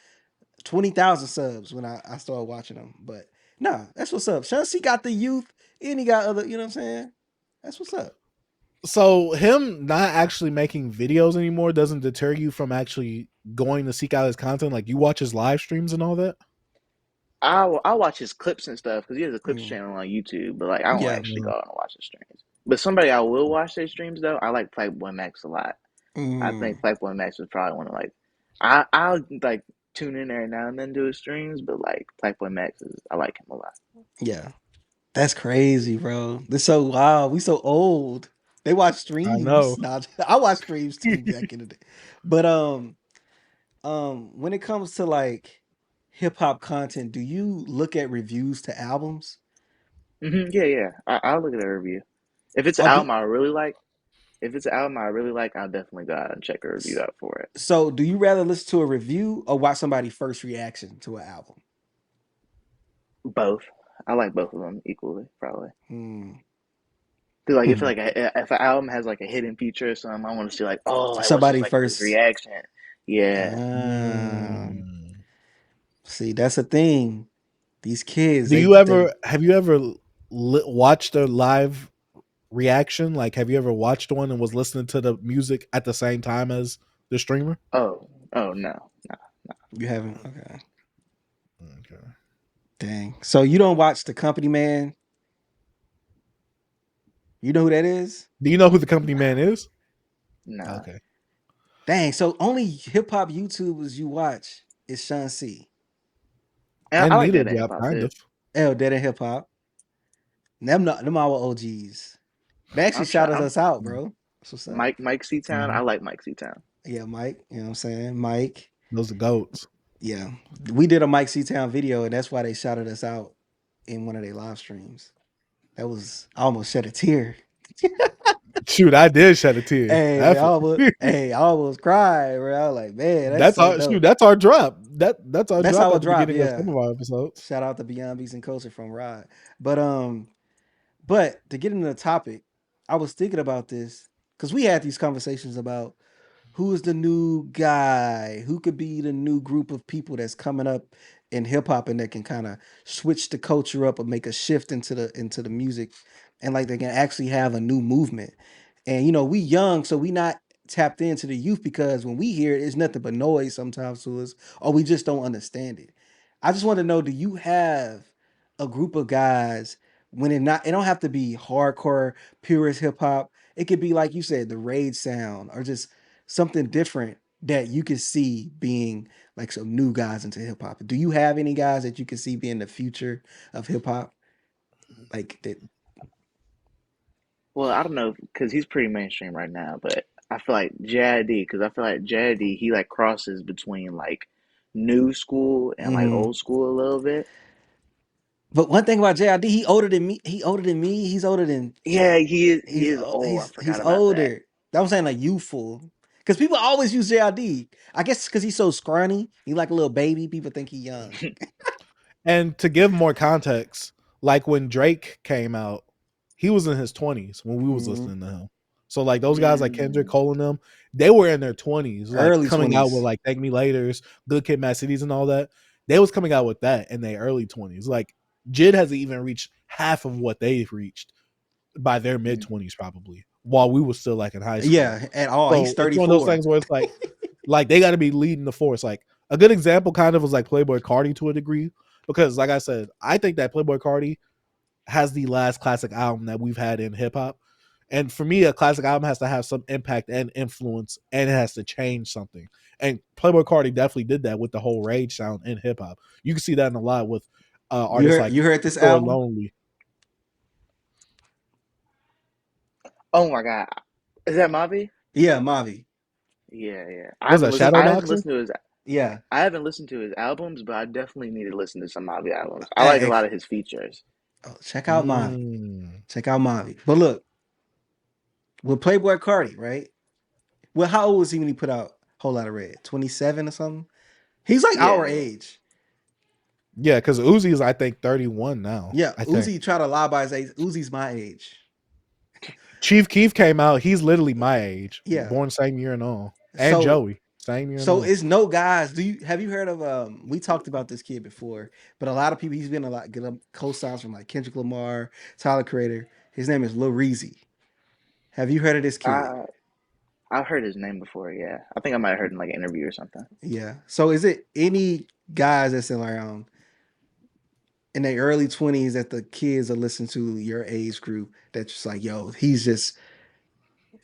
20,000 subs when I started watching him. But nah, that's what's up. Sean C got the youth and he got other, you know what I'm saying? That's what's up. So him not actually making videos anymore doesn't deter you from actually going to seek out his content. Like you watch his live streams and all that. I'll watch his clips and stuff because he has a clips Mm. channel on YouTube, but like I don't Yeah. actually go out and watch his streams. But somebody I will watch their streams though, I like Playboy Max a lot. I Mm. think Playboy Max was probably one of like I'll like tune in every now and then to his streams, but like Playboy Max is I like him a lot. Yeah. That's crazy, bro. This so wild. We so old. They watch I know. streams. Nah, I watch streams too back in the day. But when it comes to like hip hop content, do you look at reviews to albums? Yeah. I'll look at a review. If it's an Or do album I really like, I'll definitely go out and check a review out for it. so do you rather listen to a review or watch somebody's first reaction to an album? Both. I like both of them equally, probably. Hmm. 'Cause like Hmm. if an album has like a hidden feature or something, I want to see like, oh, like what's his Somebody like first first. reaction? Yeah. Ah, Mm. see, that's the thing. These kids, Do they you they ever have you ever watched a live reaction? Like, have you ever watched one and was listening to the music at the same time as the streamer? Oh no. you haven't. Okay, Okay. dang. So you don't watch the Company Man? You know who that is? Do you know who the company man is? No. Okay. Dang, so only hip hop YouTubers you watch is Sean C. And I And like needle that in hip drop, hop kind too. of. L Dead in hip hop. Them our OGs. They actually I'm trying. shouted I'm us out, Mm-hmm. bro. That's what's up. Mike Seatown. I like Mike Seatown. Yeah, Mike. You know what I'm saying? Mike. Those are goats. Yeah. We did a Mike Seatown video, and that's why they shouted us out in one of their live streams. That was I almost shed a tear. Shoot, I did shed a tear. Hey, man, I almost cried, bro. I was like, man, that's That's so our shoot. dope. That's our drop. That's our That's drop our at the drop, beginning of yeah. some of our episodes. Shout out to Beyond Beats and Culture from Rod. But to get into the topic, I was thinking about this because we had these conversations about who is the new guy, who could be the new group of people that's coming up in hip hop and that can kind of switch the culture up or make a shift into the music, and like they can actually have a new movement. And we young, so we not tapped into the youth because when we hear it, it's nothing but noise sometimes to us, or we just don't understand it. I just want to know, do you have a group of guys when it don't have to be hardcore purist hip hop. It could be like you said, the rage sound or just something different that you could see being like some new guys into hip hop. Do you have any guys that you can see being the future of hip hop? Like that. Well, I don't know because he's pretty mainstream right now, but I feel like JID because I feel like JID he like crosses between like new school and like Mhm. old school a little bit. But one thing about JID, he older than me. He older than me. He's older than Yeah, he is. He he's is old. I he's forgot about that. older. That was saying like youthful. Because people always use JID. I guess because he's so scrawny. He like a little baby. People think he young. And to give more context, like when Drake came out, he was in his 20s when we was Mhm. listening to him. So like those guys like Kendrick Mm. Cole and them, they were in their 20s, like Early coming out with 20s. like Thank Me Later's, Good Kid, Mad Cities, and all that. They was coming out with that in their early 20s. Like Jid hasn't even reached half of what they've reached by their mid 20s probably, while we were still like in high school. Yeah, at all. He's So it's one of those 34. things where it's like they got to be leading the force. Like a good example kind of was like Playboy Carti to a degree, because like I said, I think that Playboy Carti has the last classic album that we've had in hip hop. And for me, a classic album has to have some impact and influence, and it has to change something. And Playboy Carti definitely did that with the whole rage sound in hip hop. You can see that in a lot with You artists heard like you heard this Store album? Lonely. Oh my God, is that Mavi? Yeah, Mavi. Yeah, yeah. Was that Shadow I haven't Boxer? listened to his. Yeah. I haven't listened to his albums, but I definitely need to listen to some Mavi albums. I like a Hey, lot of his features. check out Mavi. Mm. Check out Mavi. But look, with Playboy Cardi, right? Well, how old was he when he put out Whole Lot of Red? 27 or something? He's like Yeah, our yeah. age. Yeah, because Uzi is I think 31 now. Yeah, I think Uzi try to lie by his age. Uzi's my age. Chief Keef came out. He's literally my age, Yeah. born same year and all. And So Joey, same year and so all. it's no guys. Have you heard of we talked about this kid before, but a lot of people he's been a lot good co-signs from like Kendrick Lamar, Tyler Creator. His name is Lil Reezy. Have you heard of this kid? I I've heard his name before. Yeah, I think I might have heard in like an interview or something. Yeah. So is it any guys that's in around in their early 20s that the kids are listening to your age group that's just like, yo, he's just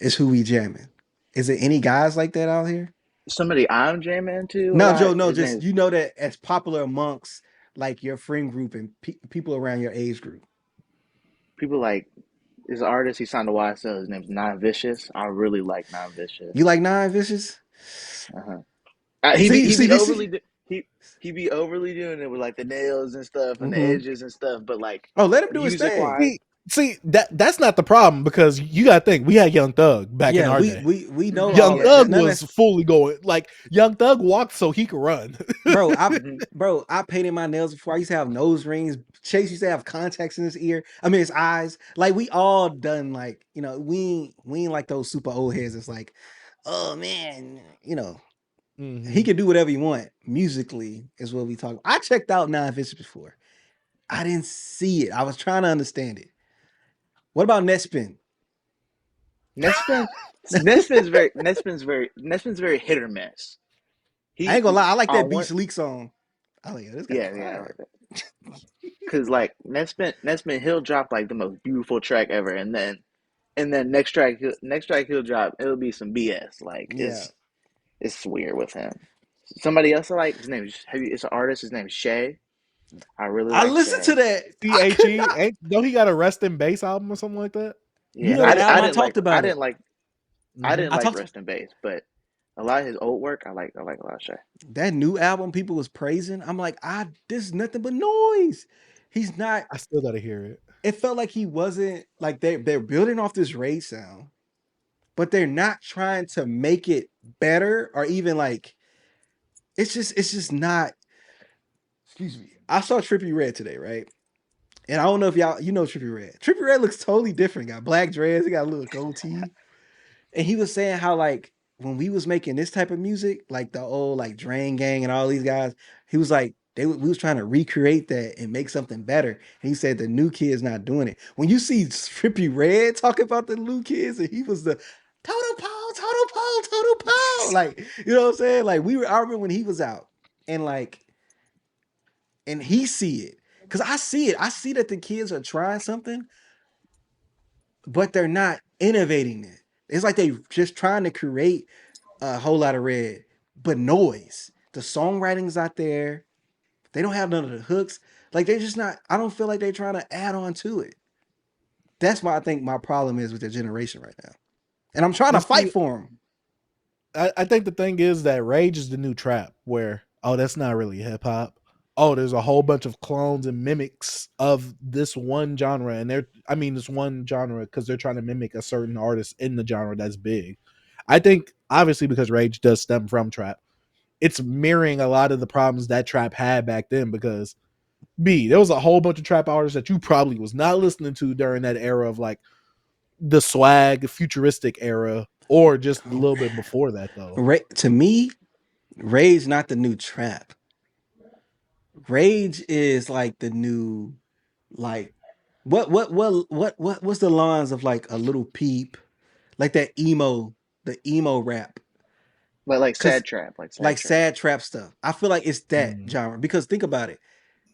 is who we jamming? Is it any guys like that out here? Somebody I'm jamming into a No, lot. Joe, no, His just name's that as popular amongst like your friend group and people around your age group. people like his artist. He signed to YSL. His name's Non Vicious. I really like Non You Vicious. like Nine Vicious? Uh-huh. See, He see be this. he be overly doing it with like the nails and stuff and the Mm-hmm. edges and stuff. But like Oh, let him do his music thing. wise, See that's not the problem, because you gotta think we had Young Thug back in Yeah, our we day. we we know hmm all Young that. yeah. Thug None of was that's fully going, like Young Thug walked so he could run. bro. hmm I painted my nails before. I used to have nose rings. Chase used to have contacts in his ear. I mean his eyes. Like we all done like, we ain't like those super old heads. It's like, oh man, he Hmm. can do whatever he want. Musically is what we talk about. I checked out Nine Vicious before. I didn't see it. I was trying to understand it. What about Netspin? Nespin Nespin's very hit or miss. I ain't gonna lie. I like that On Beach one Leak song. I like, this guy yeah, yeah, I fire. like that. Cause like Nespin he'll drop like the most beautiful track ever, and then next track he'll drop it'll be some BS. Like Yeah. it's It's weird with him. Somebody else I like, his name is, it's an artist, his name is Shay. I really I like listened to Shay. that. I could CHE? not. Don't he got a Rest in Bass album or something like that? You Yeah, know the I album I didn't like, talked about it. I Hmm. didn't I like talked Rest in Bass, but a lot of his old work, I like a lot of Shay. that new album people was praising. I'm like, this is nothing but noise. He's not. I still gotta hear it. It felt like he wasn't like they're building off this rage sound, but they're not trying to make it better or even like it's just not. Excuse me. I saw Trippie Red today, right? And I don't know if y'all you know Trippie Red. Trippie Red looks totally different. Got black dreads. He got a little goatee. And he was saying how like when we was making this type of music, like the old like Drain Gang and all these guys, he was like we was trying to recreate that and make something better. And he said the new kids not doing it. When you see Trippie Red talking about the new kids, and he was the total pole, total pole, total pole, like you know what I'm saying? Like I remember when he was out and like and he see it because I see it. I see that the kids are trying something, but they're not innovating it. It's like they just trying to create a whole lot of red, but noise. The songwriting's out there. They don't have none of the hooks. Like they're just not. I don't feel like they're trying to add on to it. That's why I think my problem is with the generation right now, and I'm trying to But fight see, for them. I think the thing is that rage is the new trap where, oh, that's not really hip hop. Oh, there's a whole bunch of clones and mimics of this one genre. And this one genre because they're trying to mimic a certain artist in the genre that's big. I think obviously because rage does stem from trap, it's mirroring a lot of the problems that trap had back then because there was a whole bunch of trap artists that you probably was not listening to during that era of like the swag futuristic era or just a little bit before that though. To me, rage not the new trap. Rage is like the new, like, what's the lines of like a little peep, like that the emo rap, Like cause sad like trap. sad trap stuff. I feel like it's that Mm. genre because think about it.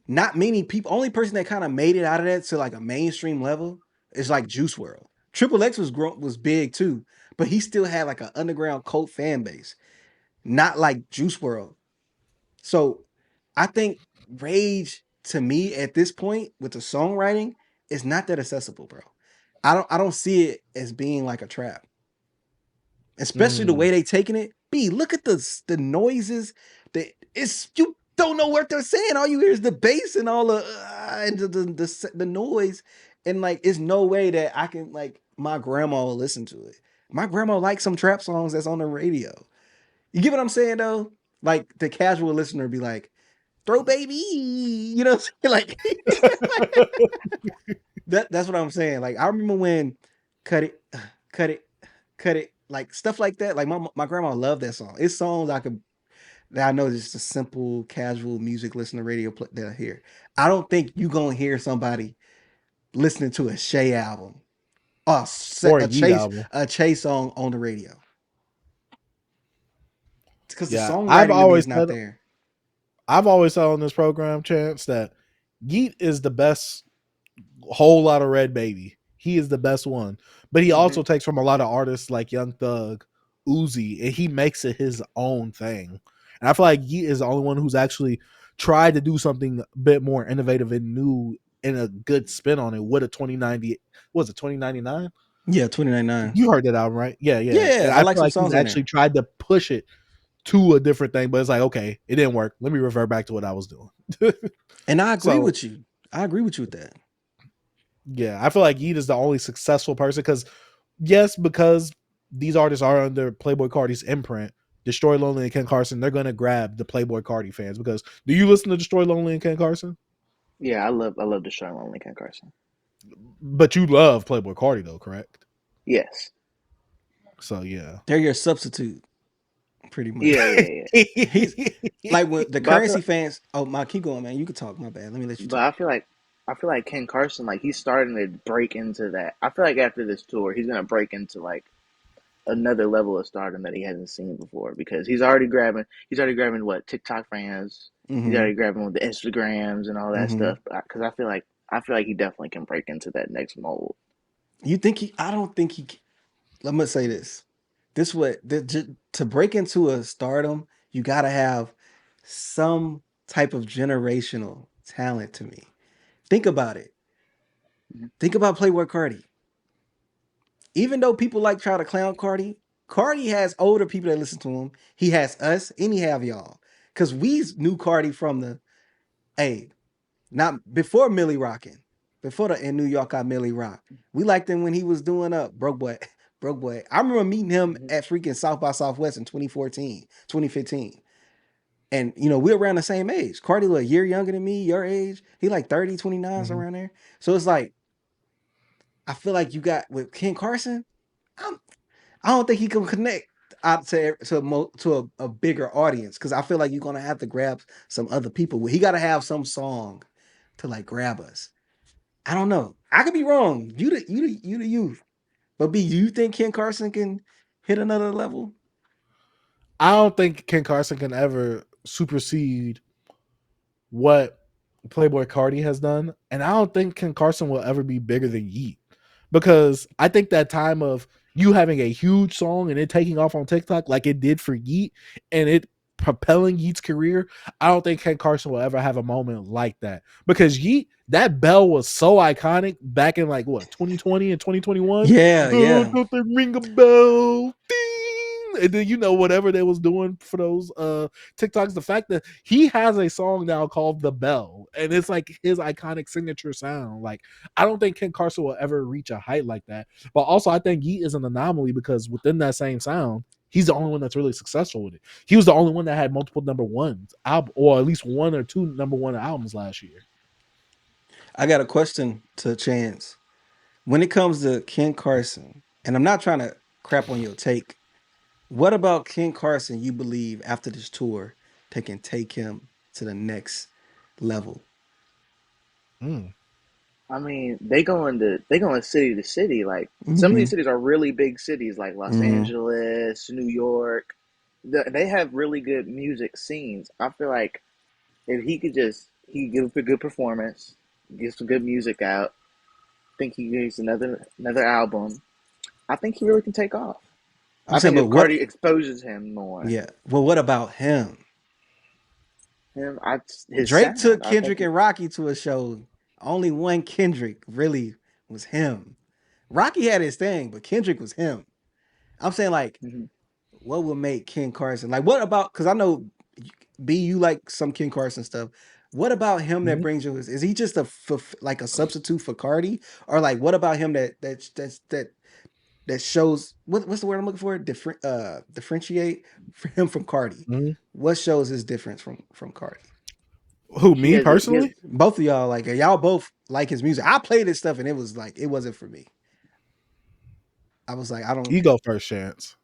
Not many people. Only person that kind of made it out of that to like a mainstream level is like Juice World. Triple X was big too, but he still had like an underground cult fan base, not like Juice World. So I think Rage to me at this point with the songwriting is not that accessible, bro. I don't see it as being like a trap, especially the Mm. way they taking it. Look at the noises. That it's you don't know what they're saying. All you hear is the bass and all the and the noise, and like it's no way that I can like my grandma will listen to it. My grandma likes some trap songs that's on the radio. You get what I'm saying though? Like the casual listener be like, "Throw baby," you know what I'm saying? Like that's what I'm saying. Like I remember when cut it, cut it, cut it, like stuff like that. Like my grandma loved that song. It's songs that I know is just a simple, casual music listen to radio play that I hear. I don't think you gonna hear somebody listening to a Shay album or Or a Yeet album. a Chase song on the radio because the Yeah, songwriting to me is not there. I've always said on this program, Chance, that Yeet is the best whole lot of Red Baby. He is the best one. But he Hmm. also takes from a lot of artists like Young Thug, Uzi, and he makes it his own thing. And I feel like Yeet is the only one who's actually tried to do something a bit more innovative and new and a good spin on it with a 2090. Was it 2099? Yeah, 2099. You heard that album, right? Yeah, yeah. And Yeah, I I like feel some like he's songs on there. actually tried to push it to a different thing, but it's like, okay, it didn't work. Let me revert back to what I was doing. And I agree So with you. I agree with you with that. yeah, I feel like Yeet is the only successful person because because these artists are under Playboy Carti's imprint. Destroy Lonely and Ken Carson, they're gonna grab the Playboy Carti fans because do you listen to Destroy Lonely and Ken Carson? Yeah, I love the show on Lincoln Carson. But you love Playboy Carti though, correct? Yes. So yeah. They're your substitute, pretty much. Yeah, yeah, yeah. He's like when the But I feel currency fans. Oh my, keep going, man. You can talk. My bad. Let me let you but talk. I feel like Ken Carson, like he's starting to break into that. I feel like after this tour, he's gonna break into like another level of stardom that he hasn't seen before because he's already grabbing what TikTok fans, he's Mm-hmm. already grabbing with the Instagrams and all that Mm-hmm. stuff. Because I feel like he definitely can break into that next mold. You think he? I don't think he. Let me say this. this what to break into a stardom, you gotta have some type of generational talent to me. Think about it. Think about Playboy Cardi. Even though people like try to clown Cardi, Cardi has older people that listen to him. He has us, and he have y'all. Cause we knew Cardi from the hey, not before Millie rocking. Before the in New York I Millie Rock. We liked him when he was doing Broke Boy. Broke Boy. I remember meeting him at freaking South by Southwest in 2014, 2015. And you know, we're around the same age. Cardi like a year younger than me, your age. He like 30, 29, Mhm. around there. So it's like, I feel like you got with Ken Carson, I'm, I don't think he can connect out to a bigger audience because I feel like you're gonna have to grab some other people. He got to have some song to like grab us. I don't know. I could be wrong. You the youth. But B, do you think Ken Carson can hit another level? I don't think Ken Carson can ever supersede what Playboy Cardi has done, and I don't think Ken Carson will ever be bigger than Yeet, because I think that time of you having a huge song and it taking off on TikTok like it did for Yeet and it propelling Yeet's career, I don't think Ken Carson will ever have a moment like that, because Yeet, that bell was so iconic back in like what 2020 and 2021. Yeah, Oh, yeah. don't they ring a bell? Ding! And then whatever they was doing for those TikToks, the fact that he has a song now called The Bell, and it's like his iconic signature sound. Like, I don't think Ken Carson will ever reach a height like that. But also, I think Yeet is an anomaly because within that same sound, he's the only one that's really successful with it. He was the only one that had multiple number ones, or at least one or two number one albums last year. I got a question to Chance. When it comes to Ken Carson, and I'm not trying to crap on your take, what about Ken Carson you believe after this tour they can take him to the next level? Mm. I mean, they going city to city. Like some of Mm-hmm. these cities are really big cities, like Los Mm-hmm. Angeles, New York. They have really good music scenes. I feel like if he could just he give a good performance, get some good music out. Think he gives another album. I think he really can take off. I'm I saying, think but if what? Cardi exposes him more, Yeah. Well, what about him? his Drake sound. took I think Kendrick and Rocky to a show. Only one Kendrick really was him. Rocky had his thing, but Kendrick was him. I'm saying, like, mhm. what would make Ken Carson like? What about? Because I know B, you like some Ken Carson stuff. What about him that Mhm. brings you? Is he just like a substitute for Cardi, or like what about him that shows what's the word I'm looking for? Differentiate him from Cardi. Mhm. What shows his difference from Cardi? Who, he me has a he has personally? Both of y'all like y'all both like his music. I played his stuff and it was like it wasn't for me. I was like I don't. You go first, Chance.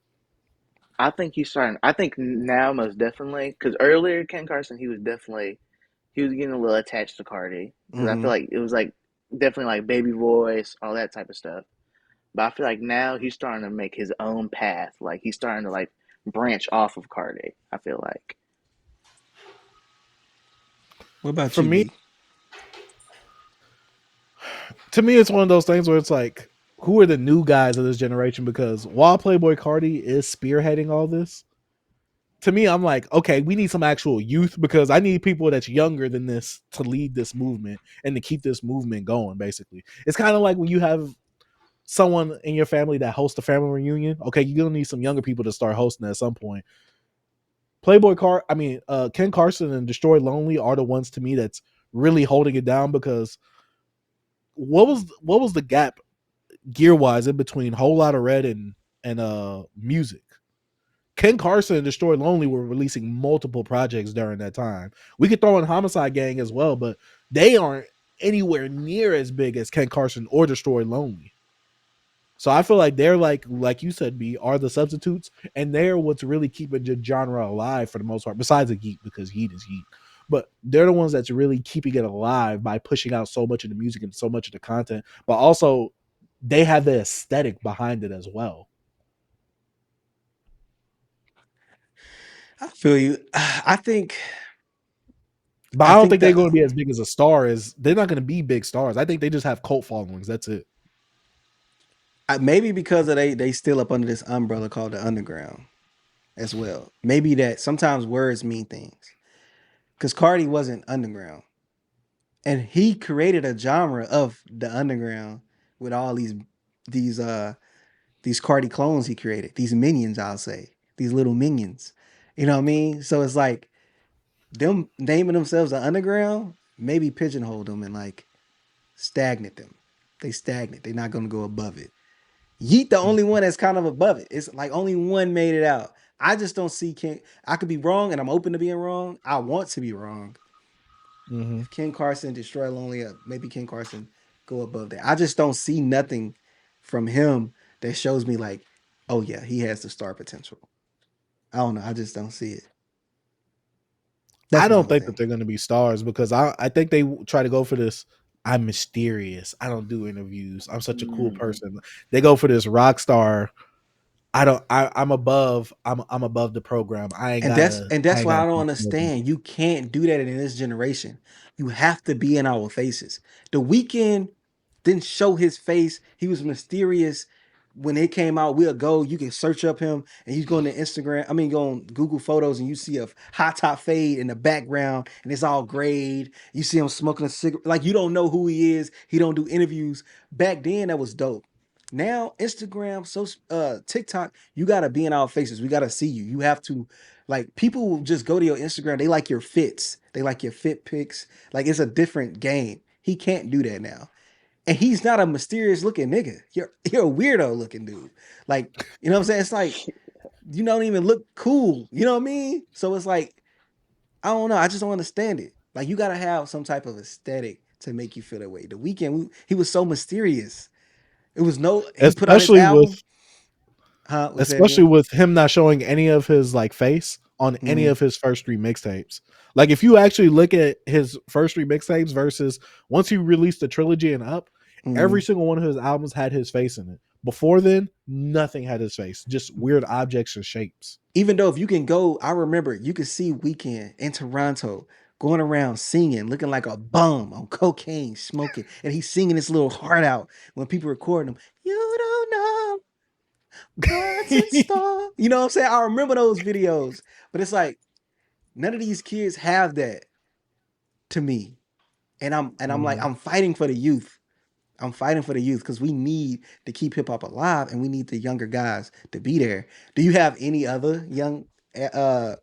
I think he's starting. I think now most definitely because earlier Ken Carson he was getting a little attached to Cardi because I feel Mm-hmm. like it was like definitely like baby voice all that type of stuff. But I feel like now he's starting to make his own path. Like he's starting to like branch off of Cardi. I feel like. What about For you, me, B? to me, it's one of those things where it's like, who are the new guys of this generation? Because while Playboy Cardi is spearheading all this, to me, I'm like, okay, we need some actual youth, because I need people that's younger than this to lead this movement and to keep this movement going. Basically, it's kind of like when you have someone in your family that hosts a family reunion. Okay, you're gonna need some younger people to start hosting at some point. Ken Carson and Destroy Lonely are the ones to me that's really holding it down, because what was the gap gear wise in between Whole Lot of Red and music? Ken Carson and Destroy Lonely were releasing multiple projects during that time. We could throw in Homicide Gang as well, but they aren't anywhere near as big as Ken Carson or Destroy Lonely. So I feel like they're like you said, B, are the substitutes, and they're what's really keeping the genre alive for the most part, besides the Yeet, because Yeet is Yeet. But they're the ones that's really keeping it alive by pushing out so much of the music and so much of the content. But also they have the aesthetic behind it as well. I feel you. I think. But I I don't think think they're that. going to be as big as a star. As they're not going to be big stars. I think they just have cult followings. That's it. Maybe because of they still up under this umbrella called the underground as well. Maybe that sometimes words mean things. Because Carti wasn't underground, and he created a genre of the underground with all these these Carti clones he created, these minions, I'll say, these little minions. You know what I mean? So it's like them naming themselves the underground maybe pigeonhole them and like stagnate them. They stagnant. They're not gonna go above it. Yeet the only one that's kind of above it. It's like only one made it out. I just don't see Ken. I could be wrong, and I'm open to being wrong. I want to be wrong. Mm-hmm. If Ken Carson destroy Lonely Up, maybe Ken Carson go above that. I just don't see nothing from him that shows me like, oh yeah, he has the star potential. I don't know. I just don't see it. That's I my don't only think that thing. they're going to be stars because I think they try to go for this. I'm mysterious. I don't do interviews. I'm such a cool Mm. person. They go for this rock star. I don't. I'm above. I'm above the program. I ain't And that's gotta. and I that's ain't why gotta I don't keep smoking. understand. You can't do that in this generation. You have to be in our faces. The Weeknd didn't show his face. He was mysterious. When it came out, we'll go. You can search up him, and he's going to Instagram. I mean, go on Google Photos, and you see a hot top fade in the background, and it's all grayed. You see him smoking a cigarette. Like you don't know who he is. He don't do interviews. Back then, that was dope. Now, Instagram, so TikTok, you gotta be in our faces. We gotta see you. You have to, like, people will just go to your Instagram. They like your fits. They like your fit pics. Like it's a different game. He can't do that now. And he's not a mysterious looking nigga. You're a weirdo looking dude. Like, you know what I'm saying? It's like you don't even look cool. You know what I mean? So it's like, I don't know. I just don't understand it. Like you gotta have some type of aesthetic to make you feel that way. The Weeknd, he was so mysterious. It was no, he put out his Especially with album. Huh? What's that especially again? with him not showing any of his like face on any Mm-hmm. of his first three mixtapes. Like if you actually look at his first three mixtapes versus once he released the trilogy and up, Mm-hmm. every single one of his albums had his face in it. Before then, nothing had his face, just weird objects and shapes. Even though if you can go, I remember you could see Weeknd in Toronto going around singing, looking like a bum on cocaine, smoking, and he's singing his little heart out when people recording him. You don't know what's in store. You know what I'm saying? I remember those videos, but it's like none of these kids have that to me, and I'm like Mhm. I'm fighting for the youth. I'm fighting for the youth because we need to keep hip hop alive, and we need the younger guys to be there. Do you have any other young uh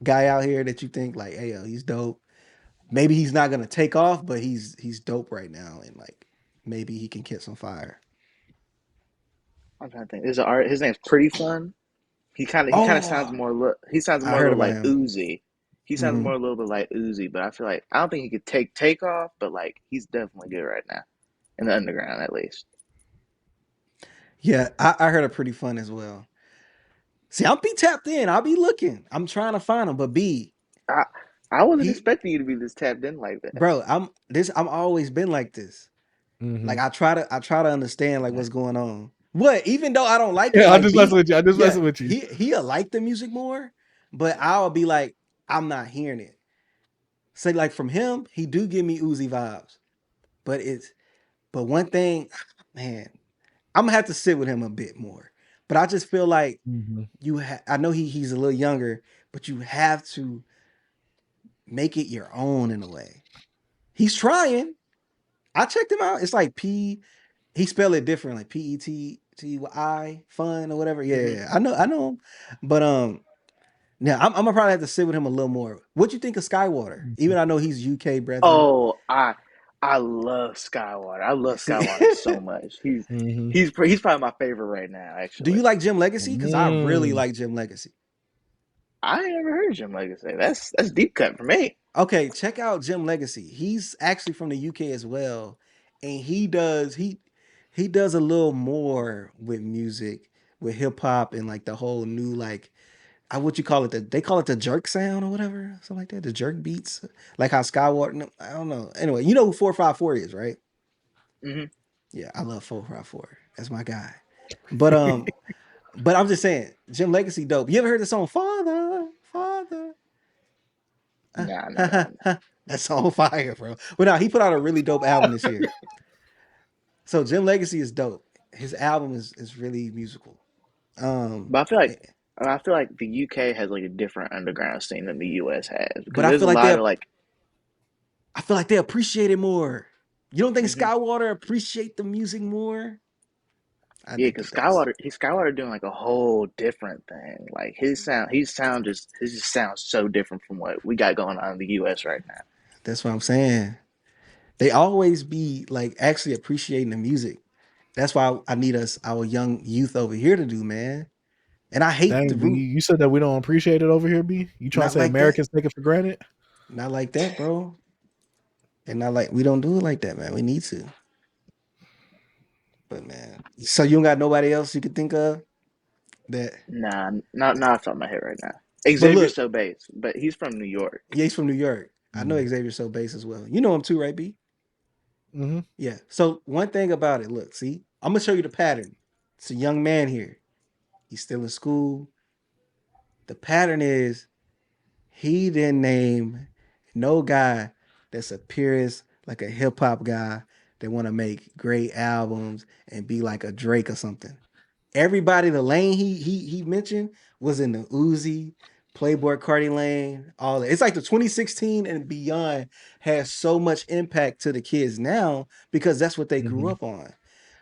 guy out here that you think like, hey, yo, he's dope? Maybe he's not gonna take off, but he's dope right now, and like maybe he can catch some fire. I'm trying to think. There's an art. His name's Pretty Fun. He kind of sounds Oh, more look. He sounds I more a heard little about like him. Uzi. He sounds Hmm. more a little bit like Uzi, but I feel like I don't think he could take off, but like he's definitely good right now in the underground at least. Yeah, I heard a pretty fun as well. See, I'll be tapped in. I'll be looking. I'm trying to find him, but B, I I wasn't he, expecting you to be this tapped in like that. bro, I'm always been like this. Like Mhm. I try to understand like what's going on. What? Even though I don't like it, Yeah, I'm like just messing B, with you. I'm just yeah, messing with you. he'll like the music more, but I'll be like, I'm not hearing it. Say like from him, he do give me Uzi vibes. But one thing, man, I'm gonna have to sit with him a bit more. But I just feel like Mhm. I know he's a little younger, but you have to make it your own in a way. He's trying. I checked him out. It's like he spelled it different, like PETTY fun or whatever. Yeah, Hmm. yeah, yeah. I know him. But now I'm gonna probably have to sit with him a little more. What you think of Skywater? Even I know he's UK brethren. Oh, I love Skywater. I love See, Skywater so much. He's Mhm. he's he's probably my favorite right now, do actually. you like Jim Legacy? Because I really Mm. like Jim Legacy. I ain't ever heard Jim Legacy. That's deep cut for me. Okay, check out Jim Legacy. He's actually from the UK as well, and he does a little more with music, with hip hop, and like the whole new like what you call it? They call it the jerk sound or whatever, something like that. The jerk beats, like how Skywalker. No, I don't know. Anyway, you know who 454 is, right? Hmm. Yeah, I love 454. That's my guy. But but I'm just saying, Jim Legacy dope. You ever heard the song Father, Father? Nah, nah, nah, nah. That song fire, bro. But now he put out a really dope album this year. So Jim Legacy is dope. his album is really musical. But I feel like the UK has like a different underground scene than the US has but because there's a lot of like I feel like they appreciate it more. You don't think mhm. Skywater appreciate the music more? I Yeah, think he because does. Skywater doing like a whole different thing. Like his just sounds so different from what we got going on in the US right now. That's what I'm saying. They always be like actually appreciating the music. That's why I need us, our young youth over here to do, man. And I hate the Dang, B, root. you said that we don't appreciate it over here, B? You trying to Not say like that. Americans take it for granted? Not like that, bro. And not like we don't do it like that, man. We need to. But man. So you don't got nobody else you could think of that. Nah, not off the top of my head right now. But Xavier look, Sobays, but he's from New York. yeah, he's from New York. I know Mm. Xavier So Bass as well. You know him too, right, B? Mm-hmm. Yeah. So one thing about it, look, see, I'm gonna show you the pattern. It's a young man here. He's still in school. The pattern is he didn't name no guy that's a purist, like a hip hop guy that want to make great albums and be like a Drake or something. Everybody, the lane he mentioned was in the Uzi, Playboy Carti lane, all that. It's like the 2016 and beyond has so much impact to the kids now because that's what they grew Mm-hmm. up on.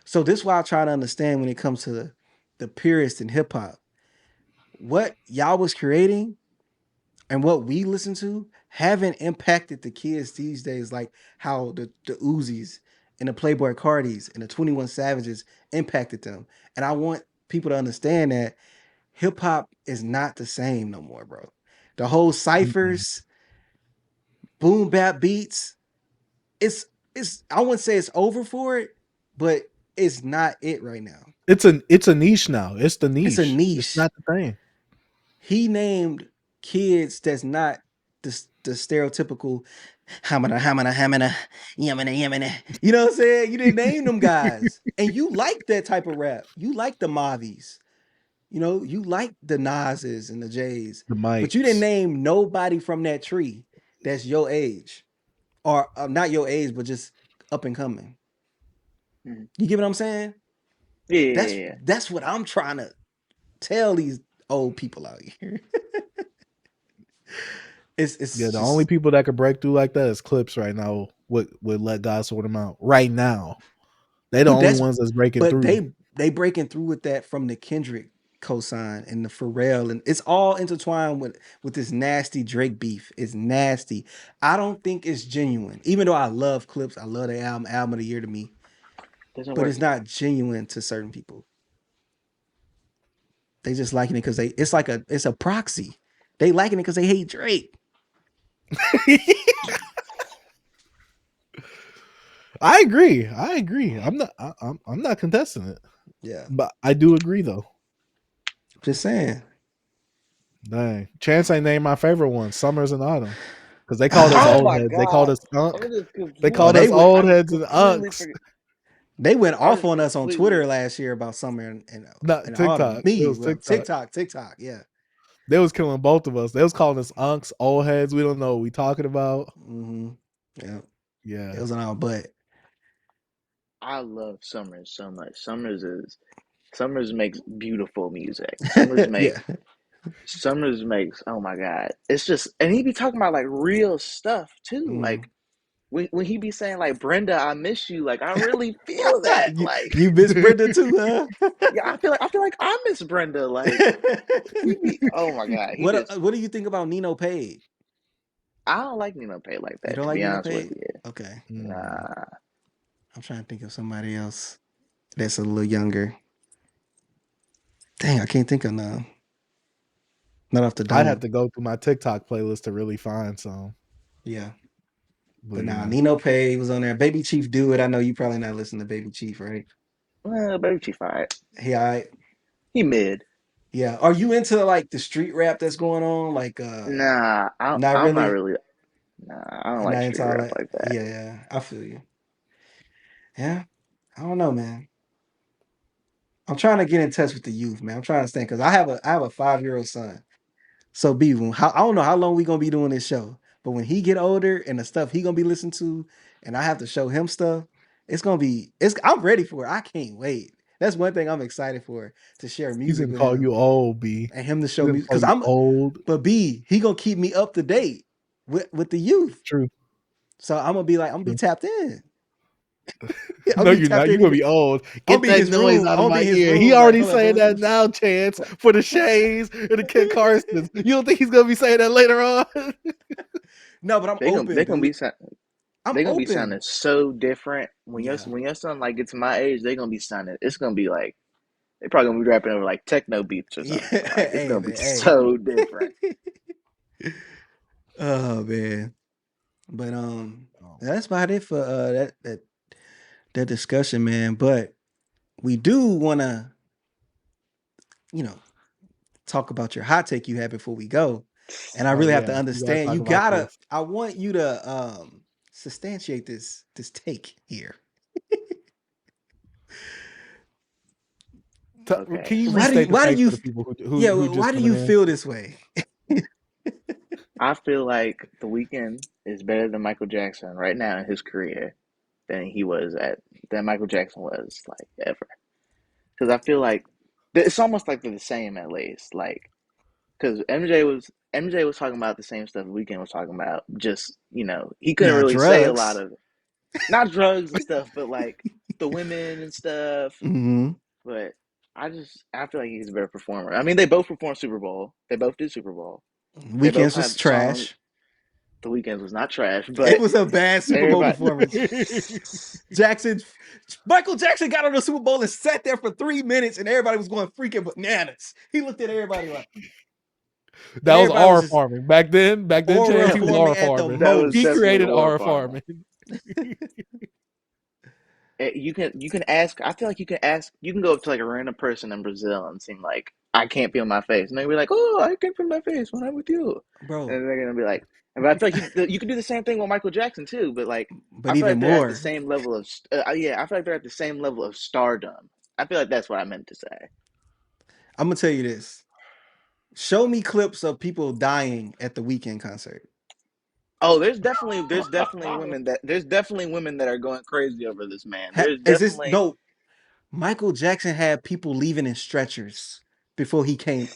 So this is why I try to understand when it comes to the purist in hip hop. What y'all was creating and what we listen to haven't impacted the kids these days like how the Uzis and the Playboy Cardis and the 21 Savages impacted them. And I want people to understand that hip hop is not the same no more, bro. The whole Mm-hmm. ciphers, boom bap beats, it's I wouldn't say it's over for it, but it's not it right now. It's a niche now. It's the It's a niche. It's niche. not the thing. He named kids that's not the stereotypical hamana, yamana. You know what I'm saying? You didn't name them guys. And you like that type of rap. You like the Mavis. You know, you like the Nas's and the J's. The But you didn't mics. name nobody from that tree that's your age. Or not your age, but just up and coming. Mhm. You get what I'm saying? Yeah, That's yeah, yeah. that's what I'm trying to tell these old people out here. Yeah, It's the only just people that could break through like that is Clipse right now. Would let God sort them out right now. They the but only that's ones that's breaking but through. they breaking through with that from the Kendrick cosign and the Pharrell, and it's all intertwined with this nasty Drake beef. It's nasty. I don't think it's genuine. Even though I love Clips, I love the album of the year to me, Doesn't but work. it's not genuine to certain people. They just liking it because it's a proxy. They liking it because they hate Drake. I agree. I agree. I'm not contesting it, Yeah, but I do agree though. just saying. Dang, Chance ain't named my favorite one, Summers and Autumn, because they called us Oh Ah, old my heads. They called god! us unk. I just They oh, called completely, they us went old I heads and completely unks. forget. they went I off just on us on Twitter completely. last year about summer Not and autumn. TikTok. It Me, was well, TikTok. TikTok, yeah. They was killing both of us. They was calling us unks, old heads. We don't know what we talking about. Mm-hmm. Yeah, it Yeah. was on our butt. I love Summers so much. Summers makes beautiful music. Summers Yeah. make Summers makes oh my god. It's just and he be talking about like real stuff too. Mm. Like when he be saying like Brenda, I miss you, like I really feel that. you Like you miss Brenda too, huh? yeah, I feel like I miss Brenda. Like he be oh my god, he just What do you think about Nino Pay? I don't like Nino Pay like You that don't to like be Nino honest with Pay? you. Okay. Mm. Nah. I'm trying to think of somebody else that's a little younger. Dang, I can't think of now. Not off the I'd have dome. to go through my TikTok playlist to really find some. Yeah. But But now yeah. Nino Pay was on there. Baby Chief Do It. I know you probably not listening to Baby Chief, right? Well, Baby Chief alright. He all right. He mid. Yeah. Are you into like the street rap that's going on? Like Nah, not I'm not really? really nah, I don't You're like not street into all rap that? like that. Yeah, yeah. I feel you. Yeah. I don't know, man. I'm trying to get in touch with the youth, man. I'm trying to understand because I have a 5-year-old son. So B, I don't know how long we gonna be doing this show, but when he get older and the stuff he gonna be listening to, and I have to show him stuff, it's gonna be I'm ready for it. I can't wait. That's one thing I'm excited for, to share He's music gonna with call him you old, B. and him to He's show gonna music. call Because you I'm, old. but B, he gonna keep me up to date with the youth. True. So I'm gonna be like, I'm gonna be tapped in. I'm No, gonna be you're tapped not. You're in. gonna be old. I'm Get be in that his noise room. out I'm of gonna be my in his ear. He room. Like, already hold up, saying bro. that now, Chance, for the Shays and the Kid Carstens. You don't think he's gonna be saying that later on? No, but I'm They gonna open, they gonna be dude. I'm they gonna be open. sounding so different when Yeah. your son like gets my age. They gonna be sounding. It's gonna be like they probably gonna be rapping over like techno beats or Yeah. something. Like it's Hey, gonna be man. Hey. so different. Oh man. But Oh, that's about it for that discussion, man. But we do wanna, talk about your hot take you had before we go. And I really have to yeah, we gotta understand. talk about this. I want you to substantiate this take here. Okay, Can you Why do you restate the why do take you for the people yeah, who just why do coming you in? feel this way? I feel like The Weeknd is better than Michael Jackson right now in his career than Michael Jackson was like ever. Because I feel like it's almost like they're the same at least. Like because MJ was talking about the same stuff the Weeknd was talking about. Just he couldn't Not really say a lot drugs. of not drugs and stuff, but like the women and stuff. Mm-hmm. But I feel like he's a better performer. I mean, they both performed Super Bowl. They both did Super Bowl. They both Weekends was have songs. trash. The Weeknd was not trash, It but was a bad Super Bowl everybody. performance. Michael Jackson got on the Super Bowl and sat there for 3 minutes, and everybody was going freaking bananas. He looked at everybody like, That and was everybody was R just farming back then. Back then, aura Chance, he was forming R at the farming. That was He most. definitely created aura R farming. farming. You can ask. I feel like you can go up to like a random person in Brazil and seem like I can't feel my face, and they'll be like, "Oh, I can't feel my face when I'm with you," Bro, and they're gonna be like, but I feel like you can do the same thing with Michael Jackson too. But like, but I feel even like they're at the more. same level of yeah. I feel like they're at the same level of stardom. I feel like that's what I meant to say. I'm gonna tell you this. Show me clips of people dying at the Weekend concert. Oh, there's definitely women that are going crazy over this man. There's Is this definitely no? Michael Jackson had people leaving in stretchers before he came.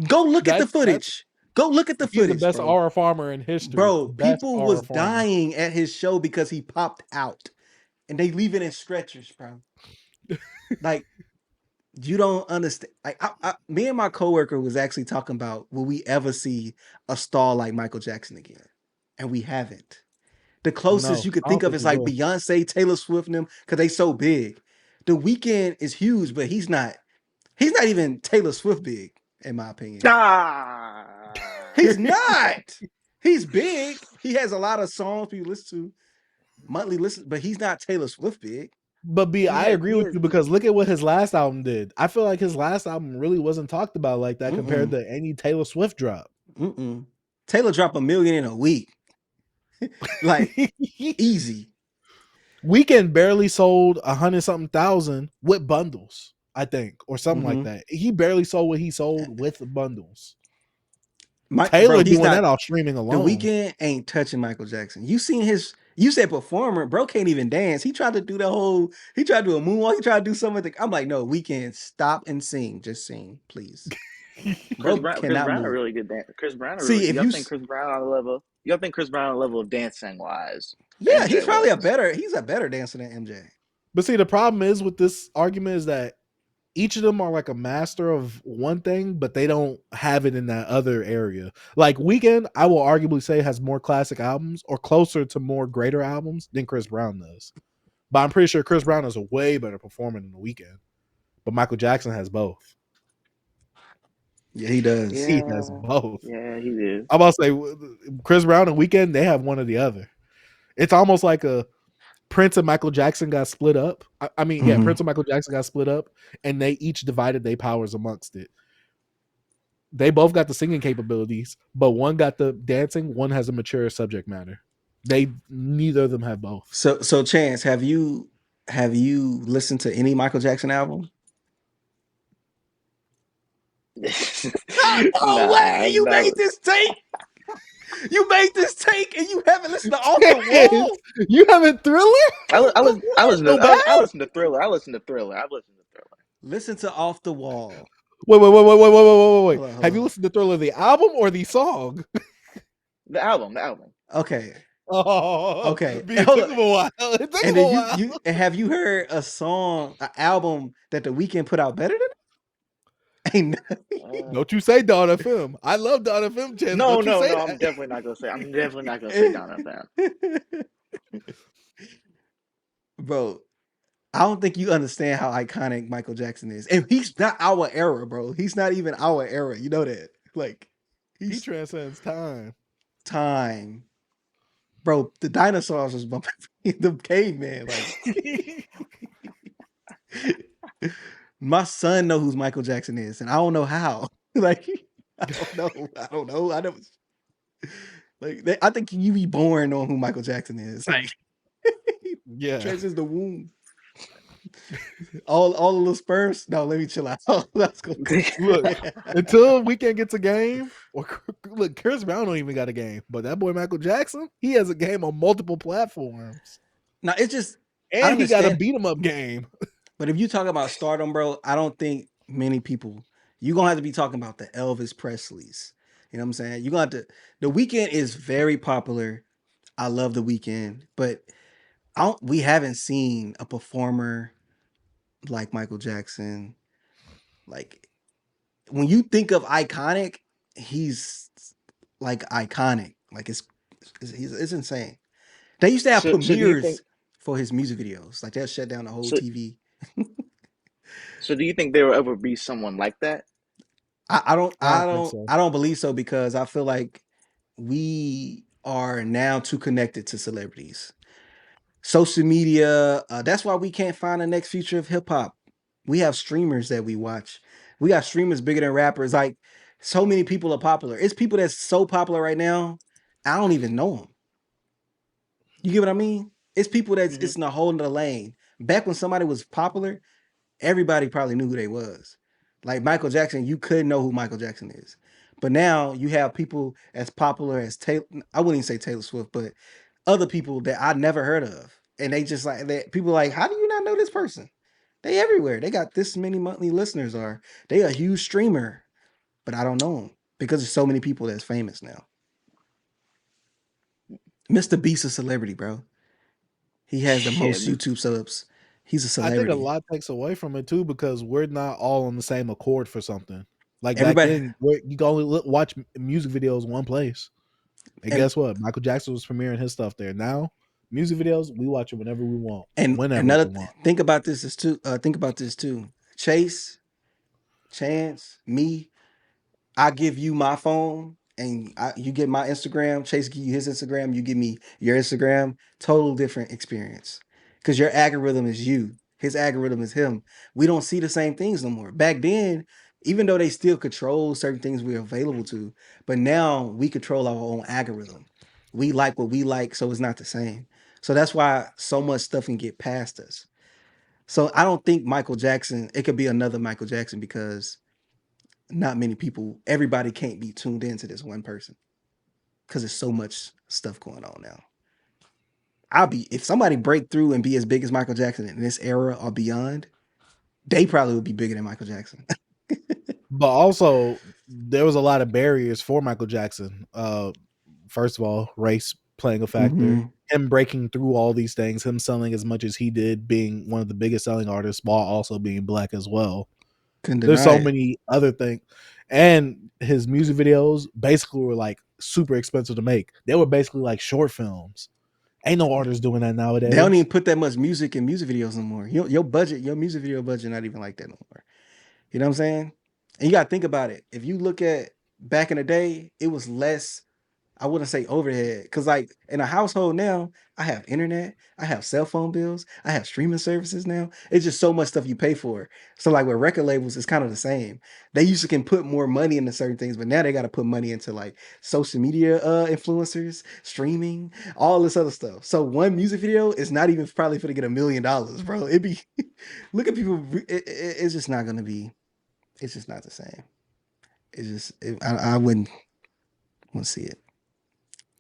Go look at the That's footage. Go look at the he's the footage, best bro. R farmer in history. Bro, Best people R was farmer. dying at his show because he popped out, and they leave it in stretchers, bro. Like, you don't understand. Like, me and my coworker was actually talking about, will we ever see a star like Michael Jackson again? And we haven't. The closest No, you could I think don't of think is we like will. Beyonce, Taylor Swift, and them, because they so big. The Weeknd is huge, but he's not even Taylor Swift big, in my opinion. ah. He's not. He's big. He has a lot of songs people listen to, monthly listen, but he's not Taylor Swift big. But B, I agree He with has you because look at what his last album did. I feel like his last album really wasn't talked about like that compared Mm-mm. to any Taylor Swift drop. Mm-mm. Taylor dropped 1 million in a week. Like, easy. Weekend barely sold 100-something thousand with bundles, I think, or something like Mhm. that. He barely sold what he sold with bundles. Bro, Taylor he's doing not. that off streaming The alone. Weeknd ain't touching Michael Jackson. You seen his? You said performer, bro can't even dance. He tried to do the whole. He tried to do a moonwalk. He tried to do something. I'm like, no, Weeknd, stop and sing. Just sing, please. Bro Chris cannot Brown a move. really good dancer. Chris Brown a really See, if y'all you, think Chris Brown on the level? Y'all think Chris Brown on the level of dancing wise? yeah, MJ he's probably was. he's a better dancer than MJ. But see, the problem is with this argument is that each of them are like a master of one thing, but they don't have it in that other area. Like Weeknd, I will arguably say has more classic albums or closer to more greater albums than Chris Brown does. But I'm pretty sure Chris Brown is a way better performer than The Weeknd. But Michael Jackson has both. Yeah, he does. He Yeah, has both. yeah, he did. I'm about to say Chris Brown and Weeknd, they have one or the other. It's almost like a Prince and Michael Jackson got split up. I mean, yeah, Prince and Michael Jackson got split up, and they each divided their powers amongst it. They both got the singing capabilities, but one got the dancing, one has a mature subject matter. Neither of them have both. So Chance, have you listened to any Michael Jackson album? No way! I've You made never. this take. You made this take, and you haven't listened to Off the Wall. You haven't Thriller? I listen No to bad? I listen to Thriller. I listen to Thriller. Listen to Off the Wall. Wait. Hold on, hold Have you on. listened to Thriller the album or the song? The album. Okay. Oh, Okay. it Hold took on. him a while. It took And him a then while. and have you heard a song, an album that The Weeknd put out better than it? Ain't nothing. Don't you say Dawn FM. I love Dawn FM, Chance. No, Don't you no, say no. I'm that. definitely not gonna say. I'm definitely not gonna say Donna fan. Bro, I don't think you understand how iconic Michael Jackson is. And he's not our era, bro. He's not even our era. You know that. Like, He he's transcends time. time. Bro, the dinosaurs was bumping the caveman. Like, my son know who Michael Jackson is, and I don't know how. Like, I don't know. I never like I think you be born knowing who Michael Jackson is. Like, Yeah. transcends the womb. All the little sperms. No, let me chill out. Let's go. Look, until Weeknd gets a game, or look, Chris Brown don't even got a game, but that boy Michael Jackson, he has a game on multiple platforms, Now it's just I and he got a understand. beat 'em up game. But if you talk about stardom, bro, I don't think many people. You're gonna have to be talking about the Elvis Presleys. You know what I'm saying? You're gonna have to. The Weeknd is very popular. I love the Weeknd, but we haven't seen a performer like Michael Jackson. Like, when you think of iconic, he's like iconic. Like, it's insane. They used to have So do you think? premieres for his music videos. Like, they'll shut down the whole So TV. so do you think there will ever be someone like that? I don't I I don't think don't so. I don't believe so, because I feel like we are now too connected to celebrities. Social media, that's why we can't find the next future of hip hop. We have streamers that we watch. We got streamers bigger than rappers. Like, so many people are popular. It's people that's so popular right now, I don't even know them. You get what I mean? It's people that's Hmm. it's in a whole nother lane. Back when somebody was popular, everybody probably knew who they was. Like Michael Jackson, you could know who Michael Jackson is. But now you have people as popular as Taylor. I wouldn't even say Taylor Swift, but other people that I never heard of. And they just like that. People like, how do you not know this person? They everywhere. They got this many monthly listeners, or they a huge streamer, but I don't know them because there's so many people that's famous now. Mr. Beast a celebrity, bro. He has the Shit. most YouTube subs. He's a I think a celebrity. lot takes away from it too, because we're not all on the same accord for something. Like back Everybody then, you can only watch music videos one place. And and guess what? Michael Jackson was premiering his stuff there. Now, music videos, we watch it whenever we want, and whenever another we want. think about this is too. Think about this too. Chase, Chance, me. I give you my phone, and you get my Instagram. Chase give you his Instagram. You give me your Instagram. Total different experience, because your algorithm is you. His algorithm is him. We don't see the same things no more. Back then, even though they still control certain things we're available to, but now we control our own algorithm. We like what we like, so it's not the same. So that's why so much stuff can get past us. So I don't think Michael Jackson, it could be another Michael Jackson, because not many people, everybody can't be tuned into this one person, because there's so much stuff going on now. If somebody break through and be as big as Michael Jackson in this era or beyond, they probably would be bigger than Michael Jackson. But also, there was a lot of barriers for Michael Jackson. First of all, race playing a factor. Mm-hmm. Him breaking through all these things, him selling as much as he did, being one of the biggest selling artists while also being black as well. Couldn't There's deny so it. many other things. And his music videos basically were like super expensive to make. They were basically like short films. Ain't no artists doing that They don't nowadays. even put that much music in music videos no more. Your budget, your music video budget, not even like that no more. You know what I'm saying? And you got to think about it. If you look at back in the day, it was less. I wouldn't say overhead, because like in a household now, I have internet, I have cell phone bills, I have streaming services now. It's just so much stuff you pay for. So like with record labels, it's kind of the same. They used to can put more money into certain things, but now they got to put money into like social media influencers, streaming, all this other stuff. So one music video is not even probably for to get $1 million, bro. It'd be look at people. It's just not gonna be. It's just not the same. It's just I wouldn't want to see it.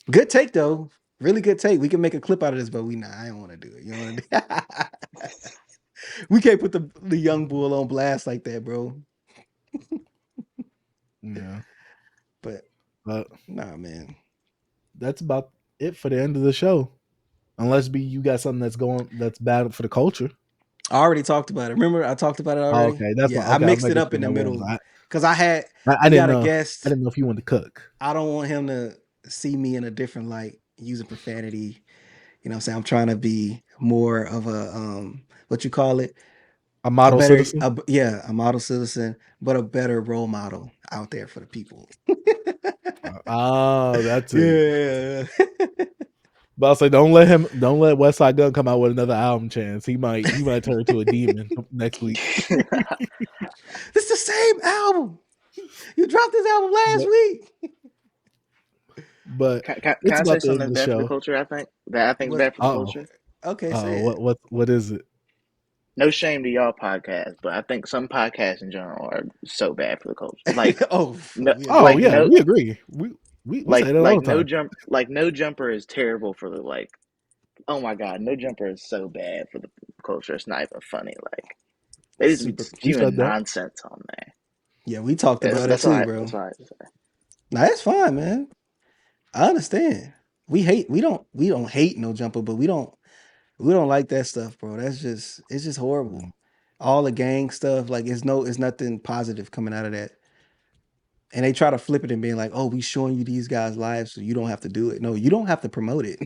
Good take though. Really good take. We can make a clip out of this, but I don't want to do it. You know what I mean? We can't put the young bull on blast like that, bro. Yeah, But but nah, man. that's about it for the end of the show. Unless you got something that's bad for the culture. I already talked about it. Remember, I talked about it Oh, already. okay, that's why. Yeah, I Okay, I'm mixed it making up sure in the that one. middle because I I we didn't got a know. guest. I didn't know if you wanted to cook. I don't want him to see me in a different light using profanity. You know what I'm saying? I'm trying to be more of a what you call it? A model citizen. A model citizen, but a better role model out there for the people. Oh, that's it. Yeah. But I'll say, don't let Westside Gunn come out with another album. Chance he might turn into a demon next week. This is the same album. You dropped this album last But, week. but Can it's I say about the something end of that's the bad for the show. culture? I think is What? bad for the Oh, culture. Okay, say it. what is it? No shame to y'all podcasts, but I think some podcasts in general are so bad for the culture. Like Oh, no, we Oh agree. like yeah, no, we agree. We say that all the time. no jumper is terrible for the like. Oh my god, no jumper is so bad for the culture. It's not even funny. Like they just be Super. We spewing said that. nonsense on there. Yeah, we talked That's about it that's all too, right. bro. That's all right to say. Nah, that's fine, man. I understand. We don't hate no jumper, but we don't like that stuff, bro. It's just horrible. All the gang stuff, like it's nothing positive coming out of that. And they try to flip it and being like, oh, we showing you these guys' lives so you don't have to do it. No, you don't have to promote it.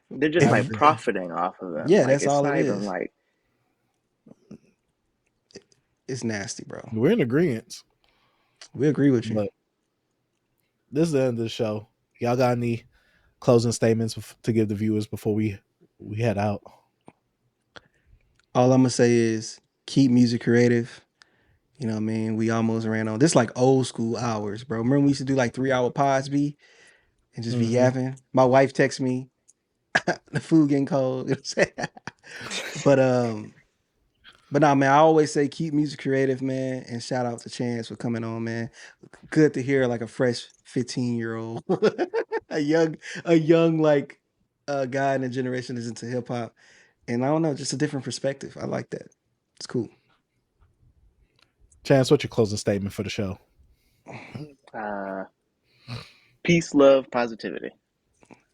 They're just like If profiting off of them. yeah, Like that's it's all it not even is. like It's nasty, bro. We're in agreement. We agree with you. But this is the end of the show. Y'all got any closing statements to give the viewers before we head out? All I'm gonna say is keep music creative. You know what I mean? We almost ran on this like old school hours, bro. Remember we used to do like 3-hour pods and just be yapping. My wife texts me, the food getting cold. You know what I'm saying? But nah, man, I always say keep music creative, man. And shout out to Chance for coming on, man. Good to hear like a fresh 15-year-old, a young like guy in the generation is into hip hop. And I don't know, just a different perspective. I like that. It's cool. Chance, what's your closing statement for the show? uh, peace, love, positivity.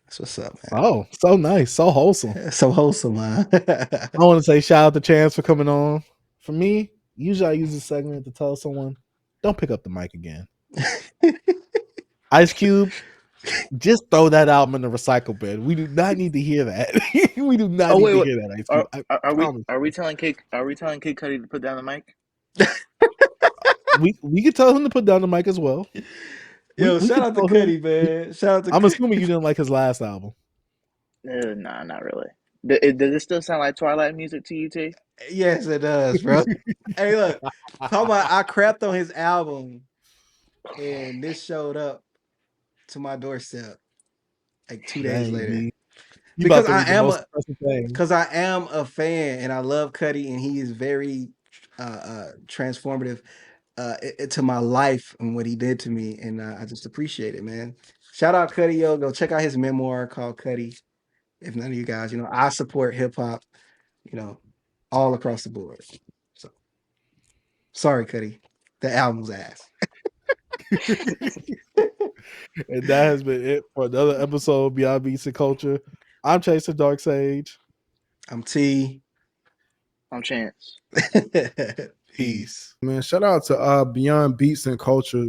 That's what's up, man. Oh, so nice, so wholesome. So wholesome, man. I want to say shout out to Chance for coming on. For me, usually I use this segment to tell someone, don't pick up the mic again. Ice Cube, just throw that album in the recycle bin. We do not need to hear that. We do not Oh need to wait. hear that, Ice Cube. Are, I are we promise. are we telling Kid Cudi to put down the mic? We could tell him to put down the mic as well. Yo, We shout could out to tell him. Cudi, man. Shout out to I'm Cudi. assuming you didn't like his last album. Nah, not really. Does it still sound like Twilight music to you, T? Yes, it does, bro. Hey, look, talk about I crapped on his album, and this showed up to my doorstep like 2 days Dang, later. B. You about Because to I read the am most a impressive thing. because I am a fan and I love Cudi and he is very transformative to my life and what he did to me, and I just appreciate it, man. Shout out Cudi, yo. Go check out his memoir called Cudi. If none of you guys, I support hip hop, you know, all across the board. So sorry, Cudi. The album's ass. And that has been it for another episode of Beyond Beats and Culture. I'm Chasing Dark Sage. I'm T. I'm Chance. Peace. Peace. Man, shout out to Beyond Beats and Culture.